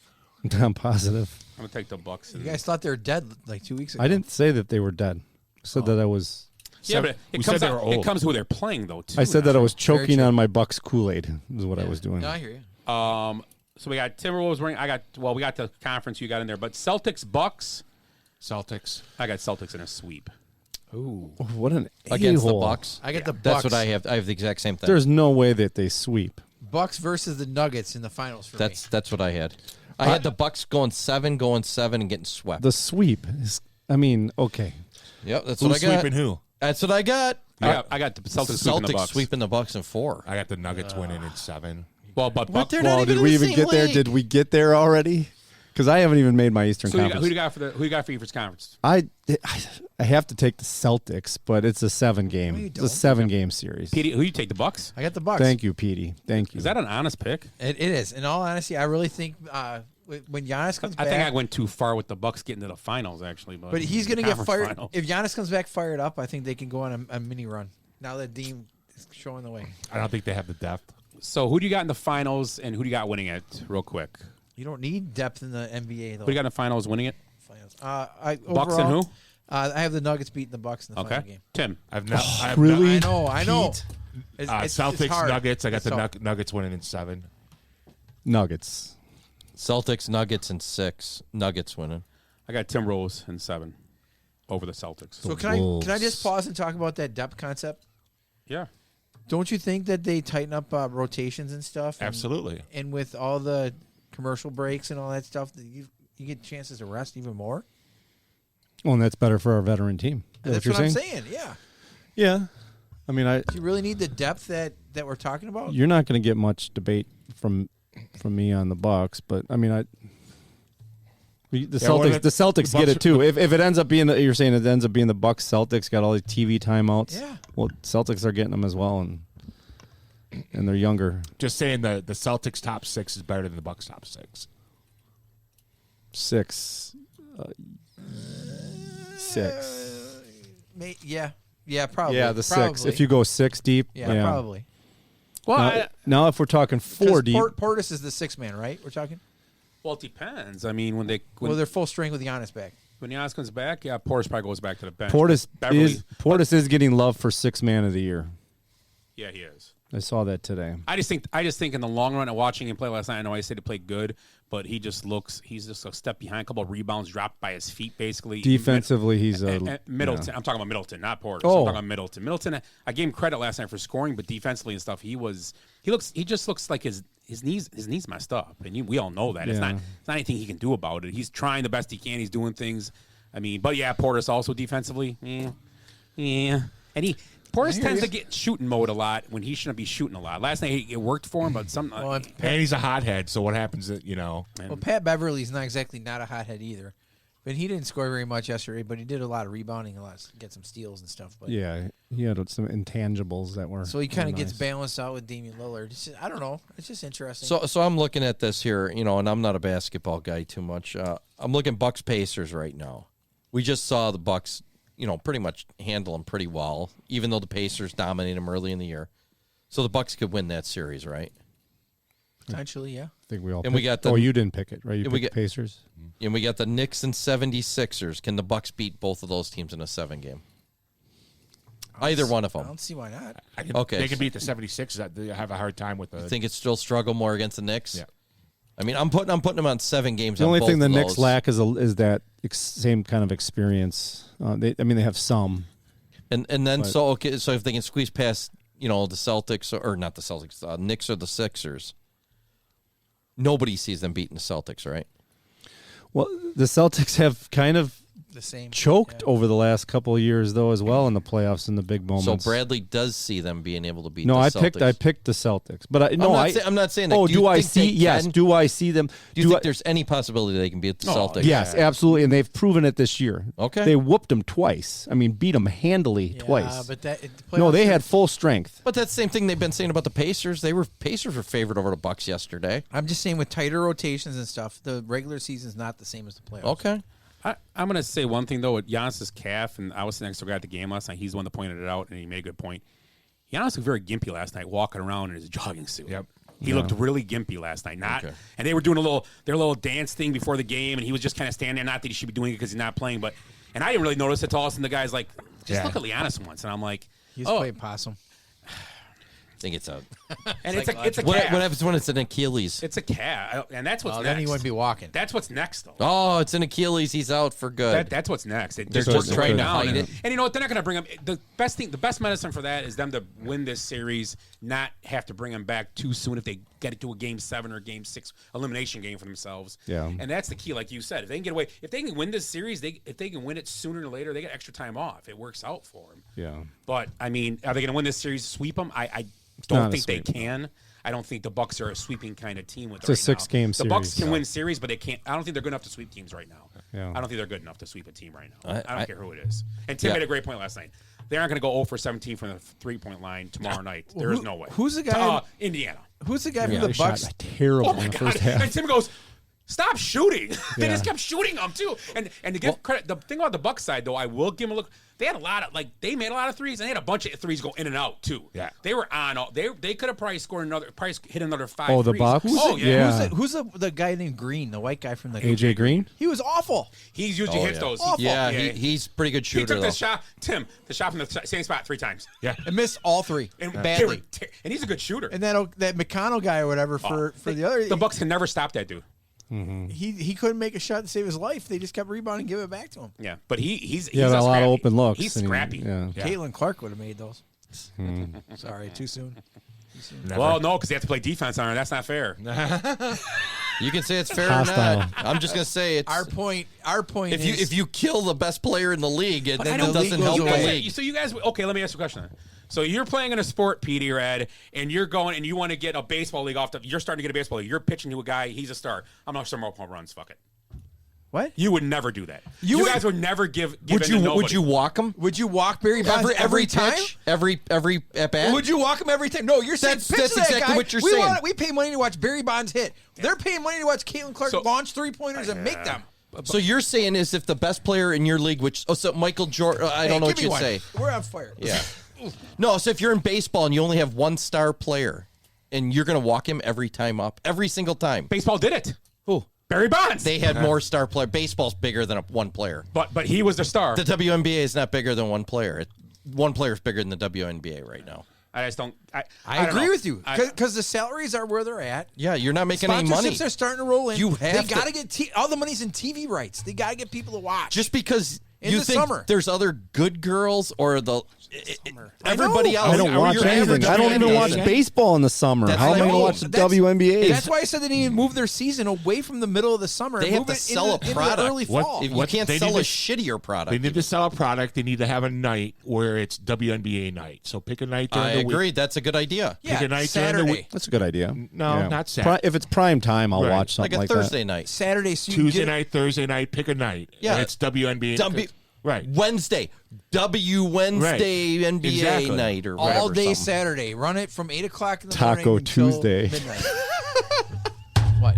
I'm positive. I'm going to take the Bucks. You guys thought they were dead like 2 weeks ago. I didn't say that they were dead. I said that I was. Yeah, but it comes who they're playing, though, too. I said that I was Very choking true. on my Bucks Kool-Aid. Is what I was doing. No, I hear you. So we got Timberwolves ring. We got the conference you got in there, but Celtics, Bucks. Celtics. I got Celtics in a sweep. Ooh. What an Against the a-hole. Bucks. I got the Bucks. That's what I have. I have the exact same thing. There's no way that they sweep. Bucks versus the Nuggets in the finals for me. That's what I had. I had the Bucks going 7, and getting swept. The sweep is. I mean, okay. Yep, that's Who's what I got. sweeping who? That's what I got. I got the Celtics sweeping the Bucks. in 4. I got the Nuggets winning in 7. Well, but What? They're not Well, even did in we the even same get there? league. Did we get there already? Because I haven't even made my Eastern So Conference. who do you got for you for conference? I have to take the Celtics, but it's a 7-game. No, you It's a 7-game series. Petey, who you take the Bucks? I got the Bucks. Thank you, Petey. Thank you. Is that an honest pick? It is. In all honesty, I really think when Giannis comes I back, think I went too far with the Bucks getting to the finals, actually. But he's going to get Conference fired. finals. If Giannis comes back fired up, I think they can go on a mini run. Now that Dean is showing the way. I don't think they have the depth. So who do you got in the finals, and who do you got winning it? Real quick. You don't need depth in the NBA though. Who do you got in the finals winning it? Finals. Bucks and overall, who? I have the Nuggets beating the Bucks in the final Okay, game. Tim. Really? I know. Celtics, hard. Nuggets. I got It's the hard. Nuggets winning in 7. Nuggets. Celtics, Nuggets in 6. Nuggets winning. I got Timberwolves in 7 over the Celtics. So can I just pause and talk about that depth concept? Yeah. Don't you think that they tighten up rotations and stuff? Absolutely. And with all the commercial breaks and all that stuff, that you get chances to rest even more. Well, and that's better for our veteran team. That's you're what I'm saying. Yeah. Yeah. I mean, Do you really need the depth that we're talking about? you're not going to get much debate from me on the Bucks, but I mean, the Celtics get it too. If it ends up being you're saying it ends up being the Bucks Celtics got all these TV timeouts. Yeah. Well, Celtics are getting them as well, and they're younger. Just saying the Celtics top 6 is better than the Bucks top 6. 6. 6. Yeah, probably. Yeah, the 6. Probably. If you go 6 deep, Yeah, probably. Well, now if we're talking 4 deep, Portis is the 6th man, right? We're talking. well, it depends. I mean, when They're full string with Giannis back. when Giannis comes back, yeah, Portis probably goes back to the bench. Portis Beverly- is getting love for 6th man of the year. Yeah, he is. I saw that today. I just think in the long run, and watching him play last night, I know I said he played good, but he's just a step behind. A couple of rebounds dropped by his feet, basically. Defensively, he's Middleton. Yeah. I'm talking about Middleton, not Porter. Oh. So I'm talking about Middleton. Middleton, I gave him credit last night for scoring, but defensively and stuff, he just looks like his knees messed up, and we all know that. It's not anything he can do about it. He's trying the best he can. He's doing things. I mean, but yeah, Porter's also defensively, yeah, and Portis tends to get shooting mode a lot when he shouldn't be shooting a lot. Last night it worked for him, but and he's a hothead. So what happens? Well, Pat Beverly's not a hothead either, but he didn't score very much yesterday. But he did a lot of rebounding, get some steals and stuff. But yeah, he had some intangibles that were. So he kind of nice. gets balanced out with Damian Lillard. I don't know. It's just interesting. So I'm looking at this here, and I'm not a basketball guy too much. I'm looking Bucks Pacers right now. We just saw the Bucks, pretty much handle them pretty well, even though the Pacers dominated them early in the year. So the Bucks could win that series, right? Potentially, yeah. I think we all. And we got the. you didn't pick it, right? You picked the Pacers. And we got the Knicks and 76ers. Can the Bucks beat both of those teams in a 7-game? Either one of them. I don't see why not. Okay, they can beat the 76ers. They have a hard time with the. You think it's still struggle more against the Knicks? Yeah. I mean, I'm putting them on 7 games. The only thing the Knicks those. lack is that same kind of experience. They have some. And then so if they can squeeze past the Celtics or not the Celtics, Knicks or the Sixers, nobody sees them beating the Celtics, right? Well, the Celtics have kind of the same choked over the last couple of years though as well in the playoffs in the big moments. So Bradley does see them being able to beat. No, the I Celtics. picked the Celtics, but I'm not saying that. Oh, do I see? Yes. Do I see them? Do you think there's any possibility they can beat the Celtics? Yes, absolutely, and they've proven it this year. Okay, they whooped them twice. I mean, beat them handily twice. But they had full strength. But that's the same thing they've been saying about the Pacers. Pacers were favored over the Bucks yesterday. I'm just saying with tighter rotations and stuff, the regular season's not the same as the playoffs. Okay. I'm going to say one thing, though, with Giannis's calf, and I was sitting next to a guy at the game last night. He's the one that pointed it out, and he made a good point. Giannis looked very gimpy last night, walking around in his jogging suit. Yep. He looked really gimpy last night. And they were doing their little dance thing before the game, and he was just kind of standing there. Not that he should be doing it because he's not playing, and I didn't really notice it. All of a sudden, the guy's like, just look at Giannis once, and I'm like, he's playing possum. I think it's a. And it's a calf. What happens when it's an Achilles? It's a calf, and that's what's next. Then he wouldn't be walking. That's what's next, though. Oh, it's an Achilles. He's out for good. That's what's next. They're just trying to hide it. And you know what? They're not going to bring him. The best medicine for that is them to win this series, not have to bring him back too soon if they get it to a Game 7 or Game 6 elimination game for themselves. Yeah. And that's the key, like you said. If they can get away, if they can win this series, if they can win it sooner or later, they get extra time off. It works out for them. Yeah. But I mean, are they going to win this series? Sweep them? I don't think they can. I don't think the Bucks are a sweeping kind of team with it. It's a 6-game series. The Bucks can win series, but they can't. I don't think they're good enough to sweep teams right now. Yeah. I don't think they're good enough to sweep a team right now. I don't care who it is. And Tim made a great point last night. They aren't going to go 0 for 17 from the 3-point line tomorrow night. There is no way. Who's the guy? Indiana. Who's the guy from They the Bucks? shot terrible in the first half. And Tim goes, stop shooting. They just kept shooting them too. And to give credit, the thing about the Bucks side though, I will give them a look. They had a lot of they made a lot of threes and they had a bunch of threes go in and out too. Yeah, they were on. They could have probably scored hit another 5. Oh, the threes. Bucks. Who's the guy named Green, the white guy from the AJ Green? He was awful. He's usually hits those. Awful. Yeah, he's pretty good shooter. He took though. the shot, Tim, from the same spot 3 times. Yeah, and missed all 3 and badly. And he's a good shooter. And that McConnell guy or whatever for the other. The Bucks can never stop that dude. Mm-hmm. He couldn't make a shot to save his life. They just kept rebounding and giving it back to him. Yeah, but he's had a lot of open looks. He's and scrappy. Caitlin Clark would have made those. Sorry, too soon. Well, no, because they have to play defense on her. That's not fair. You can say it's fair Hostile. or not. I'm just gonna say it's Our point if you kill the best player in the league, then I it don't doesn't think help you the guys- league. So you guys, okay? Let me ask you a question. Then. So you're playing in a sport, Petey Red, and you're going and you want to get a baseball league off. You're starting to get a baseball league. You're pitching to a guy. He's a star. I'm not sure more home runs. Fuck it. What? You would never do that. You guys would never give. Would you walk him Would you walk Barry Bonds every time? pitch? Every at bat? Would you walk him every time? No, you're saying That's pitch to that exactly guy. what you're saying. We pay money to watch Barry Bonds hit. They're paying money to watch Caitlin Clark launch 3-pointers and make them. So you're saying is if the best player in your league, so Michael Jordan, I don't know what give me you'd one. say. We're on fire. Yeah. No, so if you're in baseball and you only have one star player, and you're going to walk him every time up, every single time. Baseball did it. Who? Barry Bonds. They had more star player. Baseball's bigger than one player. But he was the star. The WNBA is not bigger than one player. One player is bigger than the WNBA right now. I just don't. I agree know. with you because the salaries are where they're at. Yeah, you're not making any money. Sponsorships are starting to roll in. You have they got to get all the money's in TV rights. They got to get people to watch. Just because in you the think summer. there's other good girls or everybody else. I don't watch anything. I don't even watch baseball in the summer. How am I going to watch the WNBA? That's why I said they need to move their season away from the middle of the summer. They and have move to it sell into, a product. into the early fall. You can't sell a shittier product. They need to sell a product. They need to have a night where it's WNBA night. So pick a night during I the week. agree. That's a good idea. Pick a night Saturday. during the week. That's a good idea. No, not Saturday. If it's prime time, I'll watch something like a Thursday night. Saturday, so you Tuesday get night, Thursday night, pick a night. Yeah. And it's WNBA. Right. Wednesday. Wednesday NBA night or whatever. all day something. Saturday. Run it from 8 o'clock in the Taco morning until Tuesday. midnight. What?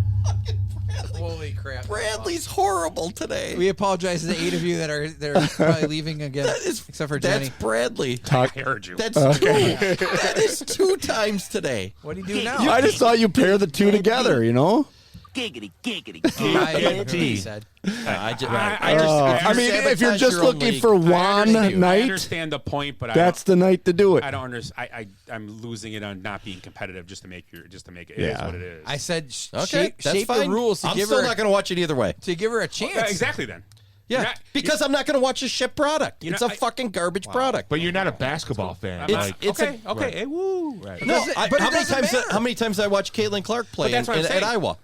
Holy crap! Bradley's horrible today. We apologize to the 8 of you that are probably leaving again, except for Jenny. That's Bradley. I heard you. That's two. That is 2 times today. What do you do now? I just saw you pair the two together, you know? Giggity, giggity, I heard what he giggity. said. I mean, if you're just looking for I one I night, understand the point, but that's the night to do it. I don't understand. I'm losing it on not being competitive just to make it. It is Yeah. what it is. I said Okay, that's shape fine. the rules to I'm give still her not going to watch it either way. to give her a chance. Exactly. Then. Yeah, You're not- because I'm not going to watch a shit product. You know, It's a fucking garbage product. But you're not a basketball fan. It's okay. a- Okay. Hey, woo. Right. No, but it how many doesn't times? matter. How many times I watched Caitlin Clark play But that's what I'm at saying. Iowa?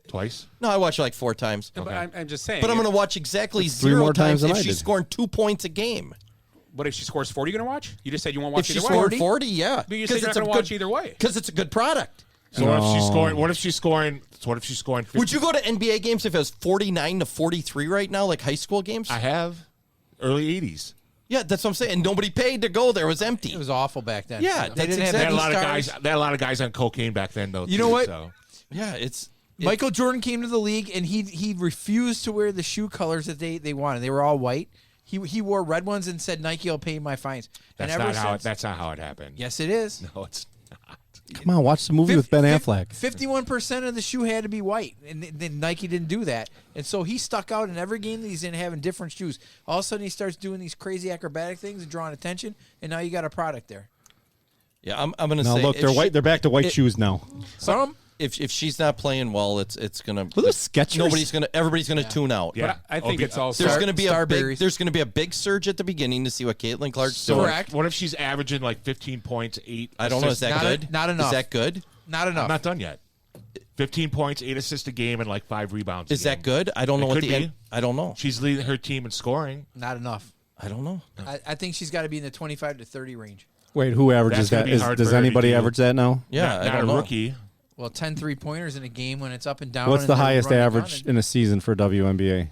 Twice? No, I watched like 4 times. But I'm just saying. But I'm going to watch exactly That's 3 0 more times than if I she's did. scoring 2 points a game. What if she scores 40? You're gonna watch? You just said you won't watch If she either scored way. 40, yeah. But you said you're not gonna watch either way. Because it's a good product. So what if she's scoring? What if she's scoring? So what if she's scoring? 50? Would you go to NBA games if it was 49 to 43 right now, like high school games? I have. Early 80s. Yeah, that's what I'm saying. Nobody paid to go there. It was empty. It was awful back then. Yeah, they that's didn't have They had any a lot of stars. guys. They had a lot of guys on cocaine back then, though. You know too, what? So. Yeah, it's Michael Jordan came to the league and he refused to wear the shoe colors that they wanted. They were all white. He wore red ones and said Nike will pay my fines. That's and ever not how. since, That's not how it happened. yes, it is. No, it's not. Come on, watch the movie with Ben Affleck. 51% of the shoe had to be white, and then Nike didn't do that. And so he stuck out in every game that he's in having different shoes. All of a sudden, he starts doing these crazy acrobatic things and drawing attention, and now you got a product there. yeah. I'm going to Now say look, they're white. They're back to white shoes now. Some If she's not playing well, it's gonna. Were those Skechers? Everybody's gonna tune out. Yeah. But I think it's also There's gonna be a big. Starberries. There's gonna be a big surge at the beginning to see what Caitlin Clark's So doing. Correct. what if she's averaging like 15 points, 8? I don't know. Is assists? that good? Not enough. Is that good? not enough. I'm not done yet. 15 points, 8 assists a game, and like 5 rebounds. Is a that game. good? I don't know It what could the be. end. I don't know. She's leading her team in scoring. Not enough. I don't know. I think she's got to be in the 25 to 30 range. Wait, who averages That's gonna that? be hard Does for her to anybody do. average that now? Yeah, not, I not don't a know. rookie. Well, 10 3-pointers in a game when it's up and down. What's and the they're highest running average on and- in a season for WNBA?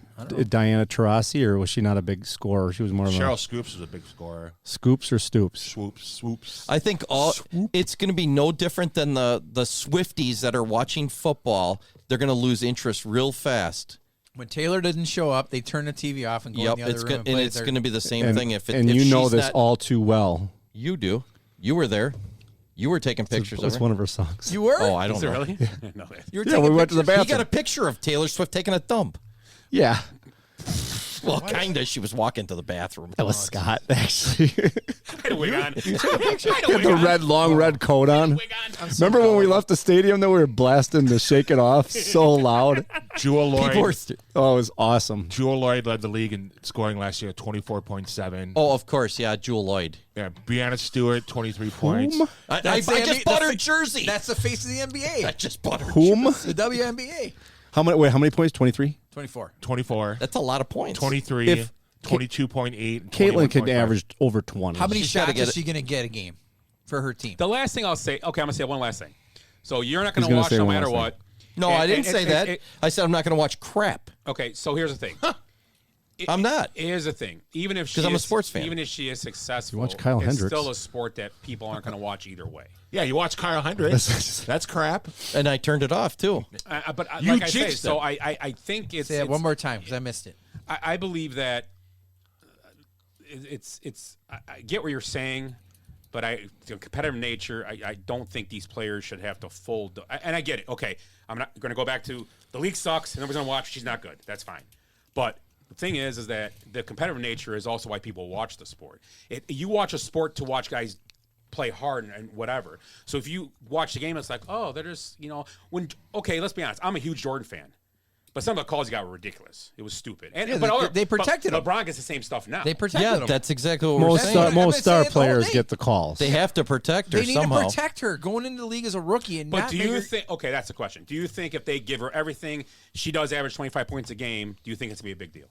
Diana Taurasi, or was she not a big scorer? She was more of Cheryl a Scoops was a big scorer. scoops or stoops. Swoops. I think it's going to be no different than the Swifties that are watching football. They're going to lose interest real fast. When Taylor doesn't show up, they turn the TV off and go in the other it's room gonna, and and play it's their- going to be the same And, thing. If and if you know she's this not- all too well. You do. You were there. You were taking pictures It's of her. one of her songs. You were? Oh, I don't Is know. it really? No, You were Yeah, taking we went to the pictures? He got bathroom. a picture of Taylor Swift taking a dump. Yeah, Well, kind of. She was walking to the bathroom. that was Scott actually. I had a wig on. I had a wig the on. red long red coat on. Wig on. Remember when we left the stadium that we were blasting the "Shake It Off" so loud? Jewel Lloyd. People were Oh, it was awesome. Jewel Lloyd led the league in scoring last year, 24.7. Oh, of course. Yeah, Jewel Lloyd. Yeah, Brianna Stewart, 23 points. I That's just bought her jersey. That's the face of the I NBA. just bought her Whom? The WNBA. How many? Wait, how many points? 23. 24. 24, That's a lot of points. 23, If 22.8. and Caitlin could 21.5. average over 20. How many She's gotta shots get is she going to get a game for her team? The last thing I'll say. Okay, I'm gonna say one last thing. So you're not He's gonna gonna watch say no one matter last what. No, And- I didn't and- say and- that. and- I said I'm not going to watch crap. Okay, so here's the thing. I'm not. Here's the thing. Even if 'Cause she I'm a is- sports fan. even if she is successful, You watch Kyle it's Hendricks. still a sport that people aren't going to watch either way. Yeah, you watch Kyle Hendricks. That's crap. And I turned it off, too. But You like I say, jinxed so them. I think it's. Say that it's- one more time because I missed it. I believe that it's. I get what you're saying, but the competitive nature. I don't think these players should have to fold. And I get it. Okay, I'm not going to go back to the league sucks. Nobody's going to watch. She's not good. That's fine. But the thing is that the competitive nature is also why people watch the sport. You watch a sport to watch guys play hard and whatever. So if you watch the game, it's like, oh, they're just, okay, let's be honest. I'm a huge Jordan fan. But some of the calls he got were ridiculous. It was stupid. They protected him. LeBron gets the same stuff now. They protected him. That's exactly what we're saying. Most star players get the calls. They have to protect her They need somehow. to protect her going into the league as a rookie. But do you think, okay, that's the question. Do you think if they give her everything, she does average 25 points a game, do you think it's going to be a big deal?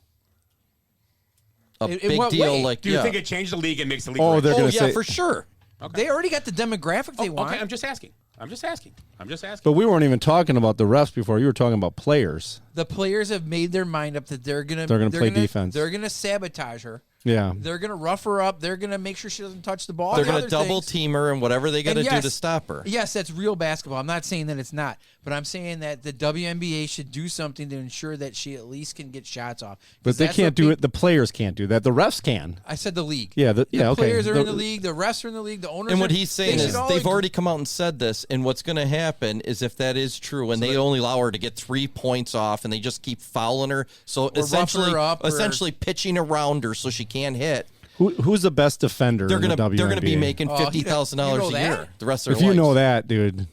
Big deal, do you think it changed the league and makes the league? Oh, they're going to say, for sure. Okay. They already got the demographic they want. Okay, I'm just asking. But we weren't even talking about the refs before. You were talking about players. The players have made their mind up that they're gonna play defense. They're gonna sabotage her. Yeah. They're gonna rough her up. They're gonna make sure she doesn't touch the ball. They're going to double team her and whatever they got to do to stop her. Yes, that's real basketball. I'm not saying that it's not, but I'm saying that the WNBA should do something to ensure that she at least can get shots off. But they can't do it. The players can't do that. The refs can. I said the league. Yeah, the okay. players are in the league. The refs are in the league. The owners. And what are, he's saying is they've already come out and said this, and what's going to happen is if that is true, and they only allow her to get 3 points off, and they just keep fouling her, so essentially pitching around her so she can't hit. Who's the best defender? They're going to be making $50,000 a year the rest of their lives. If you know lives. that, dude,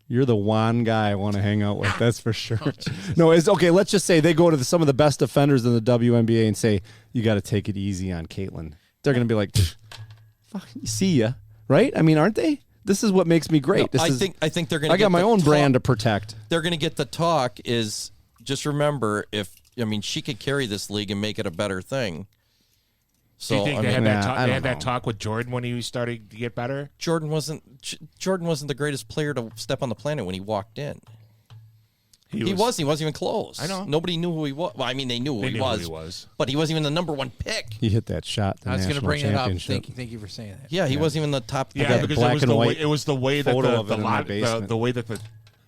you're the one guy I want to hang out with. That's for sure. No, it's okay. Let's just say they go to some of the best defenders in the WNBA and say, you got to take it easy on Caitlin. They're going to be like, fuck, see ya. Right? I mean, aren't they? This is what makes me great. No, I think they're going to I got my own brand to protect. They're going to get the talk is just remember she could carry this league and make it a better thing. So do you think they had that talk with Jordan when he started to get better? Jordan wasn't the greatest player to step on the planet when he walked in. He wasn't even close. I know. Nobody knew who he was. Well, I mean, they knew who he was, but he wasn't even the number one pick. He hit that shot. I was going to bring it up. Thank you for saying that. Yeah, he wasn't even the top. Yeah, because it was the way that the way that the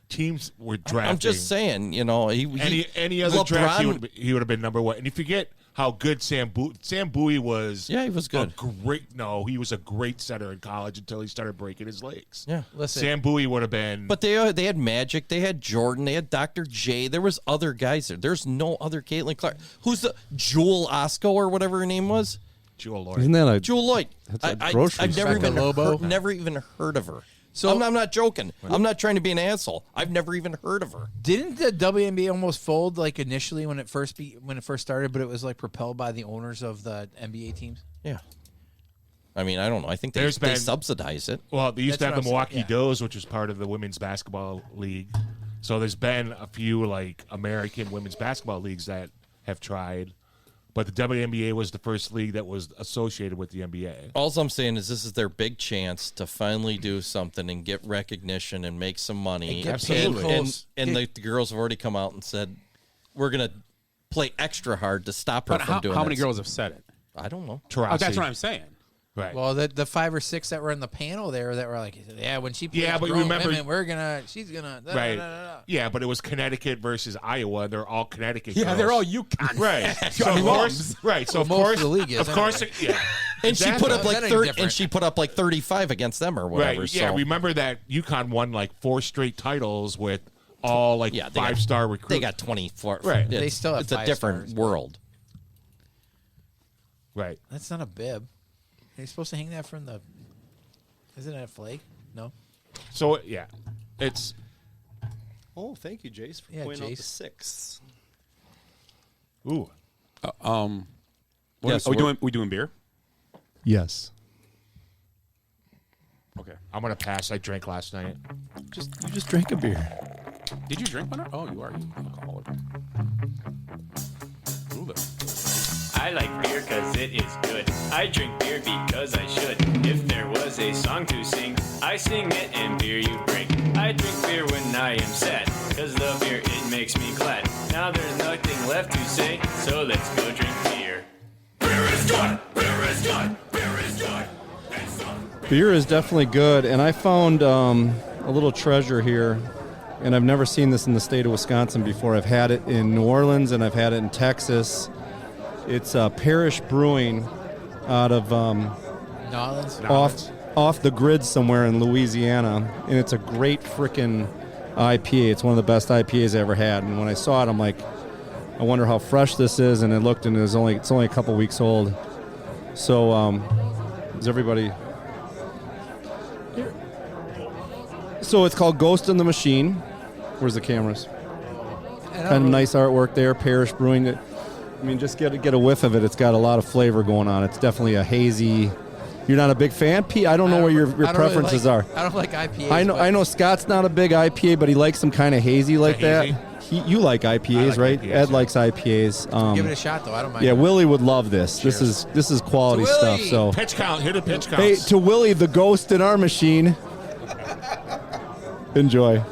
teams were drafting. I'm just saying, any other draft he would have been number one. And you forget how good Sam Bowie was. Yeah, he was good. He was a great center in college until he started breaking his legs. Yeah, listen, Sam Bowie would have been. But they had Magic, they had Jordan, they had Dr. J. There was other guys there. There's no other Caitlin Clark. Who's the Jewel Osco or whatever her name was? Jewel Lloyd. Isn't that Jewel Lloyd? That's a grocery I've store. never even heard of her. So I'm not joking. I'm not trying to be an asshole. I've never even heard of her. Didn't the WNBA almost fold like initially when it first started, but it was like propelled by the owners of the NBA teams? Yeah. I mean, I don't know. I think they subsidize it. Well, they used to have the Milwaukee Does, which was part of the women's basketball league. So there's been a few like American women's basketball leagues that have tried. But the WNBA was the first league that was associated with the NBA. All I'm saying is this is their big chance to finally do something and get recognition and make some money. Absolutely. And the girls have already come out and said, we're going to play extra hard to stop her from doing How many girls have said it? I don't know. That's what I'm saying. Right. Well, the 5 or 6 that were in the panel there that were like, when she plays but grown remember, women, she's gonna right. Yeah, but it was Connecticut versus Iowa. They're all Connecticut. Yeah, girls. they're all UConn. Right. So of course, So of course, the league is, of course, yeah. And she put up like 35 against them or whatever. Right. Yeah. Remember that UConn won like 4 straight titles with all like 5-star recruits. They got 24. Right. They still have it's a different world. Right. That's not a bib. Are you supposed to hang that from the? Isn't it a flag? No. So yeah, it's. Oh, thank you, Jace, for pointing out the 6. Ooh. Are we doing beer? Yes. Okay, I'm gonna pass. I drank last night. You just drank a beer. Did you drink one? Oh, you are alcoholic. Ooh, I like beer cause it is good. I drink beer because I should. If there was a song to sing, I sing it and beer you bring. I drink beer when I am sad, cause the beer it makes me glad. Now there's nothing left to say, so let's go drink beer. Beer is good! Beer is good! Beer is good! Beer is definitely good, and I found a little treasure here, and I've never seen this in the state of Wisconsin before. I've had it in New Orleans, and I've had it in Texas. It's Parish Brewing out of off the grid somewhere in Louisiana, and it's a great frickin' IPA. It's one of the best IPAs I ever had, and when I saw it, I'm like, I wonder how fresh this is, and I looked, and it's only a couple weeks old. So, is everybody So it's called Ghost in the Machine. Where's the cameras? Kind of nice artwork there. Parish Brewing. I mean, just get a whiff of it. It's got a lot of flavor going on. It's definitely a hazy. You're not a big fan, Pete? I don't know what your preferences are. I don't like IPAs. I know Scott's not a big IPA, but he likes them kind of hazy like that. Hazy? You like IPAs, right? IPAs, Ed likes IPAs. Give it a shot, though. I don't mind. Yeah, Willie would love this. Cheers. This is quality stuff. So Pitch count. Hit a pitch count. hey, to Willie, the ghost in our machine. Enjoy.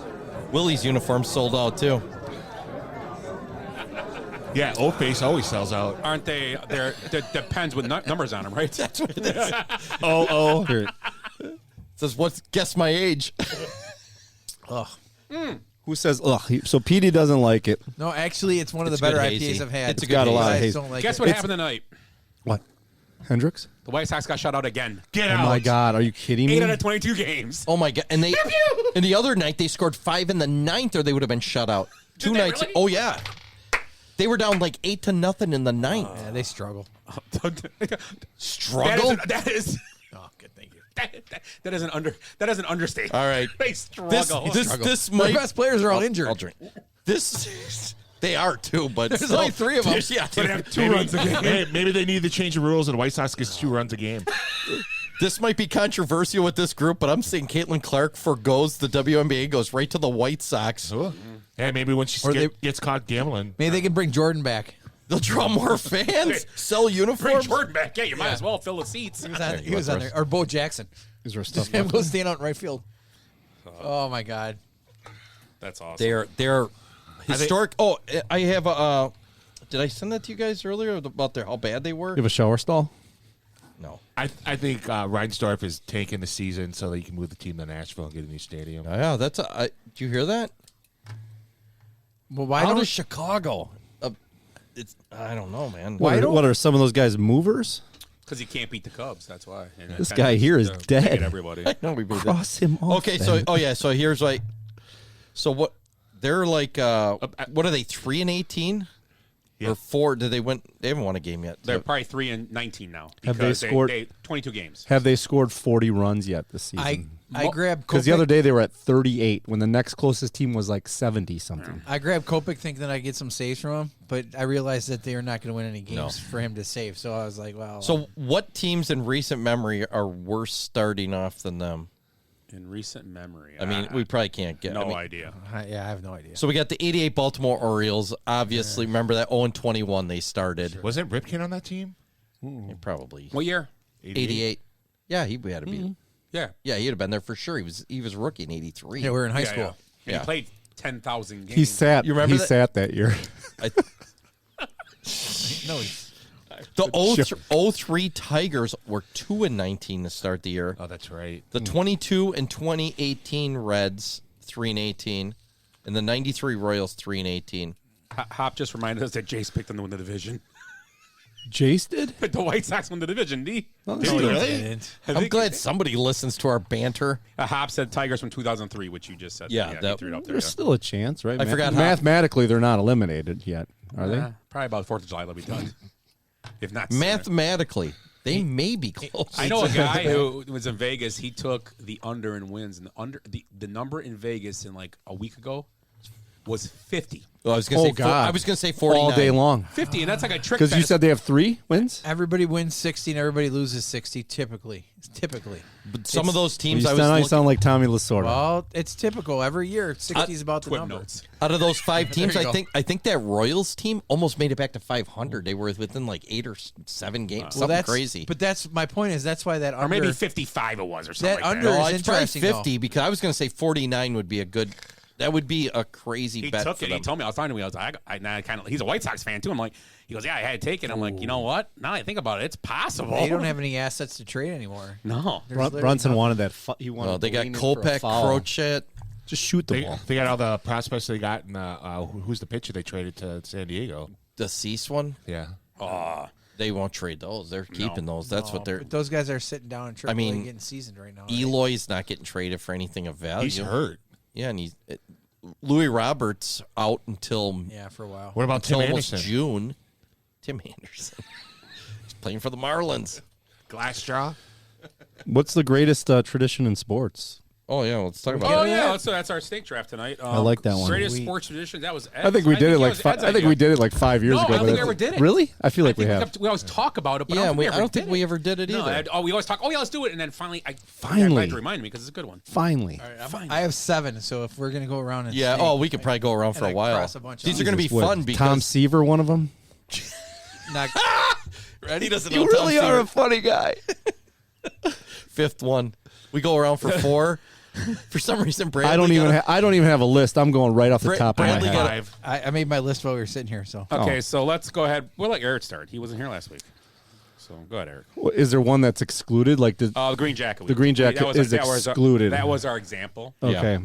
Willie's uniform sold out too. Yeah, Old Face always sells out. Aren't they? They're pens with numbers on them, right? That's what it is. Here. Says, "What's guess my age?" Ugh. Who says ugh? So Petey doesn't like it. No, actually, it's one of It's the better good IPAs hazy. I've had. It's got a lot of I haze. don't like Guess it. what happened tonight? What? Hendricks? The White Sox got shut out again. Get Oh out. my God! Are you kidding me? 8 out of 22 games. Oh my god! And they, and the other night they scored 5 in the 9th, or they would have been shut out. Two they nights. really? Oh yeah, they were down like 8-0 in the 9th. Yeah, they struggle. Struggle. That is. Oh, good, thank you. That is an understatement. All right. They struggle. This Their might. best players are all injured. I'll drink. This. They are too, but There's still, only 3 of them. Yeah, They have 2 runs a game. Hey, maybe they need to change the rules and the White Sox gets 2 runs a game. This might be controversial with this group, but I'm saying Caitlin Clark forgoes the WNBA, goes right to the White Sox. Yeah, maybe when she gets caught gambling. Maybe they can bring Jordan back. They'll draw more fans, sell Bring uniforms. Jordan back. Yeah, you might as well fill the seats. He was on there. Or Bo Jackson. Is there Just stuff him left? go stand out in right field. Oh, my God. That's awesome. They're historic. Oh, I have a. Did I send that to you guys earlier about how bad they were? You have a shower stall? No. I think Reinsdorf is tanking the season so that he can move the team to Nashville and get a new stadium. Yeah, that's. Do you hear that? Well, why Out don't of Chicago. It's. I don't know, man. What are some of those guys movers? Because he can't beat the Cubs. That's why. And This that guy tends here is to dead. get everybody. I know we made Cross him off. Okay, then. so here's like, so what? They're like, what are they? 3-18, Yeah. or 4? Did they win? They haven't won a game yet. They're probably 3-19 now. Have they because scored- 22 games? Have they scored 40 runs yet this season? I grabbed Because the Kopech- other day they were at 38 when the next closest team was like 70 something. I grabbed Kopech thinking that I'd get some saves from him, but I realized that they are not going to win any games for him to save. So I was like, well. So what teams in recent memory are worse starting off than them? In recent memory. I mean, we probably can't get. No idea. Yeah, I have no idea. So we got the 88 Baltimore Orioles. Obviously, remember that 0-21 they started. Wasn't Ripken on that team? Yeah, probably. What year? 88. Yeah, he had to be. Yeah. Yeah, he'd have been there for sure. He was rookie in 83. Yeah, we were in high school. And Yeah. he played 10,000 games. He sat. You remember he that? sat that year. No, The 03 Tigers were 2-19 to start the year. Oh, that's right. The 22 and 2018 Reds 3-18, and the 93 Royals 3-18. Hop just reminded us that Jace picked them to win the division. Jace did? The White Sox won the division, D. Oh, Did that's he? good. I'm glad somebody listens to our banter. Hop said Tigers from 2003, which you just said. Yeah, he that- threw it up there. There's still a chance, right? I forgot how- Mathematically, they're not eliminated yet, are they? Probably about 4th of July they'll be done. If not sooner. Mathematically, they may be close. I know a guy who was in Vegas. He took the under in wins, and the number in Vegas in like a week ago was 50. Well, I was going to say 49. All day long. 50, and that's like a trick. Because you said they have 3 wins? Everybody wins 60 and everybody loses 60, typically. But some of those teams You I was looking, sound like Tommy Lasorda. Well, it's typical. Every year, 60 is about the Quip number. notes. out of those 5 There teams, you go. I think that Royals team almost made it back to 500. They were within like 8 or 7 games. Well, Something that's crazy. But that's my point. Is that's why that Or under maybe 55 it was, or something that like under that. no, is it's probably interesting. 50 because I was going to say 49 would be a good. That would be a crazy He bet took for it. them. He told me. I was talking to him. I was like, I kind of. He's a White Sox fan too. I'm like, he goes, yeah, I had to take it. I'm like, you know what? Now that I think about it, it's possible. They don't have any assets to trade anymore. No. There's literally Brunson nothing. wanted that. He wanted No, they to got lean in for a Kopech, foul. Crochet. Just shoot the ball. They got all the prospects they got, and who's the pitcher they traded to San Diego? The Cease one. Yeah. They won't trade those. They're keeping those. That's what they're. But those guys are sitting down in AAA I mean, getting seasoned right now. Eloy's not getting traded for anything of value. He's hurt. Yeah, and Louis Roberts out until Yeah, for a while. What about Tim until almost Anderson? June. Tim Anderson. He's playing for the Marlins. Glass jaw? What's the greatest tradition in sports? Oh yeah, let's talk about. Oh it. yeah, so that's our snake draft tonight. I like that one. Greatest sports tradition. That was. Ed's. I think we did it like I think we did it like 5 years No, ago. I don't think but we ever did it. Really? I feel like we have. We always talk about it, but Yeah, I don't think we ever did it either. No, we always talk. Oh yeah, let's do it, and then finally, I'm Finally. glad you reminded me because it's a good one. Finally. All right, I have 7, so if we're gonna go around and Yeah. snake, Oh, we could probably go around for a while. These are going to be fun because Tom Seaver, one of them. not, he doesn't know You really Tom are a Seaver. funny guy. Fifth one. We go around for 4. For some reason, Bradley. I don't even have a list. I'm going right off the top of my Bradley head. got I made my list while we were sitting here. So Okay, so let's go ahead. We'll let Eric start. He wasn't here last week, so go ahead, Eric. Well, is there one that's excluded? Like the Green Jacket. The Green Jacket is excluded. That was our example. Okay. Yeah.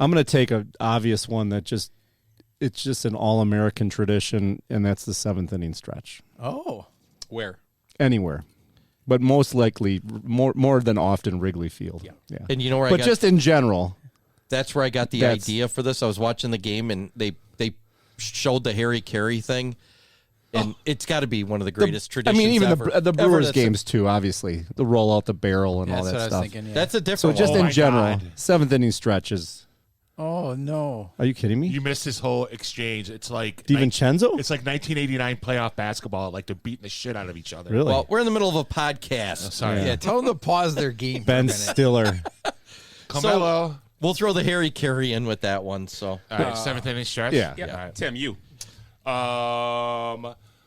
I'm going to take an obvious one that it's just an all-American tradition, and that's the 7th inning stretch. Oh. Where? Anywhere. But most likely, more than often, Wrigley Field. Yeah. And you know where but just in general. That's where I got the idea for this. I was watching the game, and they showed the Harry Carey thing, and it's got to be one of the greatest traditions I mean, even ever. the Brewers games, too, obviously. The roll out the barrel and all that stuff. Thinking, That's a different So just one. in general, 7th inning stretches. Oh no! Are you kidding me? You missed this whole exchange. It's like DiVincenzo? It's like 1989 playoff basketball. Like they're beating the shit out of each other. Really? Well, we're in the middle of a podcast. Sorry. Yeah, tell them to pause their game. Ben for a minute. Stiller. Carmelo. We'll throw the Harry Carey in with that one. So, All right, 7th inning stretch. Yeah. Yep. All right. Tim, you.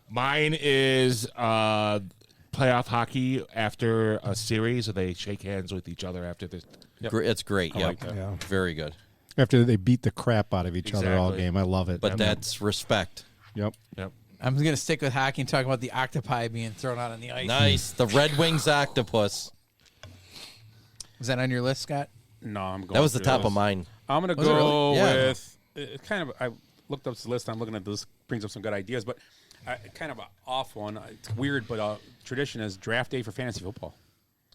Mine is playoff hockey after a series, or they shake hands with each other after this. It's great. Yeah, like that. Yeah. very good. After they beat the crap out of each other all Exactly. game. I love it. But that's respect. Yep. I'm going to stick with hockey and talk about the octopi being thrown out on the ice. Nice. The Red Wings octopus. Was that on your list, Scott? No, I'm going. That was the through top those. of mine. I'm gonna Was it go really? Yeah. with kind of. I looked up this list. I'm looking at this. Brings up some good ideas, but kind of an off one. It's weird, but tradition is draft day for fantasy football.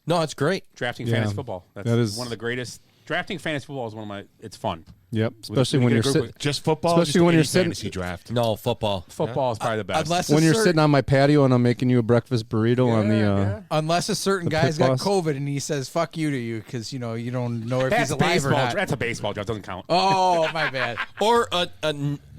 No, it's great. Drafting Yeah. fantasy football. That's That is- one of the greatest. Drafting fantasy football is one of my. It's fun. Yep. With- Especially we when get a you're group sitting. of- Just football. Especially just when you're any sitting- fantasy draft. No, football. Football is probably the best. Unless When a you're certain- sitting on my patio and I'm making you a breakfast burrito on the. Unless a certain The guy's pit got boss? COVID and he says "fuck you" to you because you don't know if That's he's alive or baseball. not. That's a baseball draft. Doesn't count. Oh, my bad. Or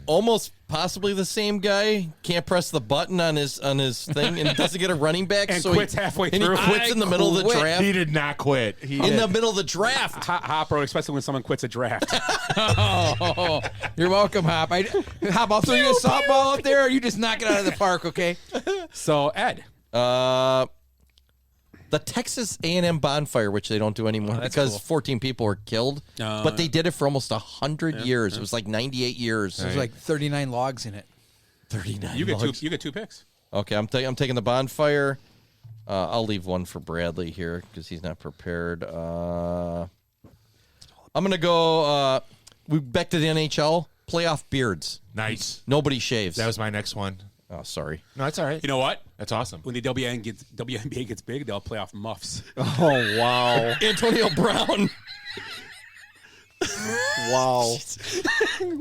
almost possibly the same guy can't press the button on his thing and doesn't get a running back, And so quits halfway and through. he quits in the middle of the draft. He did not quit. In the middle of the draft. Hop road, especially when someone quits a draft. Oh, you're welcome, Hop. Hop, I'll throw you a softball out there, or you just knock it out of the park, okay? So Ed, The Texas A&M bonfire, which they don't do anymore that's because cool. 14 people were killed, but they did it for almost 100 years. It was like 98 years. There's like 39 logs in it. 39 you get logs. two. You get 2 picks. Okay, I'm taking the bonfire. I'll leave one for Bradley here because he's not prepared. I'm gonna go. We back to the NHL playoff beards. Nice. Nobody shaves. That was my next one. Oh, sorry. No, that's all right. You know what? That's awesome. When the WNBA gets big, they'll play off muffs. Oh, wow. Antonio Brown. Wow.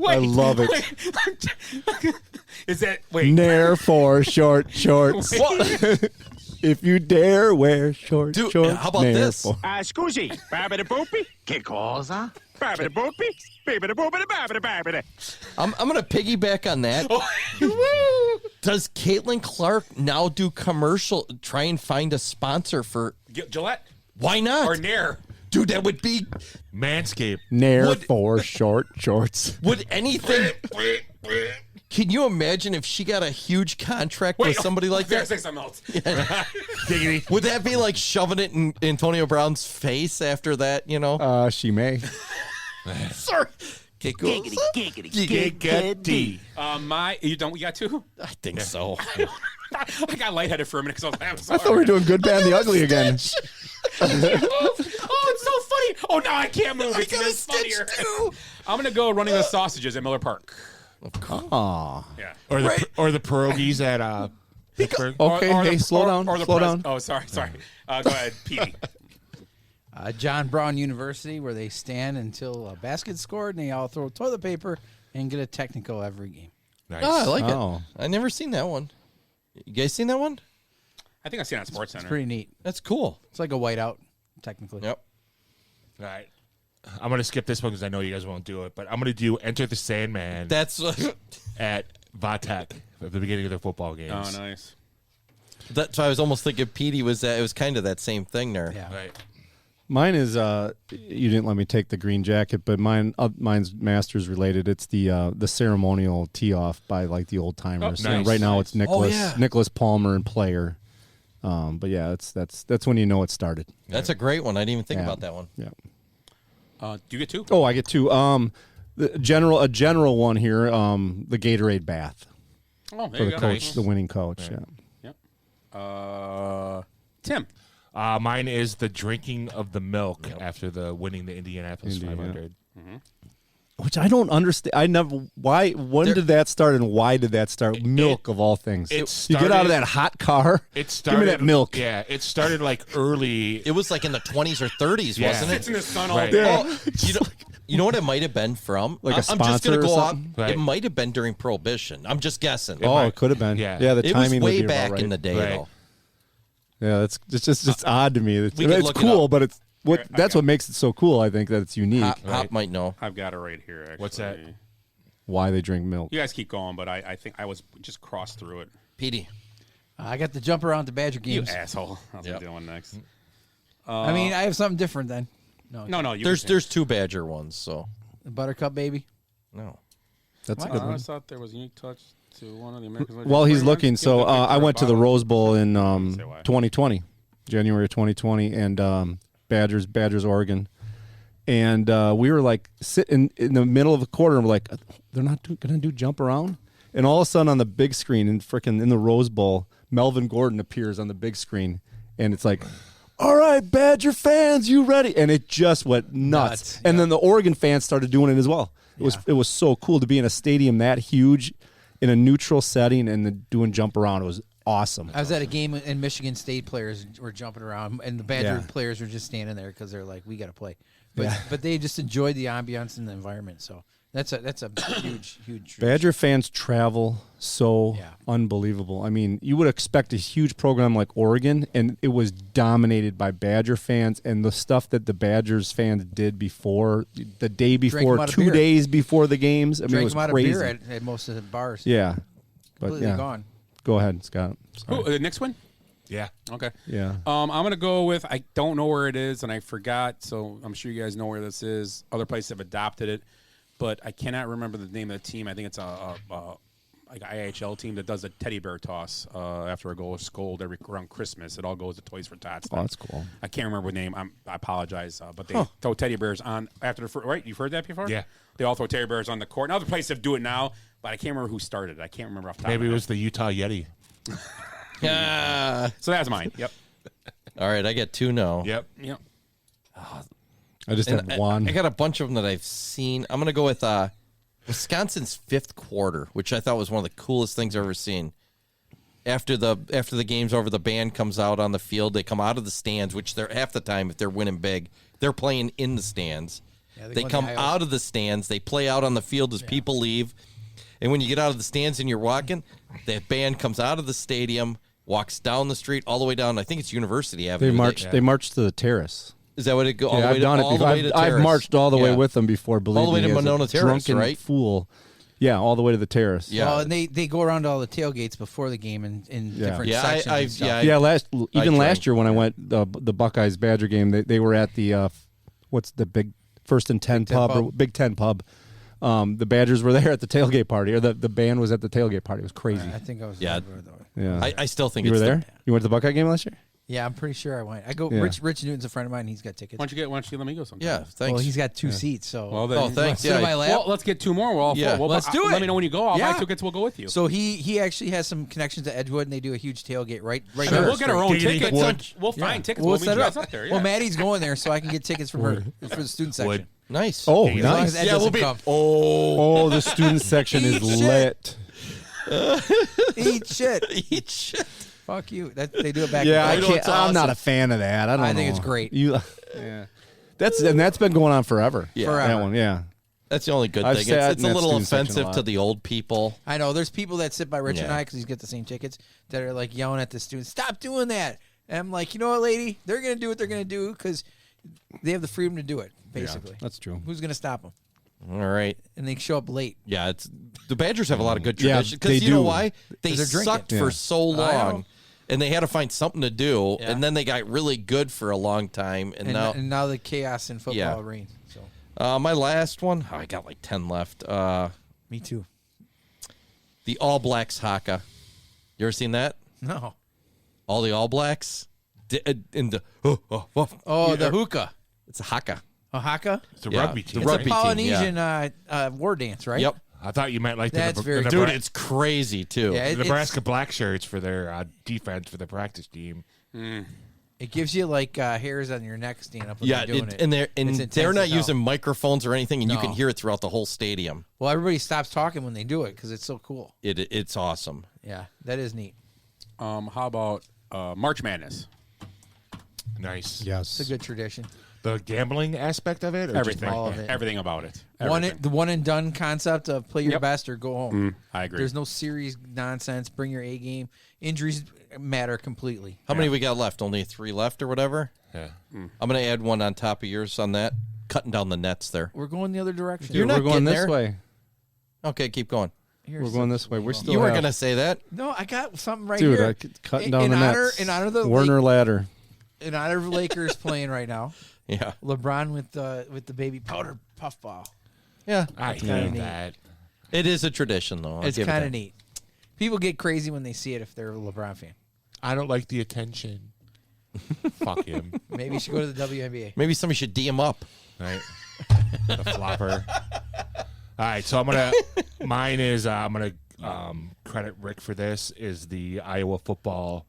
I love it. Is that wait? Nair for short shorts. If you dare wear short Dude, shorts. how about Nair this? for- Scusi, babbity boopy. Che cosa? Babbity boopy. Babbity boopity babbity babbity. I'm gonna piggyback on that. Does Caitlin Clark now do commercial? Try and find a sponsor for Gillette Why not? or Nair? Dude, that would be. Manscaped. Nair for short shorts. Would anything? Can you imagine if she got a huge contract with somebody like that? Say something else. Giggity. Would that be like shoving it in Antonio Brown's face after that? You know. She may. Sorry. Giggity, giggity, Giggity. You got 2? I think so. I got lightheaded for a minute because I was I thought we were doing Good, Bad, and the Ugly again. oh, it's so funny. Oh, now I can't move. It's even funnier. I'm going to go running the sausages at Miller Park. Aw. Yeah. Or the pierogies at Pittsburgh. Okay, Or hey, the- slow down. or the Slow pres- down. Oh, sorry. Go ahead, Petey. John Brown University, where they stand until a basket's scored, and they all throw toilet paper and get a technical every game. Nice. Oh, I like Oh. it. I never seen that one. You guys seen that one? I think I've seen it on Sports Center. It's pretty neat. That's cool. It's like a whiteout, technically. Yep. All right. I'm gonna skip this one because I know you guys won't do it, but I'm gonna do Enter the Sandman. That's at Vatek at the beginning of their football games. Oh, nice. That's why I was almost thinking Petey was that. It was kind of that same thing there. Yeah. Right. Mine is you didn't let me take the green jacket, but mine's Masters related. It's the ceremonial tee off by like the old timers. Oh, nice. Right now it's Nicholas Nicholas Palmer and Player. But yeah, that's when you know it started. That's a great one. I didn't even think Yeah. about that one. Yeah. Do you get two? Oh, I get two. A general one here. The Gatorade bath. Oh, there for you the go. coach, Nice. the winning coach. Right. Yeah. Yep. Tim. Mine is the drinking of the milk after the winning the Indianapolis 500. Which I don't understand. I never. Why? When did that start, and why did that start? Milk of all things. You get out of that hot car. It started, give me that milk. Yeah, it started like early. It was like in the 20s or 30s, Yeah. wasn't it? Sits in the sun all Right. day. Oh, you know what it might have been from? Like a I'm just sponsor gonna or go off. something? Right. It might have been during Prohibition. I'm just guessing. It could have been. Yeah. The It was timing would way be about back right. in the day, Right. though. Yeah, it's odd to me. It's We could look it cool, up. but it's Here, I that's got what makes it so cool. I think that it's unique. Hop might know. I've got it right here, actually. What's that? Why they drink milk. You guys keep going, but I think I was just crossed through it. Petey. I got the jump around to Badger You games. asshole. I was going to do one next. I mean, I have something different then. No. You There's two Badger ones, so The Buttercup baby. no. That's a What? good I one. always thought there was a unique touch to one of the Americans. While he's looking, so I went to the Rose Bowl in Say why. 2020, January of 2020, and Badgers, Oregon. And we were like sitting in the middle of the quarter, and we're like, they're not going to do jump around? And all of a sudden on the big screen, in the Rose Bowl, Melvin Gordon appears on the big screen, and it's like, all right, Badger fans, you ready? And it just went nuts. And then the Oregon fans started doing it as well. It was so cool to be in a stadium that huge, in a neutral setting, and then doing jump around. It was awesome. I was at a game and Michigan State players were jumping around, and the Badger Yeah. players were just standing there because they're like, we got to play. But they just enjoyed the ambiance and the environment. So that's a huge tradition. Badger fans travel so unbelievable. I mean, you would expect a huge program like Oregon, and it was dominated by Badger fans, and the stuff that the Badgers fans did before, the day before, 2 days before the games. I mean, it was them out crazy. of beer at most of the bars. Yeah. But Completely yeah. gone. Go ahead, Scott. Sorry. The next one? Yeah. Okay. Yeah. I'm going to go with, I don't know where it is, and I forgot, so I'm sure you guys know where this is. Other places have adopted it, but I cannot remember the name of the team. I think it's like an IHL team that does a teddy bear toss after a goal is scored around Christmas. It all goes to Toys for Tots. Oh, that's cool. I can't remember the name. I apologize, but they throw teddy bears on after the right. You've heard that before? Yeah. They all throw teddy bears on the court. Now other places do it now, but I can't remember who started it. I can't remember off the top. Maybe of it my was the Utah Yeti. So that's mine. Yep. All right, I get two now. Yep. I just have one. I got a bunch of them that I've seen. I'm going to go with Wisconsin's fifth quarter, which I thought was one of the coolest things I've ever seen. After the game's over, the band comes out on the field. They come out of the stands, which they're half the time, if they're winning big, they're playing in the stands. They come out of the stands. They play out on the field as people leave. And when you get out of the stands and you're walking, the band comes out of the stadium, walks down the street all the way down. I think it's University Avenue. They marched to the terrace. Is that what it goes? Yeah, I've done it before. I've marched all the way with them before. Believe all the way me, to as a Monona Terrace, drunken right? Fool. Yeah, all the way to the terrace. Yeah. Well, and they go around to all the tailgates before the game in different sections. and stuff. Last year when I went the Buckeyes Badger game, they were at the what's the big First and 10 pub or Big Ten pub. The Badgers were there at the tailgate party, or the band was at the tailgate party. It was crazy. I think I was. Yeah. Yeah. I still think you were it's there. You went to the Buckeye game last year. Yeah, I'm pretty sure I went. I go. Yeah. Rich Newton's a friend of mine. He's got tickets. Why don't you let me go sometime? Yeah, thanks. Well, he's got two seats. So. Well, then, thanks. Sit in my lap. Well, let's get two more. Let's do it. Let me know when you go. I'll buy tickets. We'll go with you. So he actually has some connections to Edgewood, and they do a huge tailgate right. I mean, we'll get our own tickets. We'll Yeah. find tickets. We'll We'll meet set you it guys up there. Yeah. Well, Maddie's going there, so I can get tickets from her for the student section. Nice. Oh, As long as nice. Ed doesn't come. Oh, the student section is Eat shit. lit. Eat shit. Eat shit. Fuck you. They do it back. Yeah, in the day. I'm not a fan of that. I think know. it's great. Yeah. That's been going on forever. Yeah. Forever. That one. Yeah. That's the only good I've thing. sat It's in a that little student section a offensive lot. to the old people. I know. There's people that sit by Rich and Yeah. I because he's got the same tickets that are like yelling at the students, "Stop doing that!" And I'm like, you know what, lady? They're gonna do what they're gonna do because they have the freedom to do it. Basically, that's true. Who's going to stop them? All right. And they show up late. Yeah, the Badgers have a lot of good Yeah, traditions. they Because you know do. why? They 'Cause they're sucked drinking. for so long, and they had to find something to do, Yeah. and then they got really good for a long time, and now the chaos in football reigns. So my last one, I got like 10 left. me too. The All Blacks haka. You ever seen that? No. All the All Blacks in the the hookah. It's a haka. A haka? It's a rugby team. The rugby It's a team, Polynesian war dance, right? Yep. I thought you meant like That's very the cool. Dude, it's crazy too. Yeah, the Nebraska Black Shirts for their defense for the practice team. It gives you like hairs on your neck standing up when Yeah, you're doing it. and It's they're intense not as hell. using microphones or anything, and you No. can hear it throughout the whole stadium. Well, everybody stops talking when they do it because it's so cool. It's awesome. Yeah, that is neat. How about March Madness? Nice. Yes. It's a good tradition. The gambling aspect of it, or Everything, just all of it. everything about it. The one and done concept of play your Yep. best or go home. I agree. There's no series nonsense. Bring your A game. Injuries matter completely. How many we got left? Only 3 left or whatever? Yeah. I'm going to add one on top of yours on that. Cutting down the nets there. We're going the other direction. You're not We're going getting this there. way. Okay, keep going. We're going this way. We're still. You weren't have- going to say that. No, I got something right Dude, here. cutting down the nets. In honor of the Warner ladder. in honor of Lakers playing right now. Yeah. LeBron with the baby powder puffball. Yeah. I It's kinda hate neat. that. It is a tradition, though. I'll It's give it kind of that. neat. People get crazy when they see it if they're a LeBron fan. I don't like the attention. Fuck him. Maybe you should go to the WNBA. Maybe somebody should D him up. Right. The flopper. All right, so mine is I'm gonna credit Rick for this. Is the Iowa football,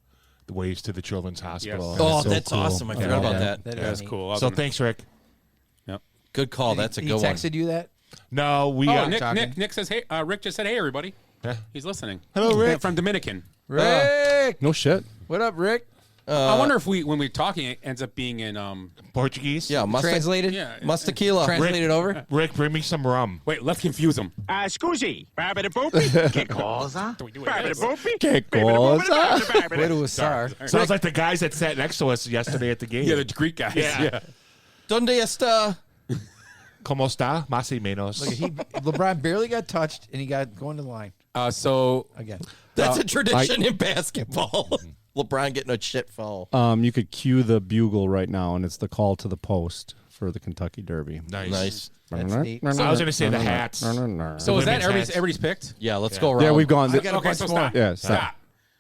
the Waves to the Children's Hospital. Yes. Oh, so that's cool. awesome. I forgot about that. That That's neat. cool. So thanks, Rick. Yep. Good call. That's a He good one. texted you that? No, we Oh, got Nick says, hey, Rick just said, hey, everybody. Yeah. He's listening. Hello, Rick. From Dominican. Rick! No shit. What up, Rick? I wonder if when we're talking, it ends up being in Portuguese. Yeah, Translated? Yeah. Tequila. Translated over? Rick, bring me some rum. Wait, let's confuse them. Scusi, babidi boopy, che cosa? Babidi boopy, Che cosa? Way to Sar. Sounds like the guys that sat next to us yesterday at the game. Yeah, the Greek guys. Yeah. Donde está? ¿Cómo está? Más y menos. Look, LeBron barely got touched, and he got going to the line So again. That's a tradition in basketball. LeBron getting a shit foul. You could cue the bugle right now, and it's the call to the post for the Kentucky Derby. Nice. That's neat. I was going to say the hats. So is that Women's everybody's picked? Yeah, let's go around. Yeah, we've gone. I got a Okay, bunch so more. stop. Yeah, Stop.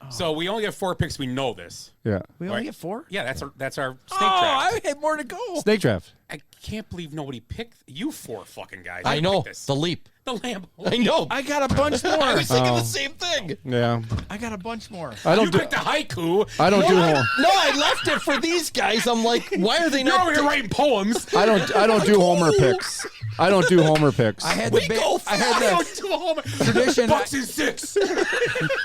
So we only have 4 picks. We know this. Yeah. We only get 4? Yeah, that's our snake Oh, draft. I had more to go. Snake draft. I can't believe nobody picked you 4 fucking guys. I know. picked this. The leap. The Lambo. I know. I got a bunch more. I was thinking the same thing. Yeah. I got a bunch more. I don't You do. picked a haiku. I don't do. No, I left it for these guys. I'm like, why are they You're not? over here writing poems. I don't do Homer picks. I don't do Homer picks. I had We the go I had I the don't do a home. tradition. Bucks and 6.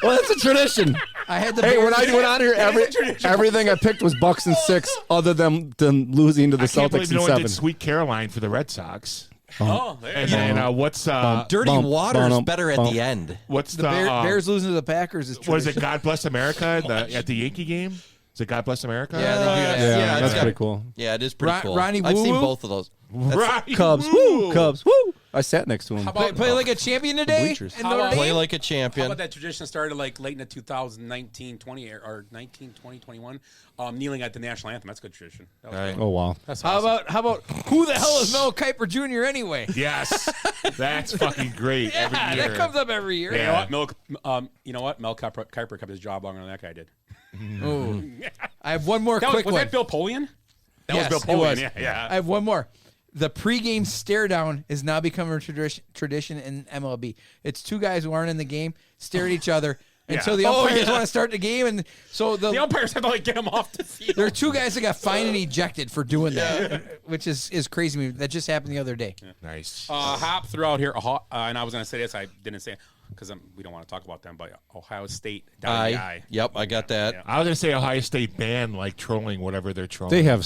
Well, that's a tradition. I had the Hey, when Bears- I went on here, tradition. everything I picked was Bucks and 6, other than losing to the I can't believe Celtics no in one 7. did Sweet Caroline for the Red Sox. Oh, there And you go. then what's Dirty Bump, Water is bump, better at bump. the end. what's the the Bears losing to the Packers is was it tradition. God Bless America at the Yankee game? Is it God Bless America? Yeah, they do that. Yeah, Yeah, that's it's pretty cool. Yeah, it is pretty cool. Ronnie I've seen Woo-Woo? both of those. Right. Cubs, woo! Cubs, woo! I sat next to him. How about, Play like a champion today. bleachers. in How Notre about- Dame? Play like a how champion. about that tradition started like late in the 2019, 20 or 19, 20, 21, kneeling at the national anthem. That's a good tradition. That was Right. good. Oh wow. That's How awesome. about who the hell is Mel Kiper Jr. anyway? Yes, that's fucking great. Every Yeah, year. that comes up every year. Yeah. You know what? Mel Kiper kept his job longer than that guy did. Oh. I have one more That quick was one. that Bill Polian? That Yes, was it Bill Polian. was. Yeah. I have one more. The pregame stare down is now becoming a tradition in MLB. It's 2 guys who aren't in the game stare at each other until the umpires want to start the game, and so The umpires have to like get him off the field. there are 2 guys that got fined and ejected for doing that, which is crazy to me. That just happened the other day. Nice. Hop throughout here, and I was going to say this. I didn't say it because we don't want to talk about them, but Ohio State. Yep, I got that. Yeah. I was gonna say Ohio State banned like trolling whatever they're trolling. They have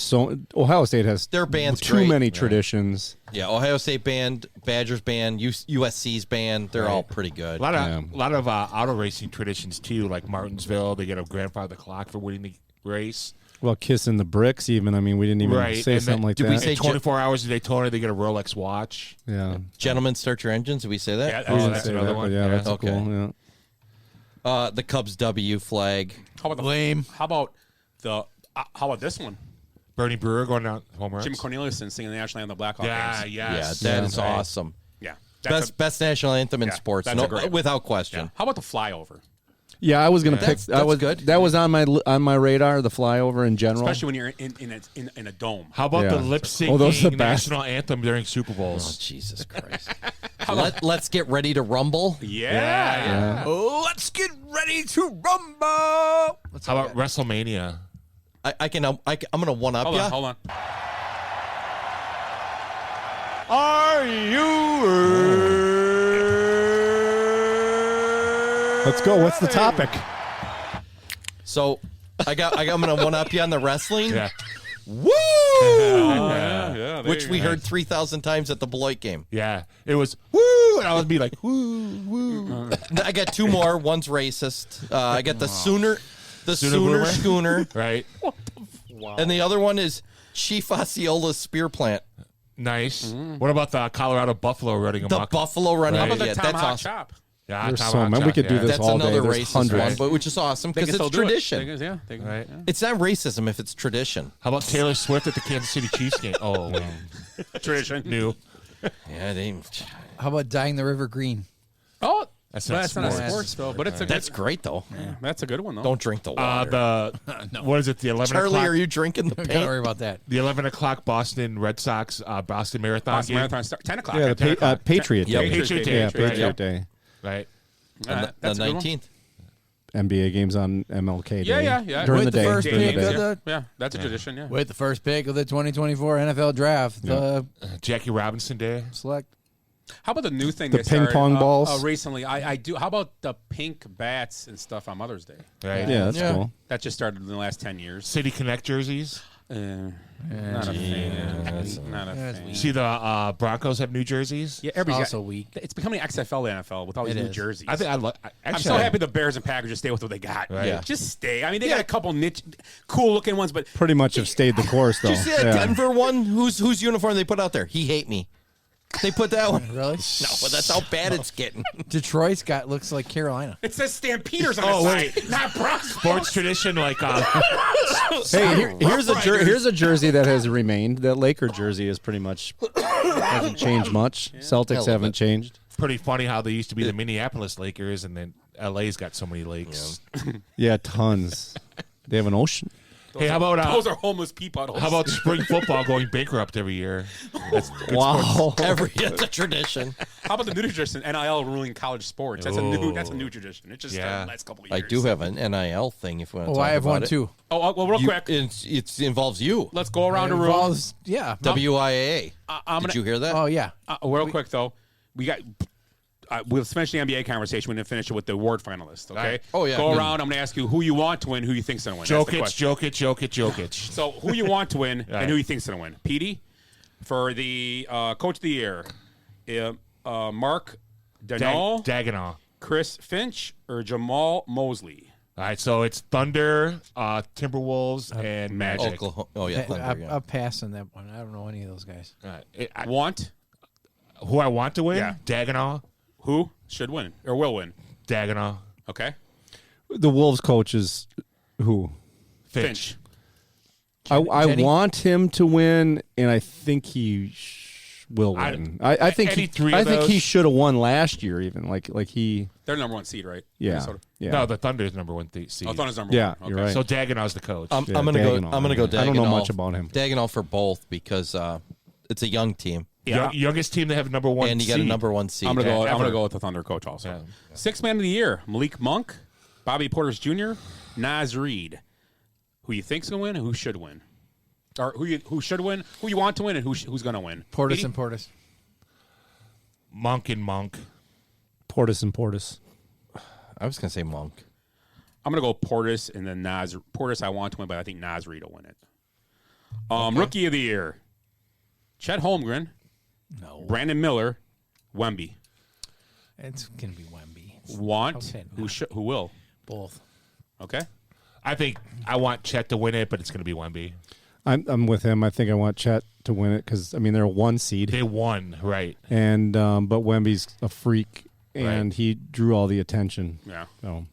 Ohio State has Their band's too great. many traditions. Yeah, Ohio State band, Badgers band, USC's band. They're all pretty good. a lot of auto racing traditions too, like Martinsville. They get a grandfather clock for winning the race. Well, kissing the bricks, even. I mean, we didn't even say and something like did that. we say 24 hours of Daytona, they get a Rolex watch. Yeah. Gentlemen, start your engines. Did we say that? Yeah, that's another one. Yeah, that's Okay. cool. Yeah. The Cubs W flag. How about lame? How about this one? Bernie Brewer going down home runs. Jim Corneliuson singing the national anthem of the Blackhawks. Yeah, games. yes. Yeah, that is awesome. Yeah, Best national anthem in sports, that's no, a great without question. Yeah. How about the flyover? Yeah, I was going to pick. That's good. That was on my radar. The flyover in general, Especially when you're in a dome. How about the lip syncing those are the best. national anthem during Super Bowls? Oh, Jesus Christ. Let's get ready to rumble. Yeah. Let's get ready to rumble. How about WrestleMania? I'm going to one up you. Hold on. Are you Let's go. What's the topic? So I'm going to one up you on the wrestling. Yeah. Woo! Yeah, Which we heard 3,000 times at the Beloit game. Yeah. It was woo, and I would be like, woo, woo. I got two more. One's racist. I got the Sooner Boomer? Schooner. Right. And the other one is Chief Osceola's spear plant. Nice. What about the Colorado Buffalo running The amok? Buffalo running. How about the Yeah, that's Tomahawk awesome. chop? Yeah, There's Tomahawk so many. We chop, could do yeah. this That's all day. another There's racist hundreds. one, but which is awesome They because can it's still do it. tradition. They can- Right. yeah. It's not racism if it's tradition. How about Taylor Swift at the Kansas City Chiefs game? Oh, wow. Tradition. New. Yeah, they ain't. How about dyeing the river green? Oh, That's that's not not sports. sports though. But it's a That's good, great though. that's a good one though. Don't drink the water. What is it? The 11 Charlie, o'clock. are you drinking the Don't paint? worry about that. The 11 o'clock Boston Red Sox Boston Marathon Boston game. Marathon start 10 o'clock. Yeah, the Patriot Yep. Day. Patriot Day. Yeah, Right. Patriot Day. Right. The That's a good one. 19th. NBA games on MLK Day. Yeah. During With the the day. first During the pick day. of the Yeah, that's a tradition. Yeah. with the first pick of the 2024 NFL Draft. The Jackie Robinson Day. select. How about the new thing? The they started, ping pong balls? recently. I do. How about the pink bats and stuff on Mother's Day? Right. Yeah, that's cool. That just started in the last 10 years. City Connect jerseys. Not a fan. Not a fan. See the Broncos have new jerseys. Yeah, It's everybody's also weak. It's becoming XFL to NFL with all these It new is. jerseys. I think I'm so happy the Bears and Packers just stay with what they got. Right. Yeah. Just stay. I mean, they got a couple niche, cool looking ones, but Pretty much have stayed the course, though. Did you see that Denver one? Whose uniform they put out there? He hate me. They put that one. Really? No, but that's how bad it's getting. Detroit's got looks like Carolina. it says Stampeders on Oh, the wait. side, not Broncos. Sports tradition like Hey, here's a jersey that has remained. That Laker jersey is pretty much hasn't changed much. Celtics haven't changed. pretty funny how they used to be the Minneapolis Lakers and then LA's got so many lakes. Yeah, tons. They have an ocean. Hey, how about those are homeless people? How about spring football going bankrupt every year? That's good Wow. sports. It's a tradition. How about the new tradition? NIL ruling college sports. That's a new tradition. It just started the last couple of years. I do have an NIL thing if we want to Oh, talk I have about one it. too. Oh, well, real quick. It involves you. Let's go around the room. Involves- yeah. WIAA. Did you hear that? Oh, yeah. Real quick, though. We got... we'll finish the NBA conversation. We're going to finish it with the award finalists, okay? Right. Oh, yeah. Go around. I'm going to ask you who you want to win, who you think's going to win. That's the question. Jokic. So who you want to win Right. and who you think's going to win. Petey, for the Coach of the Year, Mark Dagenau. Chris Finch, or Jamal Mosley? All right, so it's Thunder, Timberwolves, and Magic. Oklahoma. Oh, yeah. Thunder, I'll pass on that one. I don't know any of those guys. Want? Who I want to win? Yeah. Dagenau. Who should win or will win? Dagenau. Okay. The Wolves coach is who? Finch. I Jenny? want him to win, and I think he will win. I think any he, three I of think those- he should have won last year. Even like he. They're number one seed, right? Yeah. Minnesota. Yeah. No, the Thunder's number one seed. Oh, Thunder's number Yeah, one. you're right. So Dagenau's the coach. I'm Yeah, gonna go. Dagenau. I'm gonna go. Dagenau. I don't know much about him. Dagenau for both because it's a young team. Youngest team to have number one and you got a seed. number one seed. I'm gonna go. I'm Ever. gonna go with the Thunder coach also. Sixth man of the year: Malik Monk, Bobby Portis Jr., Naz Reid. Who you think's gonna win and who should win, or who should win, who you want to win, and who's gonna win? Portis Petey? and Portis. Monk and Monk. Portis and Portis. I was gonna say Monk. I'm gonna go Portis and then Naz. Portis I want to win, but I think Naz Reid will win it. Rookie of the year: Chet Holmgren, Brandon Miller, Wemby. It's gonna be Wemby. Want Okay, who will? Both. Okay. I think I want Chet to win it, but it's going to be Wemby. I'm with him. I think I want Chet to win it because they're a 1 seed. They won, right? And but Wemby's a freak, and he drew all the attention. Yeah. So.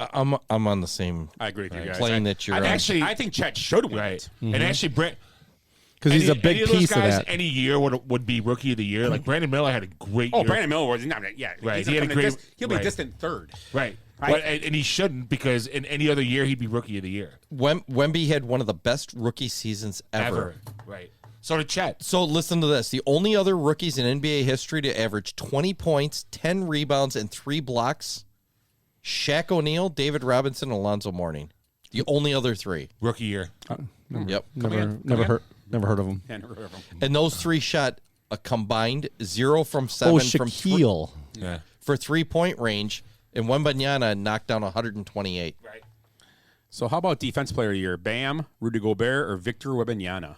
I'm on the same. I agree with you guys. Plane that you're on. I think Chet should win it. And actually, Brent, because he's a big any of piece those guys of that. Any year would be rookie of the year. Like Brandon Miller had a great. year. Brandon Miller was right. He had a great. He'll be distant third. Right. But, and he shouldn't because in any other year he'd be rookie of the year. Wemby had one of the best rookie seasons ever. Right. So did Chet. So listen to this. The only other rookies in NBA history to average 20 points, 10 rebounds, and 3 blocks, Shaq O'Neal, David Robinson, and Alonzo Mourning. The only other 3. Rookie year. Yep. Never heard of them. Yeah, never heard of them. And those 3 shot a combined 0 from 7 from Shaquille. for 3-point range. And Wembanyama knocked down 128. Right. So how about defense player of the year? Bam, Rudy Gobert, or Victor Wembanyama?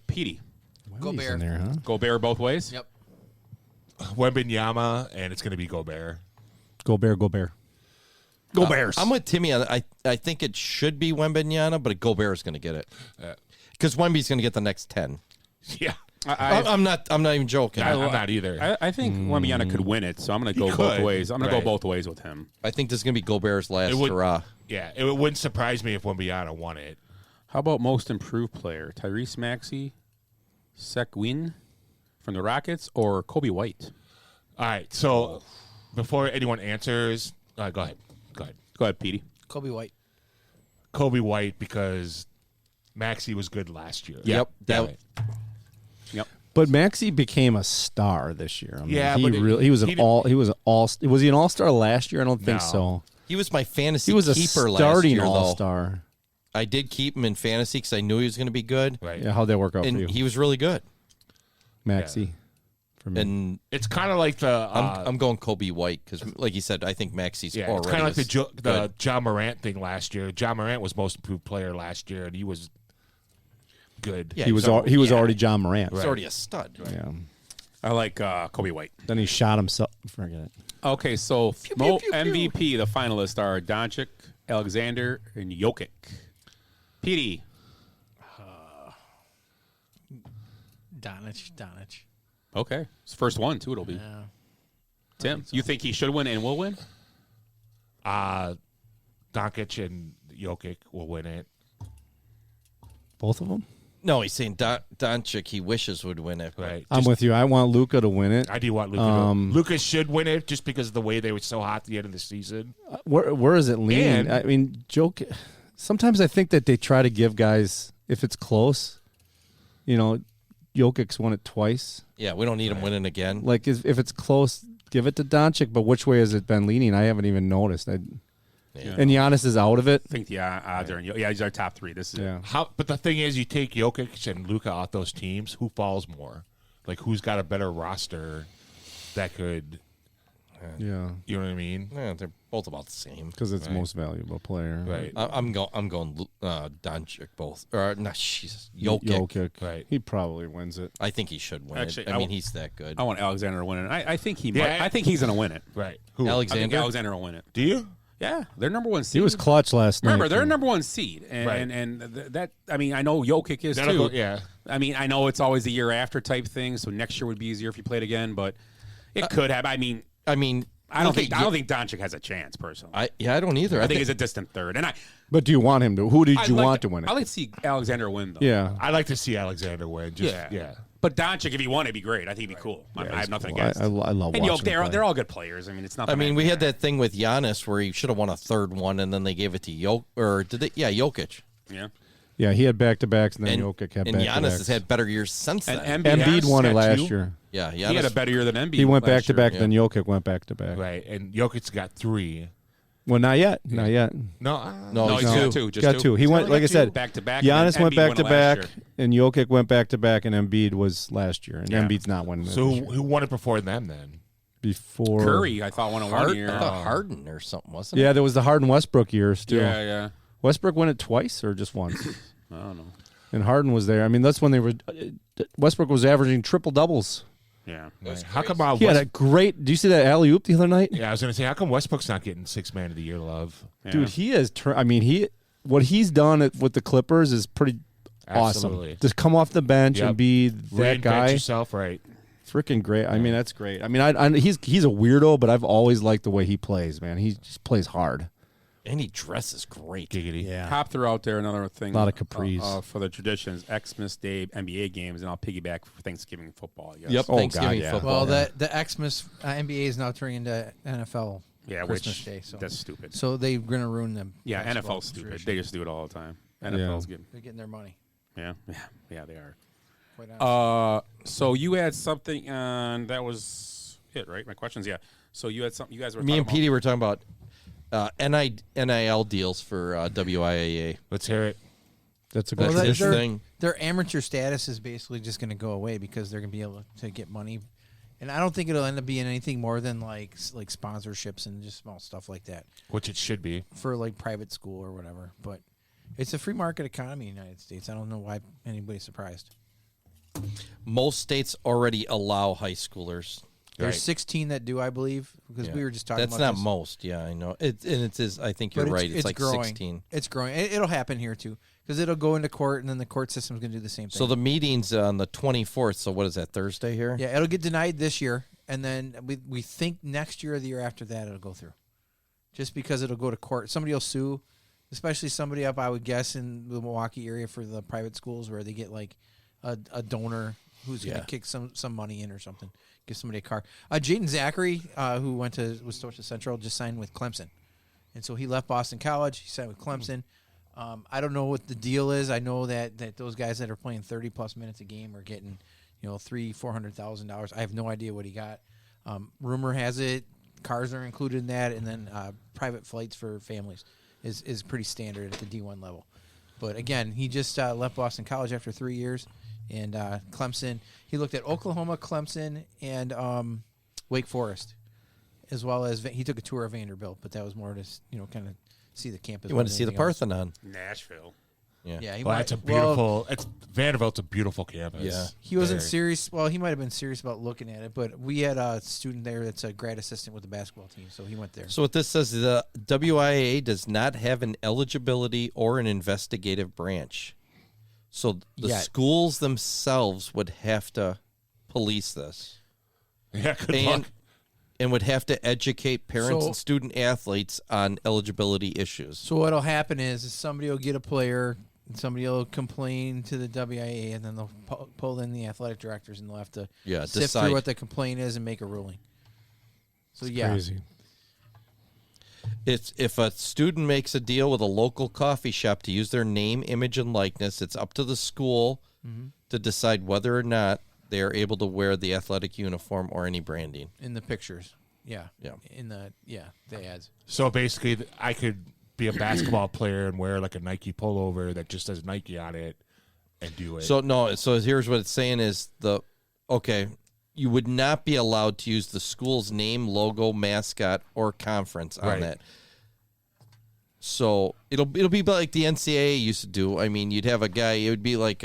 Petey. Gobert. There, huh? Gobert both ways? Yep. Wembanyama, and it's going to be Gobert. Gobert. Go Bears. I'm with Timmy. I think it should be Wembanyama, but Gobert is going to get it. Because Wemby's going to get the next 10. Yeah. I'm not even joking. I'm not either. I think Wembanyama could win it, so I'm going to go both ways. I'm going to go both ways with him. I think this is going to be Gobert's last hurrah. Yeah, it wouldn't surprise me if Wembanyama won it. How about most improved player? Tyrese Maxey, Sequin from the Rockets, or Kobe White? All right, so before anyone answers, go ahead. Go ahead, Petey. Kobe White. Kobe White, because Maxey was good last year. Yep. Yep. But Maxey became a star this year. I mean, Yeah, he but was he an all-star last year? I don't think No. so. He was my fantasy He was a keeper starting last year, all-star. I did keep him in fantasy because I knew he was going to be good. Right. Yeah, how'd that work out And for you? he was really good. Maxey. For me. And It's kind of like the I'm going Kobe White because, like you said, I think Maxey's it's already kind of like the good. John Morant thing last year. John Morant was most improved player last year, and he was good. Yeah, he was already John Morant. He's already a stud. Yeah. I like Kobe White. Then he shot himself. Forget it. Okay, so MVP, the finalists are Doncic, Alexander, and Jokic. Petey. Donich. Okay. It's the first one, too, it'll be. Yeah. Tim, you think he should win and will win? Doncic and Jokic will win it. Both of them? No, he's saying Doncic he wishes would win it. Right. I'm with you. I want Luka to win it. I do want Luka. Luka should win it just because of the way they were so hot at the end of the season. Where is it leaning? And- I mean, sometimes I think that they try to give guys, if it's close, Jokic's won it twice. Yeah, we don't need him winning again. Like, if it's close, give it to Doncic, but which way has it been leaning? I haven't even noticed. And Giannis is out of it. I think the odds are he's our top 3. This is But the thing is, you take Jokic and Luka off those teams, who falls more? Like, who's got a better roster that could... Yeah. You know what I mean? Yeah, they're both about the same. Because it's most valuable player. Right. I'm going Doncic both. Or, no, Jesus. Jokic. Right. He probably wins it. I think he should win Actually, it. I mean, he's that good. I want Alexander to win it. I think he Yeah. might. I think he's going to win it. Right. Who? Alexander? I think Alexander will win it. Do you? Yeah, they're number 1 seed. He was clutch last night. Remember, they're too. number 1 seed, and Right. and that. I mean, I know Jokic is That'll too. go- yeah. I mean, I know it's always the year after type thing, so next year would be easier if you played again, but it could have. I mean, I don't think Doncic has a chance personally. I don't either. I think he's a distant third, and But do you want him to? Who did you want to win it? I like to see Alexander win, though. Yeah. I like to see Alexander win. Yeah. But Doncic, if he won, it'd be great. I think it'd be cool. I have nothing cool. against. I love and watching him play. they're all good players. I mean, it's not. I mean, we had that thing with Giannis where he should have won a third one, and then they gave it to Jokic. Yeah. Yeah, he had back-to-backs, and then And, Jokic had and back-to-backs. Giannis has had better years since then. And Embiid won it got last 2. year. Yeah, He had a better year than Embiid. He went last back-to-back, year. then Jokic went back-to-back. Right. And Jokic's got 3. Well, not yet. Not yet. No, he's got 2. Just got 2. He went, like I said, back-to-back. Giannis and went Embiid won it back-to-back, last year. and Jokic went back-to-back, and Embiid was last year. And Yeah. Embiid's not winning it So this year. who won it before them then? Before Curry, I thought won it 1 year. I thought Harden or something, wasn't it? Yeah, there was the Harden Westbrook years, too. Yeah. Westbrook won it twice or just once? I don't know. And Harden was there. I mean, that's when they were Westbrook was averaging triple-doubles Yeah. How come He had a great. Do you see that alley oop the other night? Yeah, I was gonna say, how come Westbrook's not getting 6 Man of the Year love? Dude, he is. What he's done with the Clippers is pretty Absolutely. awesome. Just come off the bench and be that Reinvent guy. yourself, right? Freaking great. I mean, that's great. I mean, he's a weirdo, but I've always liked the way he plays. Man, he just plays hard. And he dresses great. Giggity. Yeah. Hop threw out there another thing. A lot of capris. For the traditions, Xmas Day NBA games, and I'll piggyback for Thanksgiving football. I guess. Yep, Thanksgiving football. Well, the Xmas NBA is now turning into NFL. Yeah, Christmas Day. So that's stupid. So they're gonna ruin them. Yeah, NFL's stupid. They just do it all the time. NFL's good. They're getting their money. Yeah, they are. Quite honestly. So you had something, and that was it, right? My questions, yeah. So you had something. You guys were. Me and talking Petey were talking about NIL deals for WIAA. Let's hear it. That's a Well, good thing. Their amateur status is basically just going to go away because they're going to be able to get money, and I don't think it'll end up being anything more than like sponsorships and just small stuff like that. Which it should be for like private school or whatever. But it's a free market economy in the United States. I don't know why anybody's surprised. Most states already allow high schoolers. There's 16 that do, I believe, because we were just talking That's about not this. most. Yeah, I know. It is. I think you're But right. It's like growing. 16. It's growing. It'll happen here too because it'll go into court, and then the court system's going to do the same thing. So the meeting's on the 24th. So what is that, Thursday here? Yeah, it'll get denied this year, and then we think next year or the year after that it'll go through. Just because it'll go to court. Somebody will sue, especially somebody up, I would guess, in the Milwaukee area for the private schools where they get like a donor who's going to kick some money in or something. Give somebody a car. Jaden Zachary, who was Stoughton Central, just signed with Clemson. And so he left Boston College. He signed with Clemson. I don't know what the deal is. I know that those guys that are playing 30-plus minutes a game are getting, $300,000-$400,000. I have no idea what he got. Rumor has it cars are included in that, and then private flights for families is pretty standard at the D1 level. But again, he just left Boston College after 3 years. And Clemson, he looked at Oklahoma, Clemson, and Wake Forest, as well as he took a tour of Vanderbilt, but that was more to kind of see the campus. You want to see the Parthenon, Nashville. Yeah. It's a beautiful. Vanderbilt's a beautiful campus. Yeah, he wasn't serious. Well, he might have been serious about looking at it, but we had a student there that's a grad assistant with the basketball team, so he went there. So what this says, the WIAA does not have an eligibility or an investigative branch. So the schools themselves would have to police this. Yeah, good luck. And would have to educate parents and student athletes on eligibility issues. So what'll happen is somebody will get a player, and somebody will complain to the WIAA, and then they'll pull in the athletic directors, and they'll have to sift decide through what the complaint is and make a ruling. So it's crazy. If a student makes a deal with a local coffee shop to use their name, image, and likeness, it's up to the school to decide whether or not they are able to wear the athletic uniform or any branding. In the pictures. Yeah. Yeah. The ads. So basically, I could be a basketball player and wear like a Nike pullover that just says Nike on it and do it. So here's what it's saying is you would not be allowed to use the school's name, logo, mascot, or conference on that. So it'll be like the NCAA used to do. I mean, you'd have a guy. It would be like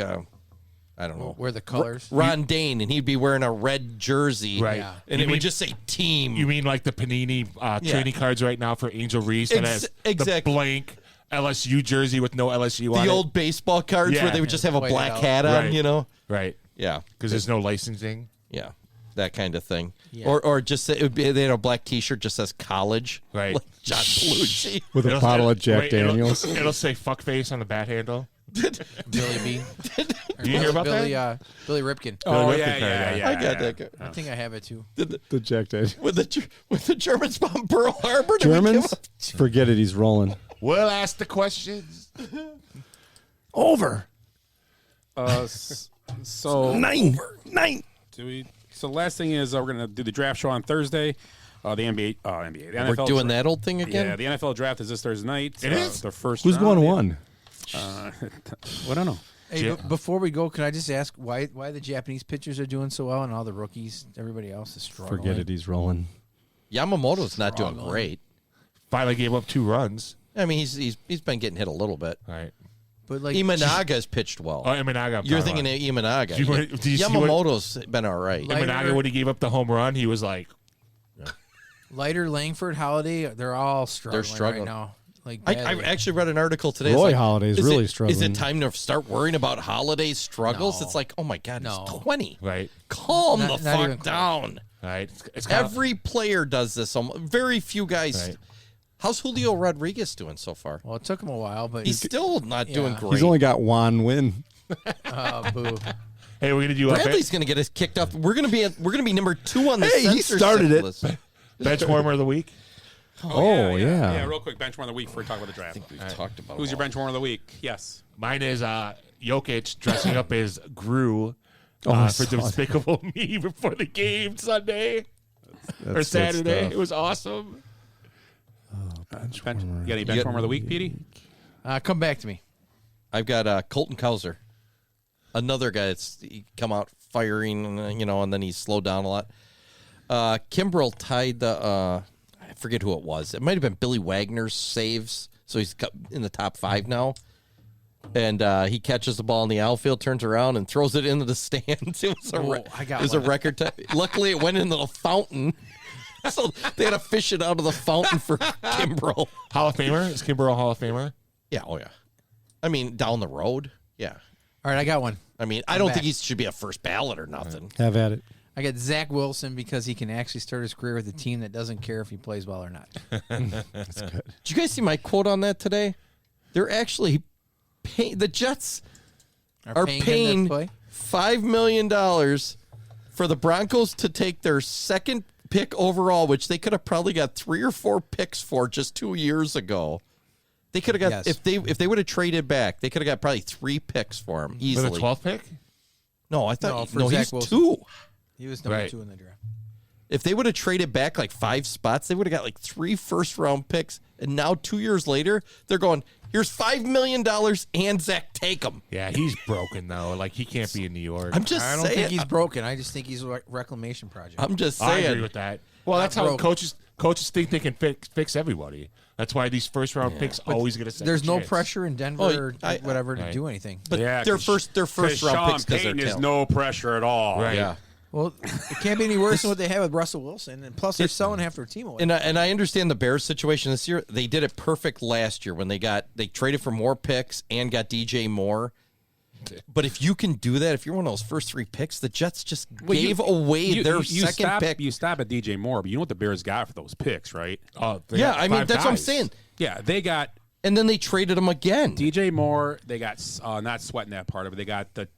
I don't know, wear the colors. Ron Dane, and he'd be wearing a red jersey, right? Yeah. And it would just say team. You mean like the Panini trading cards right now for Angel Reese that has the blank LSU jersey with no LSU on it? The old baseball cards where they would just have a black hat on, Right. Yeah. Because there's no licensing. Yeah. That kind of thing. Yeah. Or just say, they had a black T-shirt just says college. Right. Like John Belushi. With a bottle of Jack Daniels. It'll say fuckface on the bat handle. Billy B. Did you hear about that? Billy Ripken. Oh, yeah. I got that. I think I have it too. The Jack Daniels. With the Germans bomb Pearl Harbor. Germans? Forget it. He's rolling. We'll ask the questions. Over. So nine. So last thing is we're going to do the draft show on Thursday. The NBA. The NFL We're doing that old thing again? Yeah, the NFL draft is this Thursday night. It is? The first Who's round. going one? I don't know. Hey, before we go, can I just ask why the Japanese pitchers are doing so well and all the rookies, everybody else is struggling? Forget it. He's rolling. Yamamoto's not doing great. Finally gave up 2 runs. I mean, he's been getting hit a little bit. Right. But like Imanaga's pitched well. Oh, Imanaga. You're thinking of Imanaga. Did you see Yamamoto's been all right. Imanaga, when he gave up the home run, he was like... Leiter, Langford, Holiday, they're all struggling, right now. Like I actually read an article today. Roy It's like, Holiday's really struggling. Is it time to start worrying about Holiday's struggles? No. It's like, oh my God, No. he's 20. Right. Calm Not the even fuck close. down. Right. It's kinda, Every player does this. Very few guys. Right. How's Julio Rodriguez doing so far? Well, it took him a while, but He's still not doing great. He's only got one win. Boo. Hey, we're gonna do Bradley's going to get us kicked off. We're going to be number 2 on the Hey, he censorship started it. list. Benchwarmer of the week. Yeah, real quick, benchwarmer of the week before we talk about the draft. I think we've talked about Who's it your all. benchwarmer of the week? Yes. Mine is Jokic dressing up as Gru I for saw that. Despicable Me before the game Sunday or good Saturday. stuff. It was awesome. You got any benchwarmer of the week, Petey? Come back to me. I've got Colton Cowser, another guy that's come out firing, and then he's slowed down a lot. Kimbrel tied the I forget who it was. It might have been Billy Wagner's saves, so he's in the top 5 now. And he catches the ball in the outfield, turns around, and throws it into the stands. It was a record time. Luckily, it went into the fountain. So they had to fish it out of the fountain for Kimbrel. Hall of Famer? Is Kimbrel a Hall of Famer? Yeah, oh yeah. I mean, down the road, yeah. All right, I got one. I mean, I don't think he should be a first ballot or nothing. Have at it. I got Zach Wilson because he can actually start his career with a team that doesn't care if he plays well or not. That's good. Did you guys see my quote on that today? They're actually the Jets are paying him to play? $5 million for the Broncos to take their second pick overall, which they could have probably got 3 or 4 picks for just 2 years ago. They could have got if they would have traded back, they could have got probably 3 picks for him easily. For the 12th pick? No, I thought for Zach he's Wilson. 2. He was number 2 in the draft. If they would have traded back like 5 spots, they would have got like 3 first-round picks. And now 2 years later, they're going, here's $5 million and Zach, take him. Yeah, he's broken though. Like he can't be in New York. I'm just I don't saying. think he's broken. I just think he's a reclamation project. I'm just I saying. agree with that. Well, that's how broken. coaches think they can fix everybody. That's why these first round picks always get a second There's no chance. pressure in Denver or whatever to do anything. But their first round Sean picks Payton is no pressure at all. Right. Yeah. Well, it can't be any worse than what they have with Russell Wilson, and plus they're selling half their team away. And I understand the Bears situation this year. They did it perfect last year when they traded for more picks and got DJ Moore. But if you can do that, if you're one of those first 3 picks, the Jets just gave away their second pick. You stop at DJ Moore, but you know what the Bears got for those picks, right? Yeah, I mean, that's what I'm saying. Yeah, they got. And then they traded him again. DJ Moore, they got not sweating that part of it. They got the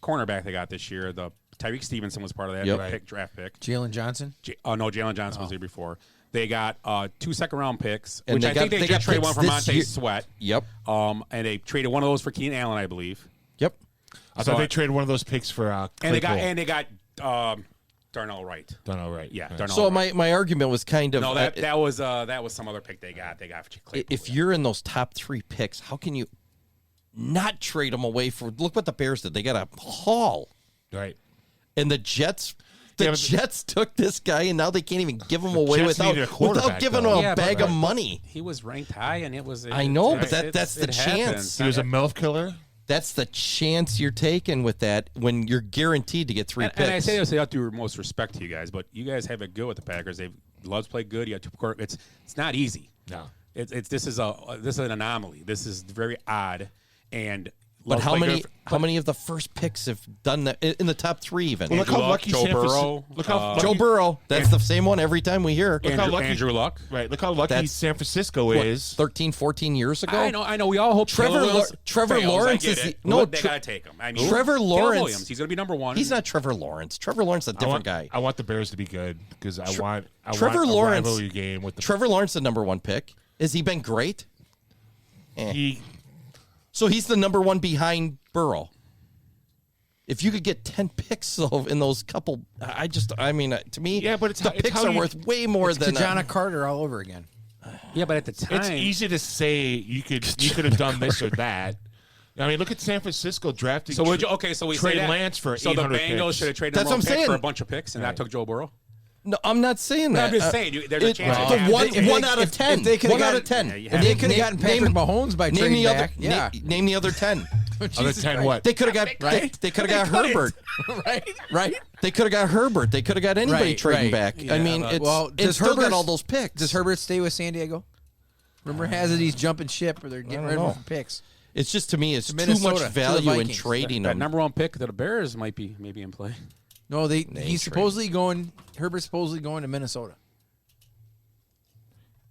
cornerback they got this year. The Tyreek Stevenson was part of that draft pick. Jalen Johnson? No, Jalen Johnson was there before. They got 2 second-round picks, And which they I got- think they they did got trade one picks for this Montez year. Sweat. Yep. And they traded one of those for Keenan Allen, I believe. Yep. I thought they traded one of those picks for And they Claypool. got Darnell Wright. Darnell Wright. Yeah. Darnell So Wright. my argument was kind of No, that was some other pick they got. They got for Claypool. if you're in those top 3 picks, how can you not trade them away for? Look what the Bears did. They got a haul. Right. And the Jets took this guy, and now they can't even give him away Jets needed a without quarterback, giving though. him a bag of money. He was ranked high, and it was. I know, but that's the chance. He was a MILF killer. That's the chance you're taking with that when you're guaranteed to get 3 picks. And I say this without due most respect to you guys, but you guys have it good with the Packers. Loves play good. You got 2 quarter. It's not easy. No. This is an anomaly. This is very odd. And But Loves how play many good how many of the first picks have done that in the top 3 even? Well, look how lucky Joe San Burrow. Francisco. Joe Burrow. That's the same one every time we hear. Andrew Luck. Right. Look how lucky That's- San Francisco What, is. 13, 14 years ago? I know. We all hope Trevor Trevor Lawrence I get is it. no. They gotta take him. I mean, Trevor Caleb Lawrence. Williams. He's gonna be number 1. He's not Trevor Lawrence. Trevor Lawrence is a different guy. I want the Bears to be good because I want Trevor a Lawrence rivalry game with the Trevor Lawrence, the number 1 pick. Has he been great? So he's the number 1 behind Burrow. If you could get 10 picks though in those couple, to me, Yeah, but the picks are worth way more than Tajana Carter all over again. Yeah, but at the time, it's easy to say you could have done this or that. I mean, look at San Francisco drafting. So we Trey say that. Lance for So the 800 Bengals picks. should have traded That's him what I'm saying. for a bunch of picks, and that took Joe Burrow. No, I'm not saying But that. I'm just saying, there's a chance. One out of 10. If they could One have out of 10. If they could have gotten Patrick Mahomes by name trading the other, back, yeah. name the other 10. Other 10 what? They could have got They could have got Herbert. right? They could have got Herbert. They could have got anybody trading back. I mean, it's still got all those picks. Does Herbert stay with San Diego? Rumor has it he's jumping ship, or they're getting rid of him for picks. It's just to me, it's too Minnesota, much value in Vikings. trading That them. number one pick that the Bears might be maybe in play. No, he's supposedly going. Herbert's supposedly going to Minnesota.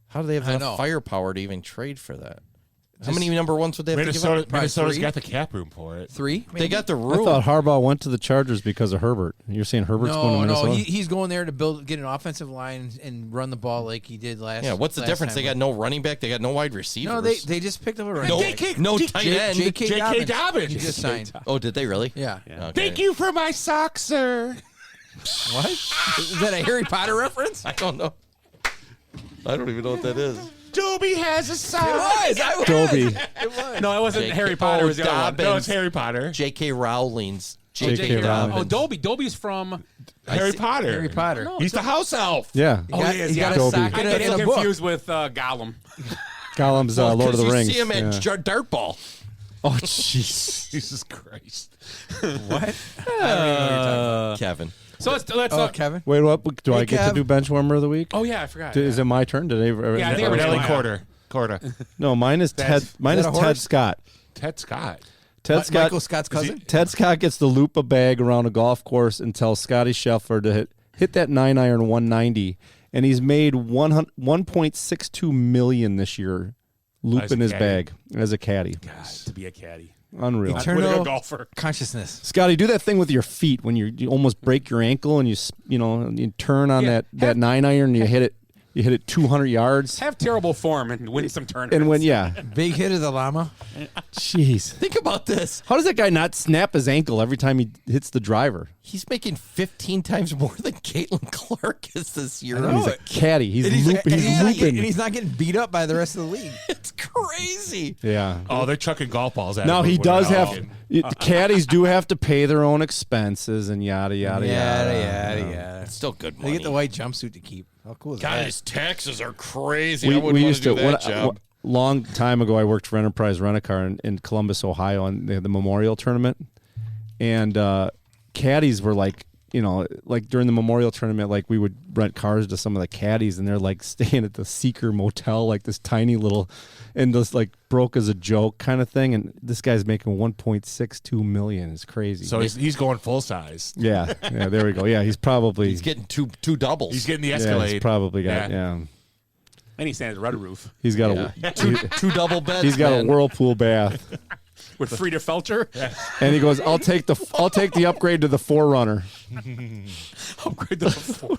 How do they have I enough know. firepower to even trade for that? How many number ones would they have to Minnesota's give up? Three? got the cap room for it. 3? They got the I room. thought Harbaugh went to the Chargers because of Herbert. You're saying Herbert's going to Minnesota? No, he's going there to get an offensive line and run the ball like he did last. Yeah, what's the difference? They got no running back. They got no wide receivers. No, they just picked up a running back. No tight end. J.K. Dobbins. He just signed. Oh, did they really? Yeah. Okay. Thank you for my socks, sir. What? Is that a Harry Potter reference? I don't know. I don't even know what that is. Dobie has a sock. I was. Dobie. It was. No, it wasn't J.K. Harry Potter. It was the other one. Dobbins. No, it's Harry Potter. J.K. Rowling's. J.K. Rowling. Oh, Dobie. Dobie's from. Harry Potter. Harry Potter. No, He's the house elf. Yeah. He got a Dobie. sock I get and a him book. confused with Gollum. Gollum's Lord of the you Rings. see him at Yeah. Dartball. Oh, jeez. Jesus Christ. What? Kevin. So let's Kevin. Wait, what? Do Hey, I get Kev. to do Benchwarmer of the week? Oh yeah, I forgot. Is it my turn? Did I? Yeah, I think Nelly Quarter. Corda. No, mine is Ted. Mine is that a Ted horse? Scott. Ted Scott. Ted Scott. Michael Scott's cousin. Ted Scott gets to loop a bag around a golf course and tells Scotty Scheffler to hit that 9-iron 190, and he's made 1.62 million this year looping his caddy. bag as a caddy. God, to be a caddy. Unreal. Eternal golfer. consciousness. Scotty, do that thing with your feet when you almost break your ankle and you turn on that 9-iron and you hit it 200 yards. Have terrible form and win some tournaments. And when Big hit of the llama. jeez, Think about this. how does that guy not snap his ankle every time he hits the driver? He's making 15 times more than Caitlin Clark is this year. And he's a caddy. He's And looping. and he's not getting beat up by the rest of the league. It's crazy. Yeah. Oh, they're chucking golf balls at Now him he when does they're have. out. The caddies do have to pay their own expenses and yada yada Yeah. It's still good They money. get the white jumpsuit to keep. How cool is God, that? his taxes are crazy. I We wouldn't used to. want to do that job. Long time ago, I worked for Enterprise Rent-A-Car in Columbus, Ohio, and they had the Memorial Tournament. And caddies were like during the Memorial Tournament, like we would rent cars to some of the caddies, and they're like staying at the Seeker Motel, like this tiny little, and just like broke as a joke kind of thing. And this guy's making 1.62 million. It's crazy. So he's going full size. Yeah, there we go. Yeah, he's getting two doubles. He's getting the Yeah, Escalade. he's probably got And he's standing at Red Roof He's got two double beds. He's got man. a whirlpool bath. with Frida Felcher. And he goes, I'll take the upgrade to the Forerunner. Upgrade to the 4.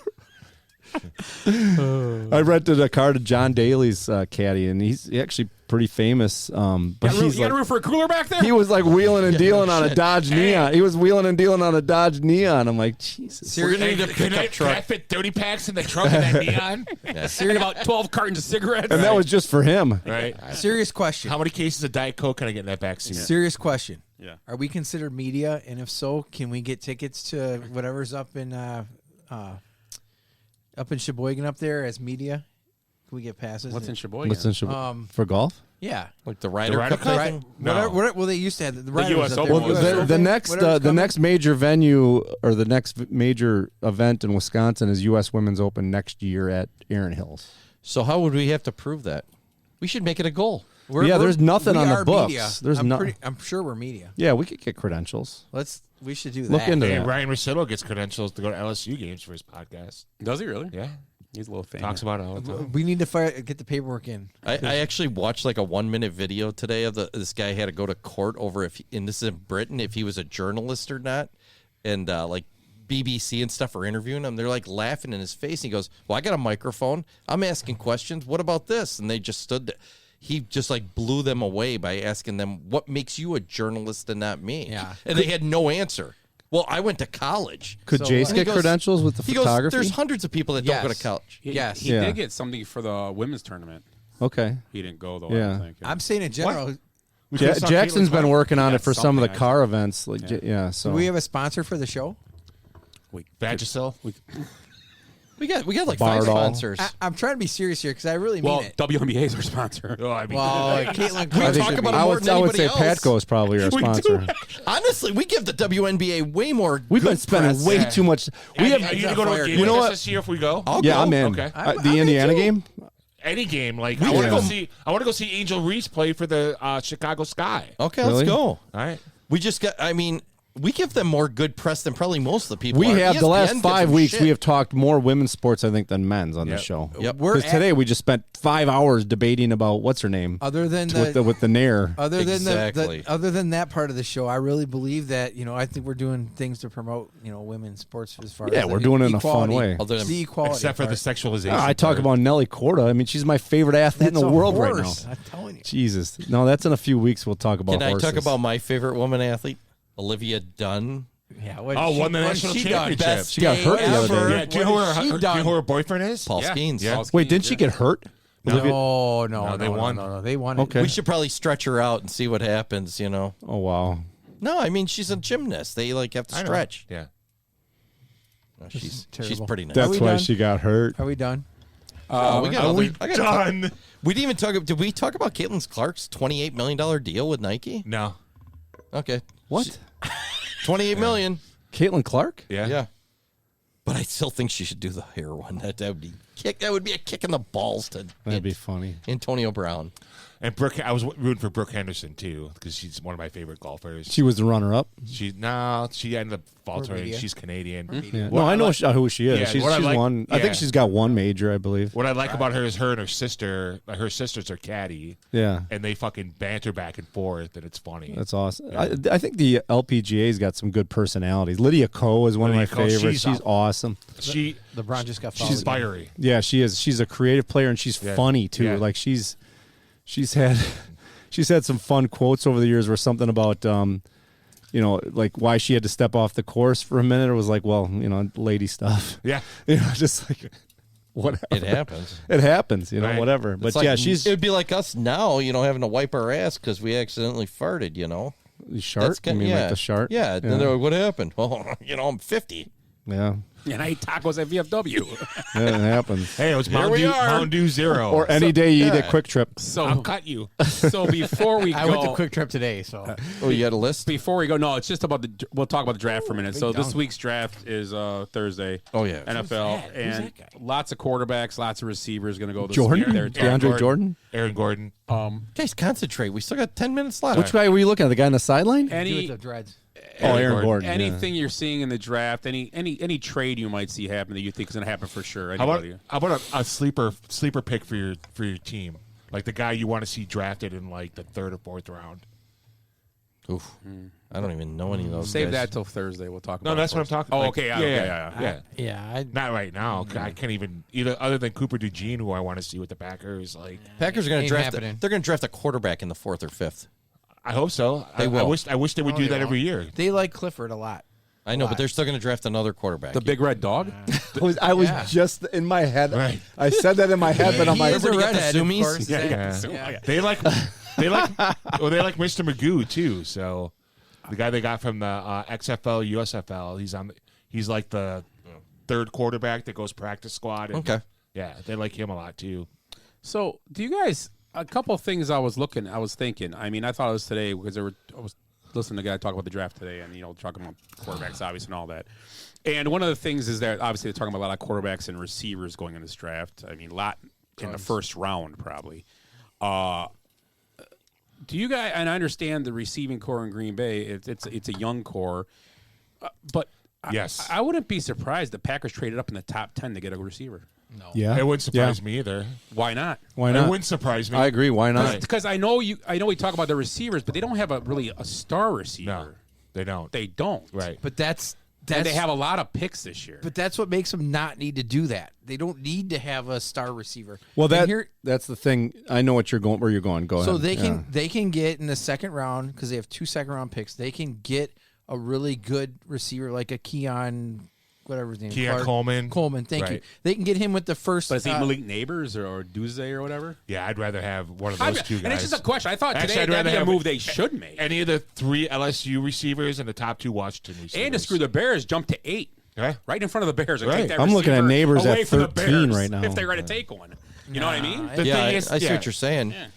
I rented a car to John Daly's caddy, and he's actually pretty famous. But You got room for a cooler back there? he was like wheeling and dealing on a Dodge Neon. He was wheeling and dealing on a Dodge Neon. I'm like, Jesus. We're gonna need a pickup Can I fit 30 packs in the trunk of that Neon? And about 12 cartons of cigarettes. And that was just for him. Right. Serious question. How many cases of Diet Coke can I get in that back seat? Serious question. Yeah. Are we considered media? And if so, can we get tickets to whatever's up in Sheboygan up there as media? Can we get passes? What's in Sheboygan? What's in Sheboygan? For golf? Yeah. Like the Ryder Cup thing? No. Well, they used to have the Ryder US was up Open there. was Well, there. the next major venue or the next major event in Wisconsin is U.S. Women's Open next year at Erin Hills. So how would we have to prove that? We should make it a goal. There's nothing we on the are books. Media. There's I'm sure we're media. Yeah, we could get credentials. We should do that. Look into Hey, that. Ryan Russillo gets credentials to go to LSU games for his podcast. Does he really? Yeah. He's a little fan. Talks about it all the time. We need to get the paperwork in. I actually watched like a 1-minute video today of this guy had to go to court over and this is in Britain, if he was a journalist or not. And like BBC and stuff are interviewing him. They're like laughing in his face. He goes, well, I got a microphone. I'm asking questions. What about this? And they just stood there. He just like blew them away by asking them, what makes you a journalist and not me? Yeah. And they had no answer. Well, I went to college. Could Jace get credentials with the he photography? Goes, there's hundreds of people that don't go to college. He Yeah. did get something for the women's tournament. Okay. He didn't go though. Yeah. I don't think. I'm saying in general. Jackson's been working on Yeah, it for some of the something, car events. Like, Do we have a sponsor for the show? Wait, Vagisil? We got like Bardol. 5 sponsors. I'm trying to be serious here because I really mean Well, it. WNBA is our sponsor. Oh, I mean, Caitlin We Clark talk should about be. it more than I would anybody say else. Patco is probably our We sponsor. do. Honestly, we give the WNBA way more. We've been good spending press. way too much. We Are have. you going to go to a game You know like what? this year if we go? I'll Yeah, go. I'm in. Okay. The Indiana game. Any game, like We I want to can go go- see. I want to go see Angel Reese play for the Chicago Sky. Okay, Really? let's go. All right. We just got. I mean, we give them more good press than probably most of the people. We are. have the ESPN last gives 5 them weeks. shit. We have talked more women's sports, I think, than men's on the Yep. show. Yep. Because today we just spent 5 hours debating about what's her name Other than with the Nair. Other than Exactly. other than that part of the show, I really believe that I think we're doing things to promote women's sports as far as Yeah, we're doing it in a fun equality. way. Other than- The equality, Except for the part. sexualization. I talk part. about Nelly Korda. I mean, she's my favorite athlete in That's the a world right now. horse, I'm telling you. Jesus. No, that's in a few weeks. We'll talk about Can I horses. talk about my favorite woman athlete, Olivia Dunn? Yeah, won the national championship. Best She got hurt the other ever. day. Yeah, do you know who her boyfriend is? Paul Skeens. Yeah. Wait, didn't she get hurt? No, they won. No, they won it. Okay. We should probably stretch her out and see what happens. Oh, wow. No, I mean she's a gymnast. They have to I know. stretch. Yeah. No, she's terrible. pretty nice. Are That's we why done? she got hurt. Are we done? We got Are we I got done? We didn't even talk. Did we talk about Caitlin Clark's $28 million deal with Nike? No. Okay. What? $28 million. Caitlin Clark? Yeah. Yeah. But I still think she should do the hair one. That would be That would be a kick in the balls to That'd be funny. Antonio Brown. And Brooke, I was rooting for Brooke Henderson too because she's one of my favorite golfers. She was the runner-up. She ended up faltering. media. She's Canadian. Yeah. What No, I know like- who she is. Yeah, she's what I like- won. I yeah. think she's got one major, I believe. What I like about her is her and her sister. Her sisters are caddy. Yeah. And they fucking banter back and forth, and it's funny. That's awesome. I think the LPGA's got some good personalities. Lydia Ko is one Lydia of my Ko, favorites. she's She's awesome. LeBron just got fouled. She's fiery. Yeah, she is. She's a creative player and she's Yeah. funny too. Yeah. Like she's had some fun quotes over the years where something about like why she had to step off the course for a minute. It was like, well, lady stuff. Yeah. Just like whatever. It happens. It happens, Right. whatever. It's But like, yeah, it would be like us now, having to wipe our ass because we accidentally farted. Shart. You mean like the shart? Yeah. Then they're like, what happened? Well, I'm 50. Yeah. And I ate tacos at VFW. Yeah, it happens. Hey, it was Here we are. Mountain Dew Zero. Or any day you eat at Quick Trip. So I'll cut you. So before we go, I went to Quick Trip today, so Oh, you had a list? Before we go, no, it's just about we'll talk about the draft for a minute. So this week's draft is Thursday. Oh, yeah. NFL and lots of quarterbacks, lots of receivers going to go this Jordan? week. There, DeAndre Jordan? Aaron Gordon. Guys, concentrate. We still got 10 minutes left. Which guy were you looking at? The guy on the sideline? Any the dreads. Aaron Gordon. anything you're seeing in the draft, any trade you might see happen that you think is going to happen for sure. How Anybody? about a sleeper pick for your team? Like the guy you want to see drafted in like the 3rd or 4th round. Oof. I don't even know any of those Save guys. that till Thursday. We'll talk about No, that's it what I'm first. talking Oh, about. okay. Yeah. Yeah, Not right now. I can't even either other than Cooper DeJean, who I want to see with the Packers. Like Packers are going to Ain't draft. happening. They're going to draft a quarterback in the 4th or 5th. I hope so. They will. I wish they would do that every year. They like Clifford a lot. I know, but they're still going to draft another quarterback. The big red dog. I was just in my head. Right. I said that in my head, but I'm like, Remember to get the Zoomies? course. Yeah. They like Mr. Magoo too. So the guy they got from the XFL, USFL, he's like the 3rd quarterback that goes practice squad. And, Okay. Yeah, they like him a lot too. So, do you guys? A couple of things I was thinking. I mean, I thought it was today because I was listening to a guy talk about the draft today, and talking about quarterbacks, obviously, and all that. And one of the things is that obviously they're talking about a lot of quarterbacks and receivers going in this draft. I mean, a lot in the first round, probably. Do you guys? And I understand the receiving core in Green Bay. It's a young core, but Yes. I wouldn't be surprised the Packers traded up in the top 10 to get a receiver. No. yeah, It wouldn't surprise me either. Why not? Why It not? wouldn't surprise me. I agree. Why not? Because I know we talk about the receivers, but they don't have really a star receiver. No, they don't. They don't. Right. But that's And they have a lot of picks this year. But that's what makes them not need to do that. They don't need to have a star receiver. Well, And that's the thing. I know what you're going. Where you're going. Go so ahead. they can get in the 2nd round because they have 2 2nd-round picks. They can get a really good receiver like a Keon, whatever his name. Keon Coleman. Coleman, thank you. Right. They can get him with the first. But is he Malik Neighbors or Duze or whatever? Yeah, I'd rather have one of those two guys. And it's just a question. I thought Actually, today I'd that'd rather be a have move they should make. Any of the 3 LSU receivers and the top 2 Washington receivers. And to screw the Bears, jump to 8. right in front of the Bears. And Right. take that I'm looking at receiver neighbors away at from the 13 Bears right now. if they're going to take one. You know what I mean? I see what you're saying. Yeah.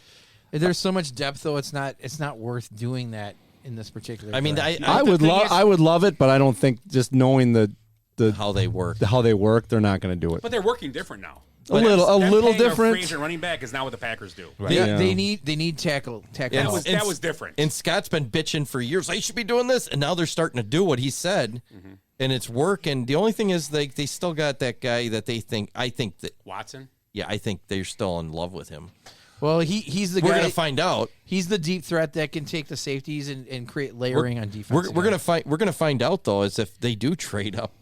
There's so much depth, though. It's not worth doing that in this particular. I mean, draft. I would love it, but I don't think just knowing the how they work, they're not going to do it. But they're working different now. A little different. Free agent running back is not what the Packers do. Right. They need tackle. Yeah, that was different. And Scott's been bitching for years. They should be doing this, and now they're starting to do what he said, and it's working. The only thing is they still got that guy that they think. I think that Watson. Yeah, I think they're still in love with him. Well, he's the guy. We're gonna find out. He's the deep threat that can take the safeties and create layering on defense. We're gonna find out though, is if they do trade up,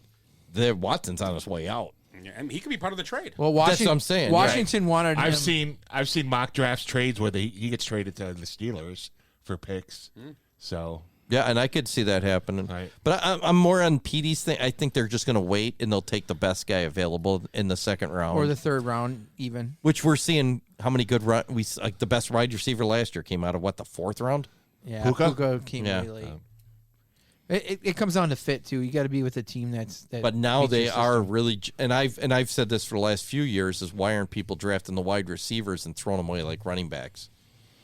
the Watson's on his way out. Yeah, and he could be part of the trade. Well, that's what I'm saying. Washington wanted him. I've seen mock drafts trades where he gets traded to the Steelers for picks. So yeah, and I could see that happening. Right. But I'm more on PD's thing. I think they're just going to wait and they'll take the best guy available in the second round or the third round, even. Which we're seeing how many good the best wide receiver last year came out of the fourth round. Yeah, Puka came really late. It comes down to fit too. You got to be with a team that's. But now they are really, and I've said this for the last few years: is why aren't people drafting the wide receivers and throwing them away like running backs?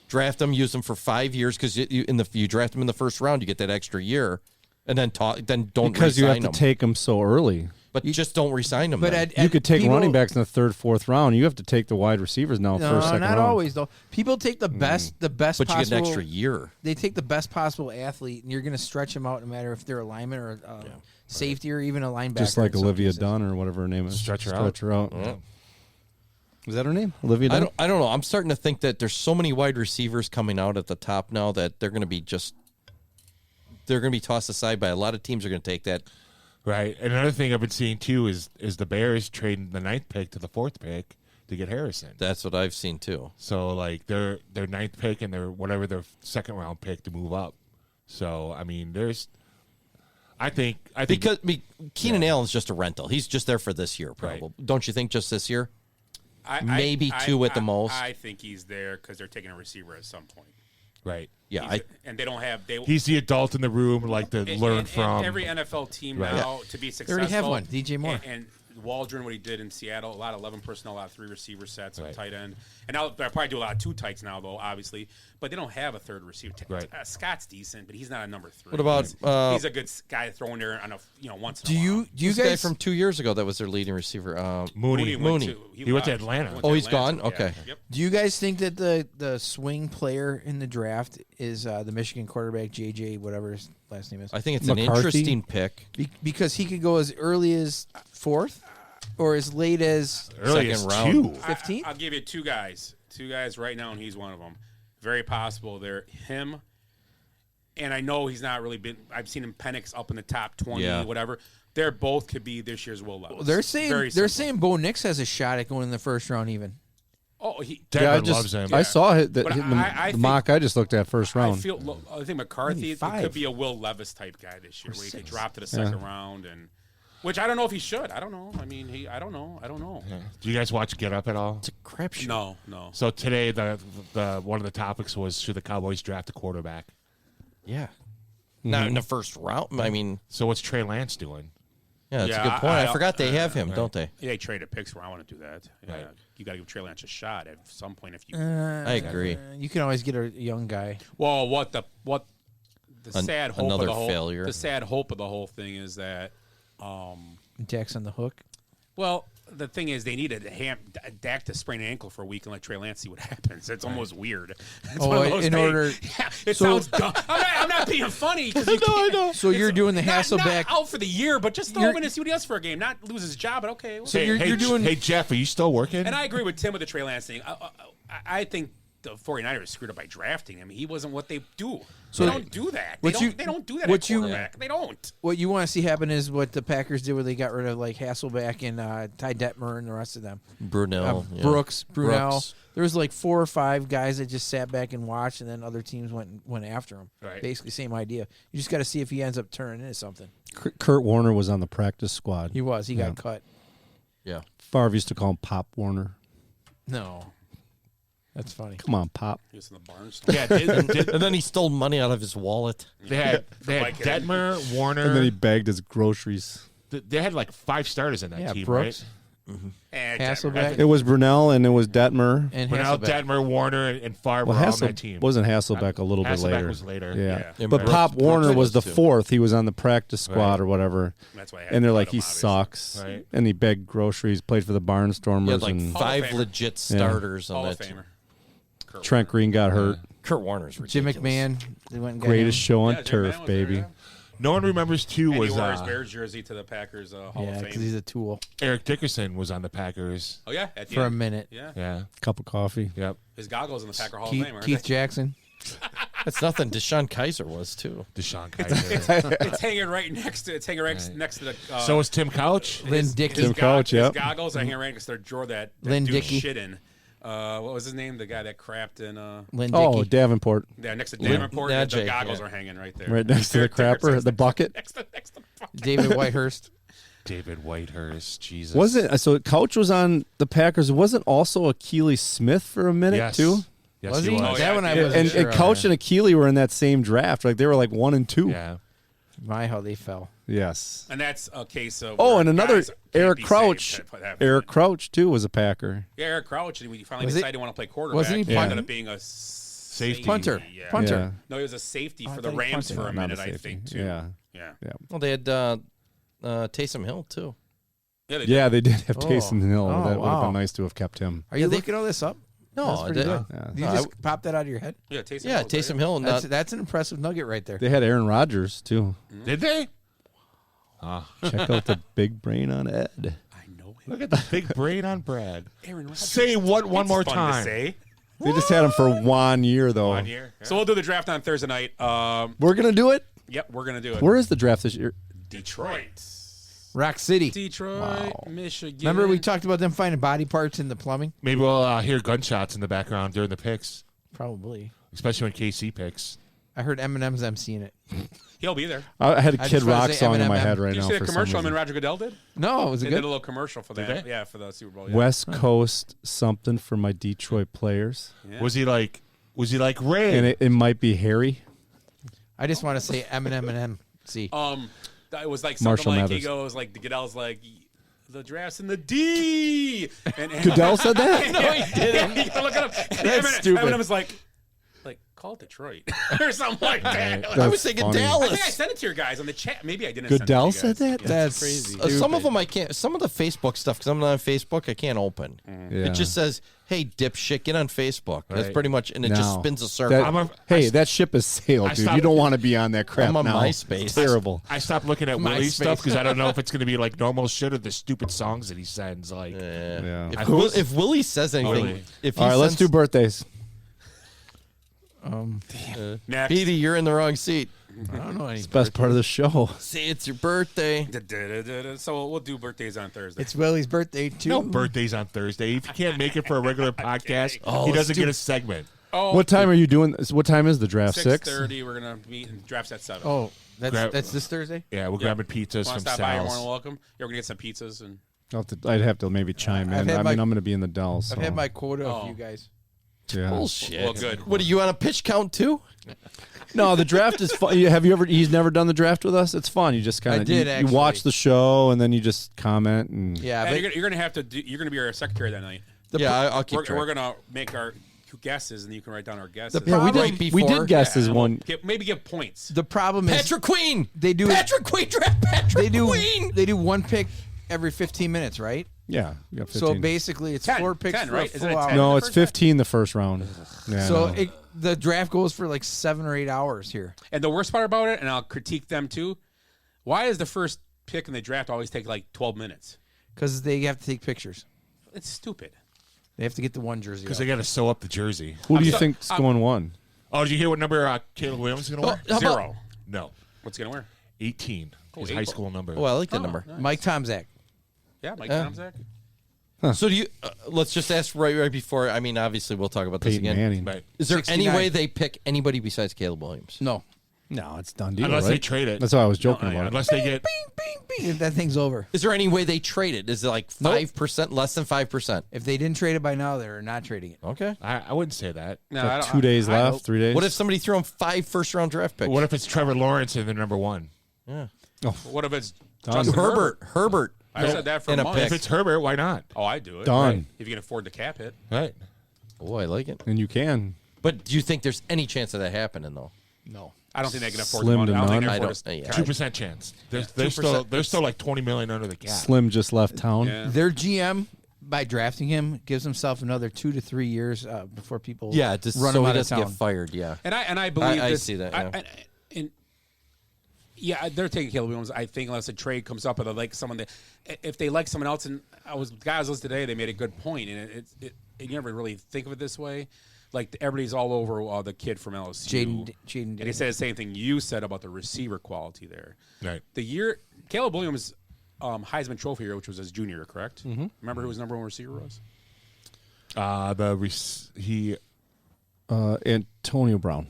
Draft them, use them for 5 years because you draft them in the first round, you get that extra year, and then don't because you have to them. take them so early. But just don't resign them. But you could take running backs in the third, fourth round. You have to take the wide receivers now first, second round. Not always though. People take the best, But possible. you get an extra year. They take the best possible athlete, and you're going to stretch them out, no matter if they're a lineman or safety or even a linebacker. Just like Olivia Dunn or whatever her name is. Stretch her out. Yeah. Is that her name? Olivia Dunn? I don't know. I'm starting to think that there's so many wide receivers coming out at the top now that they're going to be tossed aside by a lot of teams. Are going to take that. Right. And another thing I've been seeing too is the Bears trading the 9th pick to the 4th pick to get Harrison. That's what I've seen too. So like their 9th pick and their second round pick to move up. So I mean, I think because Keenan Allen's just a rental. He's just there for this year, probably. Right. Don't you think? Just this year, maybe two at the most. I think he's there because they're taking a receiver at some point. Right. Yeah. And they don't have. He's the adult in the room, like to learn from. And every NFL team now to be successful. They already have one, DJ Moore. And Waldron, what he did in Seattle, a lot of 11 personnel, a lot of 3 receiver sets, a tight end. And now they'll probably do a lot of 2 tights now, though, obviously. But they don't have a third receiver. Scott's decent, but he's not a number 3. What about he's a good guy throwing there on once in a while. Do you guys guy from 2 years ago that was their leading receiver? Mooney. He went to Atlanta. He's gone. Okay. Yep. Do you guys think that the swing player in the draft is the Michigan quarterback JJ, whatever his last name is? I think it's an interesting pick because he could go as early as 4th or as late as second round, 15th. I'll give you 2 guys. 2 guys right now, and he's one of them. Very possible they're him. And I know he's not really been. I've seen him Penix up in the top 20, whatever. They're both could be this year's Will Levis. They're saying Bo Nix has a shot at going in the first round even. Oh, he loves him. I saw the mock I just looked at first round. I think McCarthy could be a Will Levis type guy this year, where he could drop to the second round, and which I don't know if he should. I don't know. I mean, I don't know. Yeah. Do you guys watch Get Up at all? It's a crapshoot. No. So today, the one of the topics was should the Cowboys draft a quarterback? Yeah. Not in the first round. I mean, so what's Trey Lance doing? Yeah, that's a good point. I forgot they have him, don't they? Yeah, they traded picks where I want to do that. Right. You got to give Trey Lance a shot at some point if you. I agree. You can always get a young guy. Well, the sad hope of the whole failure. The sad hope of the whole thing is that Dak's on the hook. Well, the thing is, they needed Dak to sprain an ankle for a week and let Trey Lance see what happens. It's almost weird. It sounds dumb. I'm not being funny. I know. So you're doing the Hasselbeck out for the year, but just throw him in and see what he does for a game. Not lose his job, but okay. So you're doing. Hey Jeff, are you still working? And I agree with Tim with the Trey Lance thing. I think the 49ers screwed up by drafting him. He wasn't what they do. So they don't do that. They don't do that at quarterback. They don't. What you want to see happen is what the Packers did where they got rid of like Hasselbeck and Ty Detmer and the rest of them. Brunell. Brooks. There was like 4 or 5 guys that just sat back and watched, and then other teams went after him. Right. Basically, same idea. You just got to see if he ends up turning into something. Kurt Warner was on the practice squad. He was. He got cut. Yeah. Favre used to call him Pop Warner. No. That's funny. Come on, Pop. He was in the barn. Yeah, and then he stole money out of his wallet. They had Detmer, Warner. And then he bagged his groceries. They had like 5 starters in that team, Brooks. right? Hasselbeck. It was Brunell and it was Detmer. And Brunell, Hasselbeck. Detmer, Warner, and Favre Well, were on that team. wasn't Hasselbeck a little bit Hasselbeck later? was later. Yeah. And But Brooks- Pop Warner Brooks was the too. 4th. He was on the practice squad Right. or whatever. That's why I had And they're to like, cut he him, obviously. sucks. Right. And he begged groceries, played for the Barnstormers. You had like and 5 Famer. legit starters on Hall of that team. Famer. Trent Green got hurt. Kurt Warner's Jim ridiculous. McMahon. They went and got Greatest him. show on Yeah, Jim turf, Mann was baby. there, No one remembers too And he was wore his Bears jersey to the Packers Hall Yeah, of because Fame. he's a tool. Eric Dickerson was on the Packers. Oh yeah, at the For a end. minute. Yeah. Yeah. Cup of coffee. Yep. His goggles in the Packer Hall Keith, of Fame. aren't Keith they? Jackson. That's nothing. Deshaun Kaiser was too. Deshaun Kaiser. It's hanging right next to. It's hanging right next to the. So was Tim Couch. Lynn Dickey. Tim Couch, His yep. goggles are hanging right next to their drawer that Lynn dude Dickey. shit in. What was his name? The guy that crapped in. Lynn Oh, Dickey. Davenport. Yeah, next to Davenport. Yeah, the Jake, goggles yeah. are hanging right there. Right next to the Eric Dickerson's crapper, the bucket. Next to the bucket. David Whitehurst. David Whitehurst. Jesus. Wasn't so? Couch was on the Packers. Wasn't also Akili Smith for a minute Yes. too? Yes, Was he? was. Oh, That yeah, one I yeah. wasn't And, sure and Couch on. and Akili were in that same draft. Like they were like 1 and 2. Yeah. My, how they fell. Yes. And that's a case of. Oh, where and another guys can't Eric be Crouch. saved to have Eric fun. Crouch too was a Packer. Yeah, Eric Crouch. And we finally Was he- decided he want to play quarterback. wasn't he He ended punt- up being a safety. Punter. Yeah. Punter. Yeah. No, he was a safety Oh, I for the thought he Rams punted. for a Not minute, I safety. think, too. Yeah. Yeah. Yeah. Well, they had Taysom Hill too. Yeah, they Yeah, they did have Oh. Taysom Hill. Oh, That would have wow. been nice to have kept him. Are you looking all this up? No, That's pretty I good. Yeah. You No, just popped that out of your head? Yeah, Taysom Yeah, Hill was there. Taysom Hill. That's an impressive nugget right there. They had Aaron Rodgers too. Did they? Check out the big brain on Ed. I know him. Look at the big brain on Brad. Aaron Rodgers. Say what one That's more fun to time. say. They just had him for 1 year though. 1 year. So we'll do the draft on Thursday night. We're gonna do it. Yep, we're going to do it. Where is the draft this year? Detroit. Rock City. Detroit, Michigan. Remember we talked about them finding body parts in the plumbing? Maybe we'll hear gunshots in the background during the picks, Probably. especially when KC picks. I heard Eminem's emceeing it. He'll be there. I had a I Kid just wanted Rock to say song in my Eminem. head right Did you now. see the for some commercial him reason. and Roger Goodell did? No, was it They did a good? little commercial for Did that. they? Yeah, for the Super Bowl. Yeah. West Coast something for my Detroit players, Yeah. Was he like Ray? and it might be Harry. I just want to say Eminem and MC. It was like Marshall something like he Mathers. goes like the Goodell's like the draft's in the D. And Goodell said that? No, he didn't. You can look it up. And That's Eminem, stupid. Eminem was like call it Detroit or something like that. That's I was thinking funny. I think I Dallas. sent it to your guys on the chat. Maybe I didn't. Goodell send it to you said guys. that? That's crazy. Some of them I can't. Some of the Facebook stuff because I'm not on Facebook. I can't open. Yeah. It just says, "Hey, dipshit, get on Facebook." That's Right. pretty much, and it just No. spins a circle. That, that ship has sailed, I dude. stopped- You don't want to be on that crap I'm on now. MySpace. Terrible. I stopped looking at MySpace. Willie's stuff because I don't know if it's going to be like normal shit or the stupid songs that he sends. Like, Yeah. If Willie says anything, Willie. if he All right, let's do sends- birthdays. Next. Petey, you're in the wrong seat. I don't know any. It's the best part of the show. See, it's your birthday. So we'll do birthdays on Thursday. It's Willie's birthday too. no birthdays on Thursday. If you can't make it for a regular podcast, he let's doesn't do- get a segment. Oh, What time are you doing this? What time is the draft? 6? 6:30. We're gonna meet and drafts at 7. Oh, Grab- that's this Thursday. Yeah, we're grabbing pizzas Want from to stop by? You're more Sal's. than welcome. You're gonna get some pizzas and. I'd have to maybe chime I've in. had I my- mean, I'm going to be in the Dells. I've had my quota of Oh. you guys. Yeah. Bullshit. Well, good. What are you on a pitch count too? No, the draft is fun. Have you ever? He's never done the draft with us. It's fun. You just kind I of did, you actually. watch the show and then you just comment and Yeah, And but you're gonna have to. You're gonna be our secretary that night. I'll keep track. We're gonna make our guesses, and you can write down our guesses. The yeah, we problem- did. We did guess as one. Maybe give points. the problem is Patrick Queen. they do Patrick Queen draft Patrick they do Queen. they do one pick every 15 minutes, right? Yeah, you got 15. So basically, it's 10, 4 picks 10, for right? a Isn't it full 10? hour. no, the it's first 15 the first round. Yeah, So no. the draft goes for like 7 or 8 hours here. And the worst part about it, and I'll critique them too. Why does the first pick in the draft always take like 12 minutes? Because they have to take pictures. It's stupid. They have to get the one jersey. Because up. they got to sew up the jersey. who do you so- think's going one? Oh, did you hear what number Caleb Williams is going to wear? how about- 0. No, What's he gonna wear? 18. His eight. high school number. Oh, I like that number. Nice. Mike Tomzak. Yeah, Mike Yeah. Tomzak. So do you? Let's just ask right before. I mean, obviously, we'll talk about this Peyton again. Manning. Right. Is there any 69. way they pick anybody besides Caleb Williams? No. No, it's done deal. Unless right? they trade it. That's why I was joking about it. Unless they get. If that thing's over. Is there any way they trade it? Is it like 5%, less than 5%? If they didn't trade it by now, they're not trading it. Okay. I wouldn't say that. No, Got I don't- 2 days I left, hope- 3 days. What if somebody threw him 5 first-round draft picks? What if it's Trevor Lawrence and they're number 1? Yeah. What if it's Justin Herbert. I said that for in a months. pick. If it's Herbert, why not? Oh, I do it. Done. Right. If you can afford the cap hit. Right. Oh, I like it. And you can. But do you think there's any chance of that happening, though? No. I don't think they can afford Slim the money. to I don't think none. they I can don't- afford 2% chance. There's 2%. still like $20 million under the cap. Slim just left town. Yeah. Their GM, by drafting him, gives himself another 2 to 3 years before people Yeah, just run so him he out of doesn't town. get fired. Yeah, And I believe I this, see that. Yeah. Yeah, they're taking Caleb Williams. I think unless a trade comes up or they like someone that, if they like someone else, and guys listening today, they made a good point, and you never really think of it this way. Like everybody's all over the kid from LSU, Jaden, and he said the same thing you said about the receiver quality there. Right. The year Caleb Williams, Heisman Trophy year, which was his junior year, correct? Mm-hmm. Remember who his number one receiver was? Antonio Brown.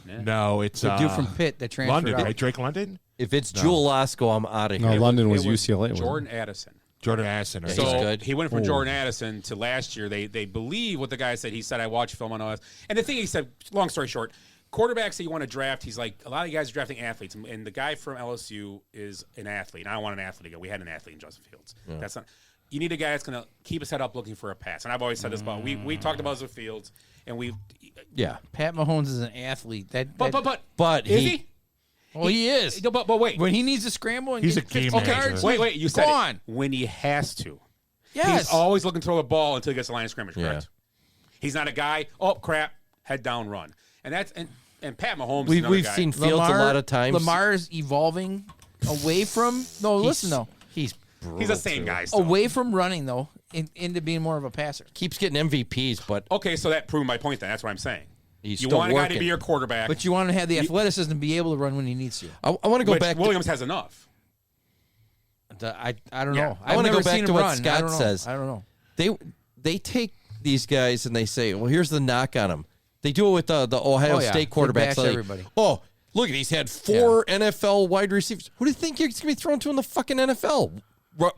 Yeah. No, it's The dude from Pitt that transferred London, out. right? Drake London. If it's Jewel Lasco, I'm out of No, here. London was It UCLA. wasn't it? Jordan Addison. Jordan Addison. Right? So He's good. he went from Oh. Jordan Addison to last year. They believe what the guy said. He said, I watched film on OS. And the thing he said, long story short, quarterbacks that you want to draft, he's like, a lot of you guys are drafting athletes. And the guy from LSU is an athlete. And I don't want an athlete again. We had an athlete in Justin Fields. Yeah. That's not. You need a guy that's going to keep his head up looking for a pass. And I've always said this about, we talked about this with Fields. And we Yeah, Pat Mahomes is an athlete. but is he, he? Well, he is. No, but wait. When he needs to scramble and He's get a game 50 manager. yards, Wait, you said go it. on. When he has to. Yes. He's always looking to throw the ball until he gets the line of scrimmage, Yeah. correct? He's not a guy, oh, crap, head down, run. And that's and Pat Mahomes is we've another we've guy. seen Fields a lot of times. Lamar's evolving away from. No, listen though. He's He's the same guy still. Away from running though, into being more of a passer. keeps getting MVPs, but Okay, so that proved my point then. That's what I'm saying. he's You still want a guy to working. be your quarterback. But you want to have the athleticism to be able to run when he needs to. I want to go which back. Williams has enough. I don't Yeah. know. I want to I've go never back seen to him what run. I Scott don't know. says. I don't know. They take these guys and they say, well, here's the knock on them. They do it with the Ohio Oh, yeah. State They quarterbacks. bash Like, everybody. oh, look, he's had 4 NFL wide receivers. Who do you think he's going to be thrown to in the fucking NFL?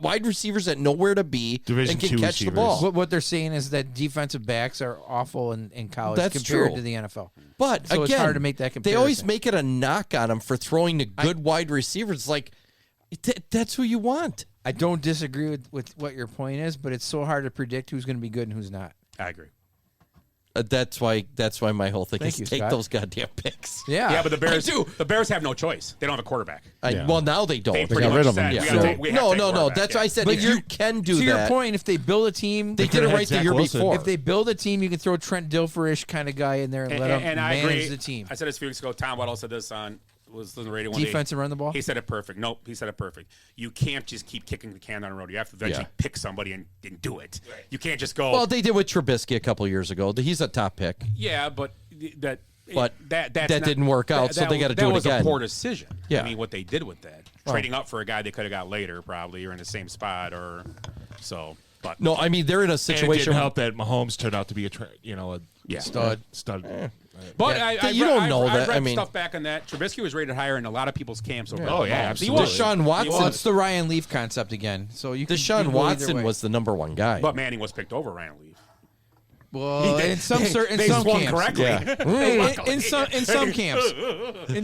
Wide receivers that know where to be Division and can two catch the receivers. ball. What they're saying is that defensive backs are awful in college That's compared true. to the NFL. But So again, it's hard to make that they always comparison. make it a knock on him for throwing to good wide receivers. It's like, that's who you want. I don't disagree with what your point is, but it's so hard to predict who's going to be good and who's not. I agree. That's why my whole thing Thank is you, take Scott. those goddamn picks. Yeah, but the Bears I do. the Bears have no choice. They don't have a quarterback. Well, now they don't. They They pretty got rid much of him. said, Yeah. we gotta take- we have to take No. quarterback, That's yeah. why I said But if you can do to your that. point, if they build a team, They did it right the Zach year Wilson. before. if they build a team, you can throw Trent Dilferish kind of guy in there and let him And I manage agree. the team. I said this a few weeks ago. Tom Waddle said this on was on the radio one Defense day. and run the ball? He said it perfect. Nope, he said it perfect. You can't just keep kicking the can down the road. You have to eventually pick somebody and do it. Right. You can't just go. Well, they did with Trubisky a couple years ago. He's a top pick. Yeah, but that That didn't work out, so they got to do it That was again. a poor decision. Yeah. I mean, what they did with that, trading up for a guy they could have got later, probably, or in the same spot, or so. But No, I mean they're in a And it situation. didn't help that Mahomes turned out to be a Stud. Stud. But Yeah, you don't know that. I read I mean- stuff back on that. Trubisky was rated higher in a lot of people's camps. Over Oh, yeah, Mahomes. absolutely. He was. Deshaun Watson. Well, it's the Ryan Leaf concept again. So you can Deshaun go either Watson way. was the number one guy. But Manning was picked over Ryan Leaf. Well, in some certain They some swung camps, correctly. in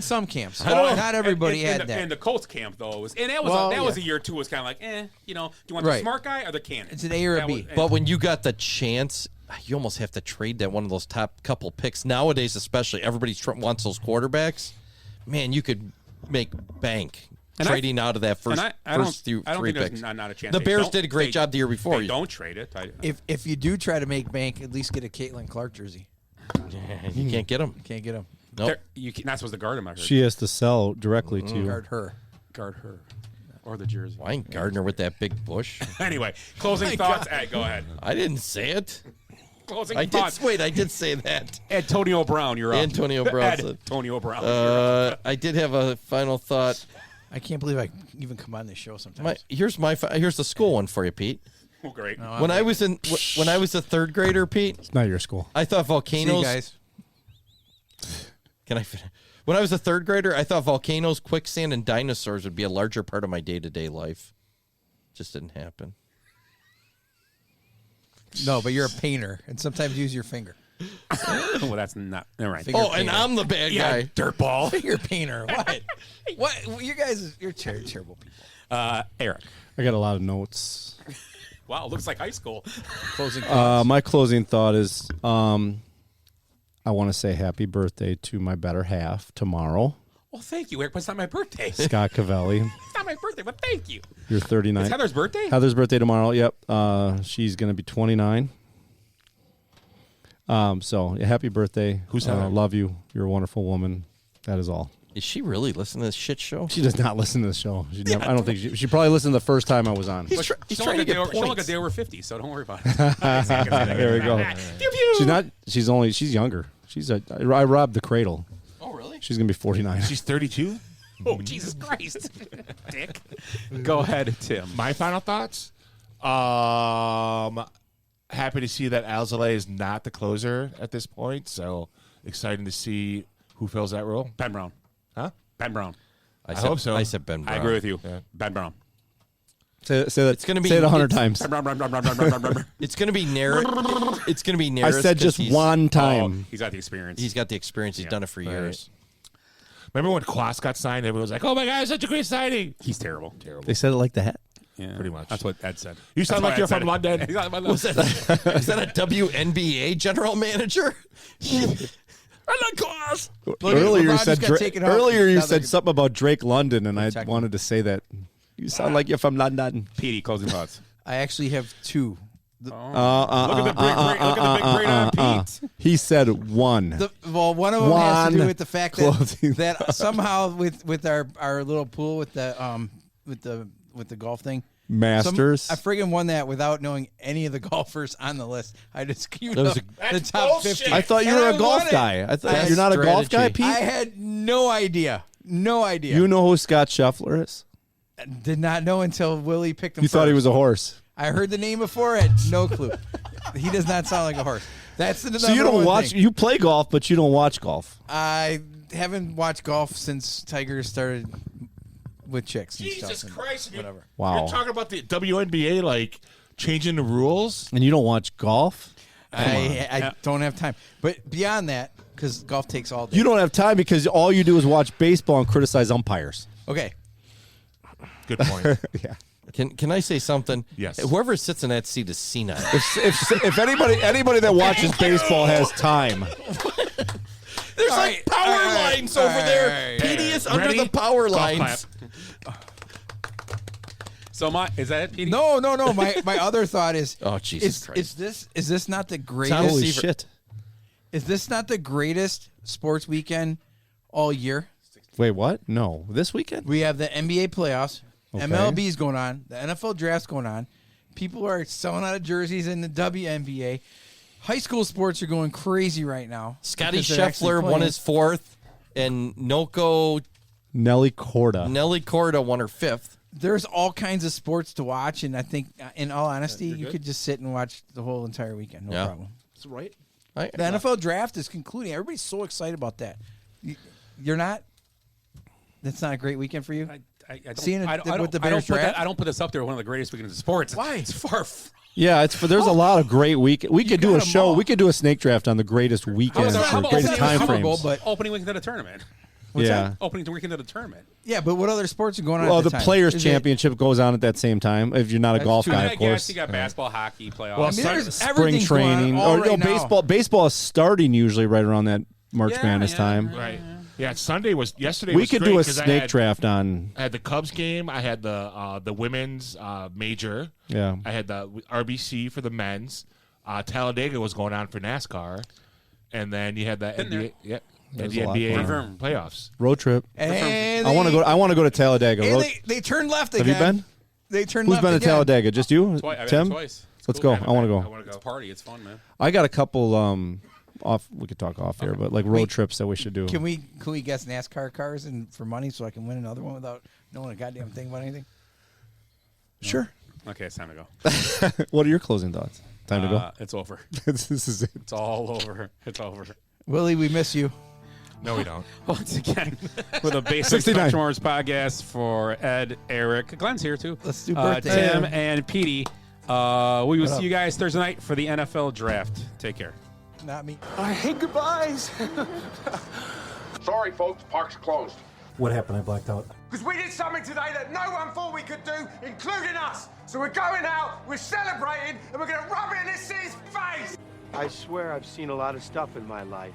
some camps, not everybody had that. In the Colts camp, though, was that was a year two. Was kind of like, do you want the Right. smart guy or the cannon? It's an A or a That B. was- But when you got the chance, you almost have to trade that one of those top couple picks nowadays. Especially everybody wants those quarterbacks. Man, you could make bank And trading out of that first I don't three think there's picks. not a chance. The They Bears don't- did a great they- job the year before. They don't trade it. If you do try to make bank, at least get a Caitlin Clark jersey. You can't get them. Can't get them. Nope. You not supposed to guard him. I heard. She has to sell directly to Guard her. Guard her or the jersey. Why ain't Gardner with that big bush? Anyway, closing thoughts. Go ahead. I didn't say it. Closing I thoughts. did say that. Antonio Brown, you're up. Antonio Brown. Antonio Brown. You're up. I did have a final thought. I can't believe I even come on this show sometimes. Here's the school one for you, Pete. Oh, great. No, When I was a third grader, Pete, It's not your school. I thought See volcanoes. you guys. Can I finish? When I was a third grader, I thought volcanoes, quicksand, and dinosaurs would be a larger part of my day-to-day life. Just didn't happen. No, but you're a painter, and sometimes use your finger. Well, that's not. Never mind. Finger Oh, and painter. I'm the bad Yeah, guy. dirtball. Finger painter. What? What? You guys, you're terrible people. Eric. I got a lot of notes. Wow, looks like high school. Closing thoughts. My closing thought is I want to say happy birthday to my better half tomorrow. Well, thank you, Eric, but it's not my birthday. Scott Cavelli. It's not my birthday, but thank you. You're 39. It's Heather's birthday? Heather's birthday tomorrow. Yep. She's going to be 29. So happy birthday. Who's Heather? Love you. You're a wonderful woman. That is all. Is she really listening to this shit show? She does not listen to the show. She never, I don't think she probably listened the first time I was on. He's trying to get points. She'll look a day over 50, so don't worry about it. There we go. She's not. She's younger. I robbed the cradle. Oh, really? She's gonna be 49. She's 32. Oh, Jesus Christ. Dick. Go ahead, Tim. My final thoughts? Happy to see that Alzolay is not the closer at this point, so exciting to see who fills that role. Ben Brown. Huh? Ben Brown. I hope so. I said Ben Brown. I agree with you. Yeah. Ben Brown. Say that. It's gonna be. Say it 100 times. It's gonna be Neris. It's gonna be Neris. I said just one time. Oh, he's got the experience. He's got the experience. He's done it for years. Remember when Quas got signed? Everyone was like, "Oh my God, such a great signing!" He's terrible. Terrible. They said it like that. Yeah, pretty much. That's what Ed said. You sound like you're from London. Is that a WNBA general manager? I like Quas. Earlier you Now said they're- something about Drake London, and I Check. wanted to say that. You sound like you're from London. Petey, closing thoughts. I actually have two. Look at the big brain on Pete. He said one. One of them has to do One with the fact closing that somehow with our little pool with the golf thing. Masters. I friggin' won that without knowing any of the golfers on the list. I just queued That was up the top 50. I thought you were a golf guy. I thought you're not a golf guy, Pete. I had no idea. No idea. You know who Scott Scheffler is? Did not know until Willie picked him. You thought he was a horse. I heard the name before. I had no clue. He does not sound like a horse. That's the So you number don't one watch. thing. You play golf, but you don't watch golf. I haven't watched golf since Tiger started with chicks. And Jesus stuff and Christ! whatever. Wow. You're talking about the WNBA like changing the rules, And you don't watch golf? I don't have time. But beyond that, because golf takes all day. You don't have time because all you do is watch baseball and criticize umpires. Okay. Good point. Yeah. Can I say something? Yes. Whoever sits in that seat is senile. If anybody that watches baseball has time, There's like power lines over there. Petey is under Ready? the power Golf lines. So is that it, Petey? No. My other thought is. Oh, Jesus Christ. Is this not the greatest? holy shit. Is this not the greatest sports weekend all year? Wait, what? No, this weekend? We have the NBA playoffs. Okay. MLB's going on. The NFL draft's going on. People are selling out of jerseys in the WNBA. High school sports are going crazy right now. Scotty because they're actually Scheffler won playing. his fourth, and Nelly Corda. Nelly Corda won her fifth. There's all kinds of sports to watch, and I think, in all honesty, you could just sit and watch the whole entire weekend. No problem. That's right. The NFL draft is concluding. Everybody's so excited about that. You're not? That's not a great weekend for you? I don't, Seeing I with don't, the I don't Bears put that, draft? I don't put this up there one of the greatest weekends of sports. Why? It's far from. Yeah, there's a lot of great week. We could do got a 'em show. all. We could do a snake draft on the greatest weekends How or about greatest opening time Super Bowl, frames. but- Opening weekend of the tournament. Yeah. Opening weekend of the tournament. Yeah, but what other sports are going on Well, at the the time? Players' Is it- Championship goes on at that same time. If you're not a That's golf true. guy, I of guess course. you got basketball, hockey, playoffs. Well, there's Spring everything's going on training, all or right now. baseball is starting usually right around that March Yeah, Madness yeah, time. Right. Yeah. Yesterday We was could great do a 'cause I snake had- draft on. I had the Cubs game. I had the women's major. Yeah. I had the RBC for the men's. Talladega was going on for NASCAR, and then you had the Been there. NBA. Yeah, There's the a lot NBA going on. playoffs. Road trip. And I want to go to Talladega. And Road- they turned left Have again. you been? They turned Who's left been to again. Talladega? Just you, I've been Tim? twice. It's Let's cool. go. I want to I go. want to It's a party. It's fun, man. I got a couple off. We could talk off here, but like road trips that we should do. Can we guess NASCAR cars and for money so I can win another one without knowing a goddamn thing about anything? Sure. Okay, it's time to go. What are your closing thoughts? Time to go. It's over. This is it. It's all over. It's over. Willie, we miss you. No, we don't. Once again, with a basic 69. Benchwarmers podcast for Ed, Eric, Glenn's here too. Let's do birthday. Tim and Petey. We will see you guys Thursday night for the NFL draft. Take care. Not me. I hate goodbyes. Sorry, folks. Park's closed. What happened? I blacked out. Because we did something today that no one thought we could do, including us. So we're going out, we're celebrating, and we're going to rub it in this city's face. I swear I've seen a lot of stuff in my life,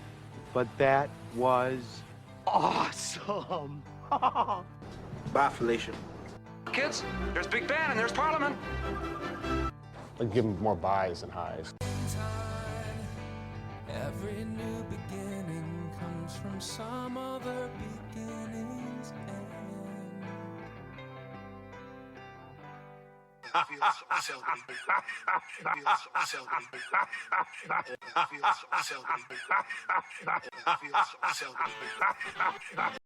but that was awesome. Bye, Felicia. Kids, there's Big Ben and there's Parliament. I'd give him more buys and highs. Every new beginning comes from some other beginning's end. I feel so selfish. I feel so selfish.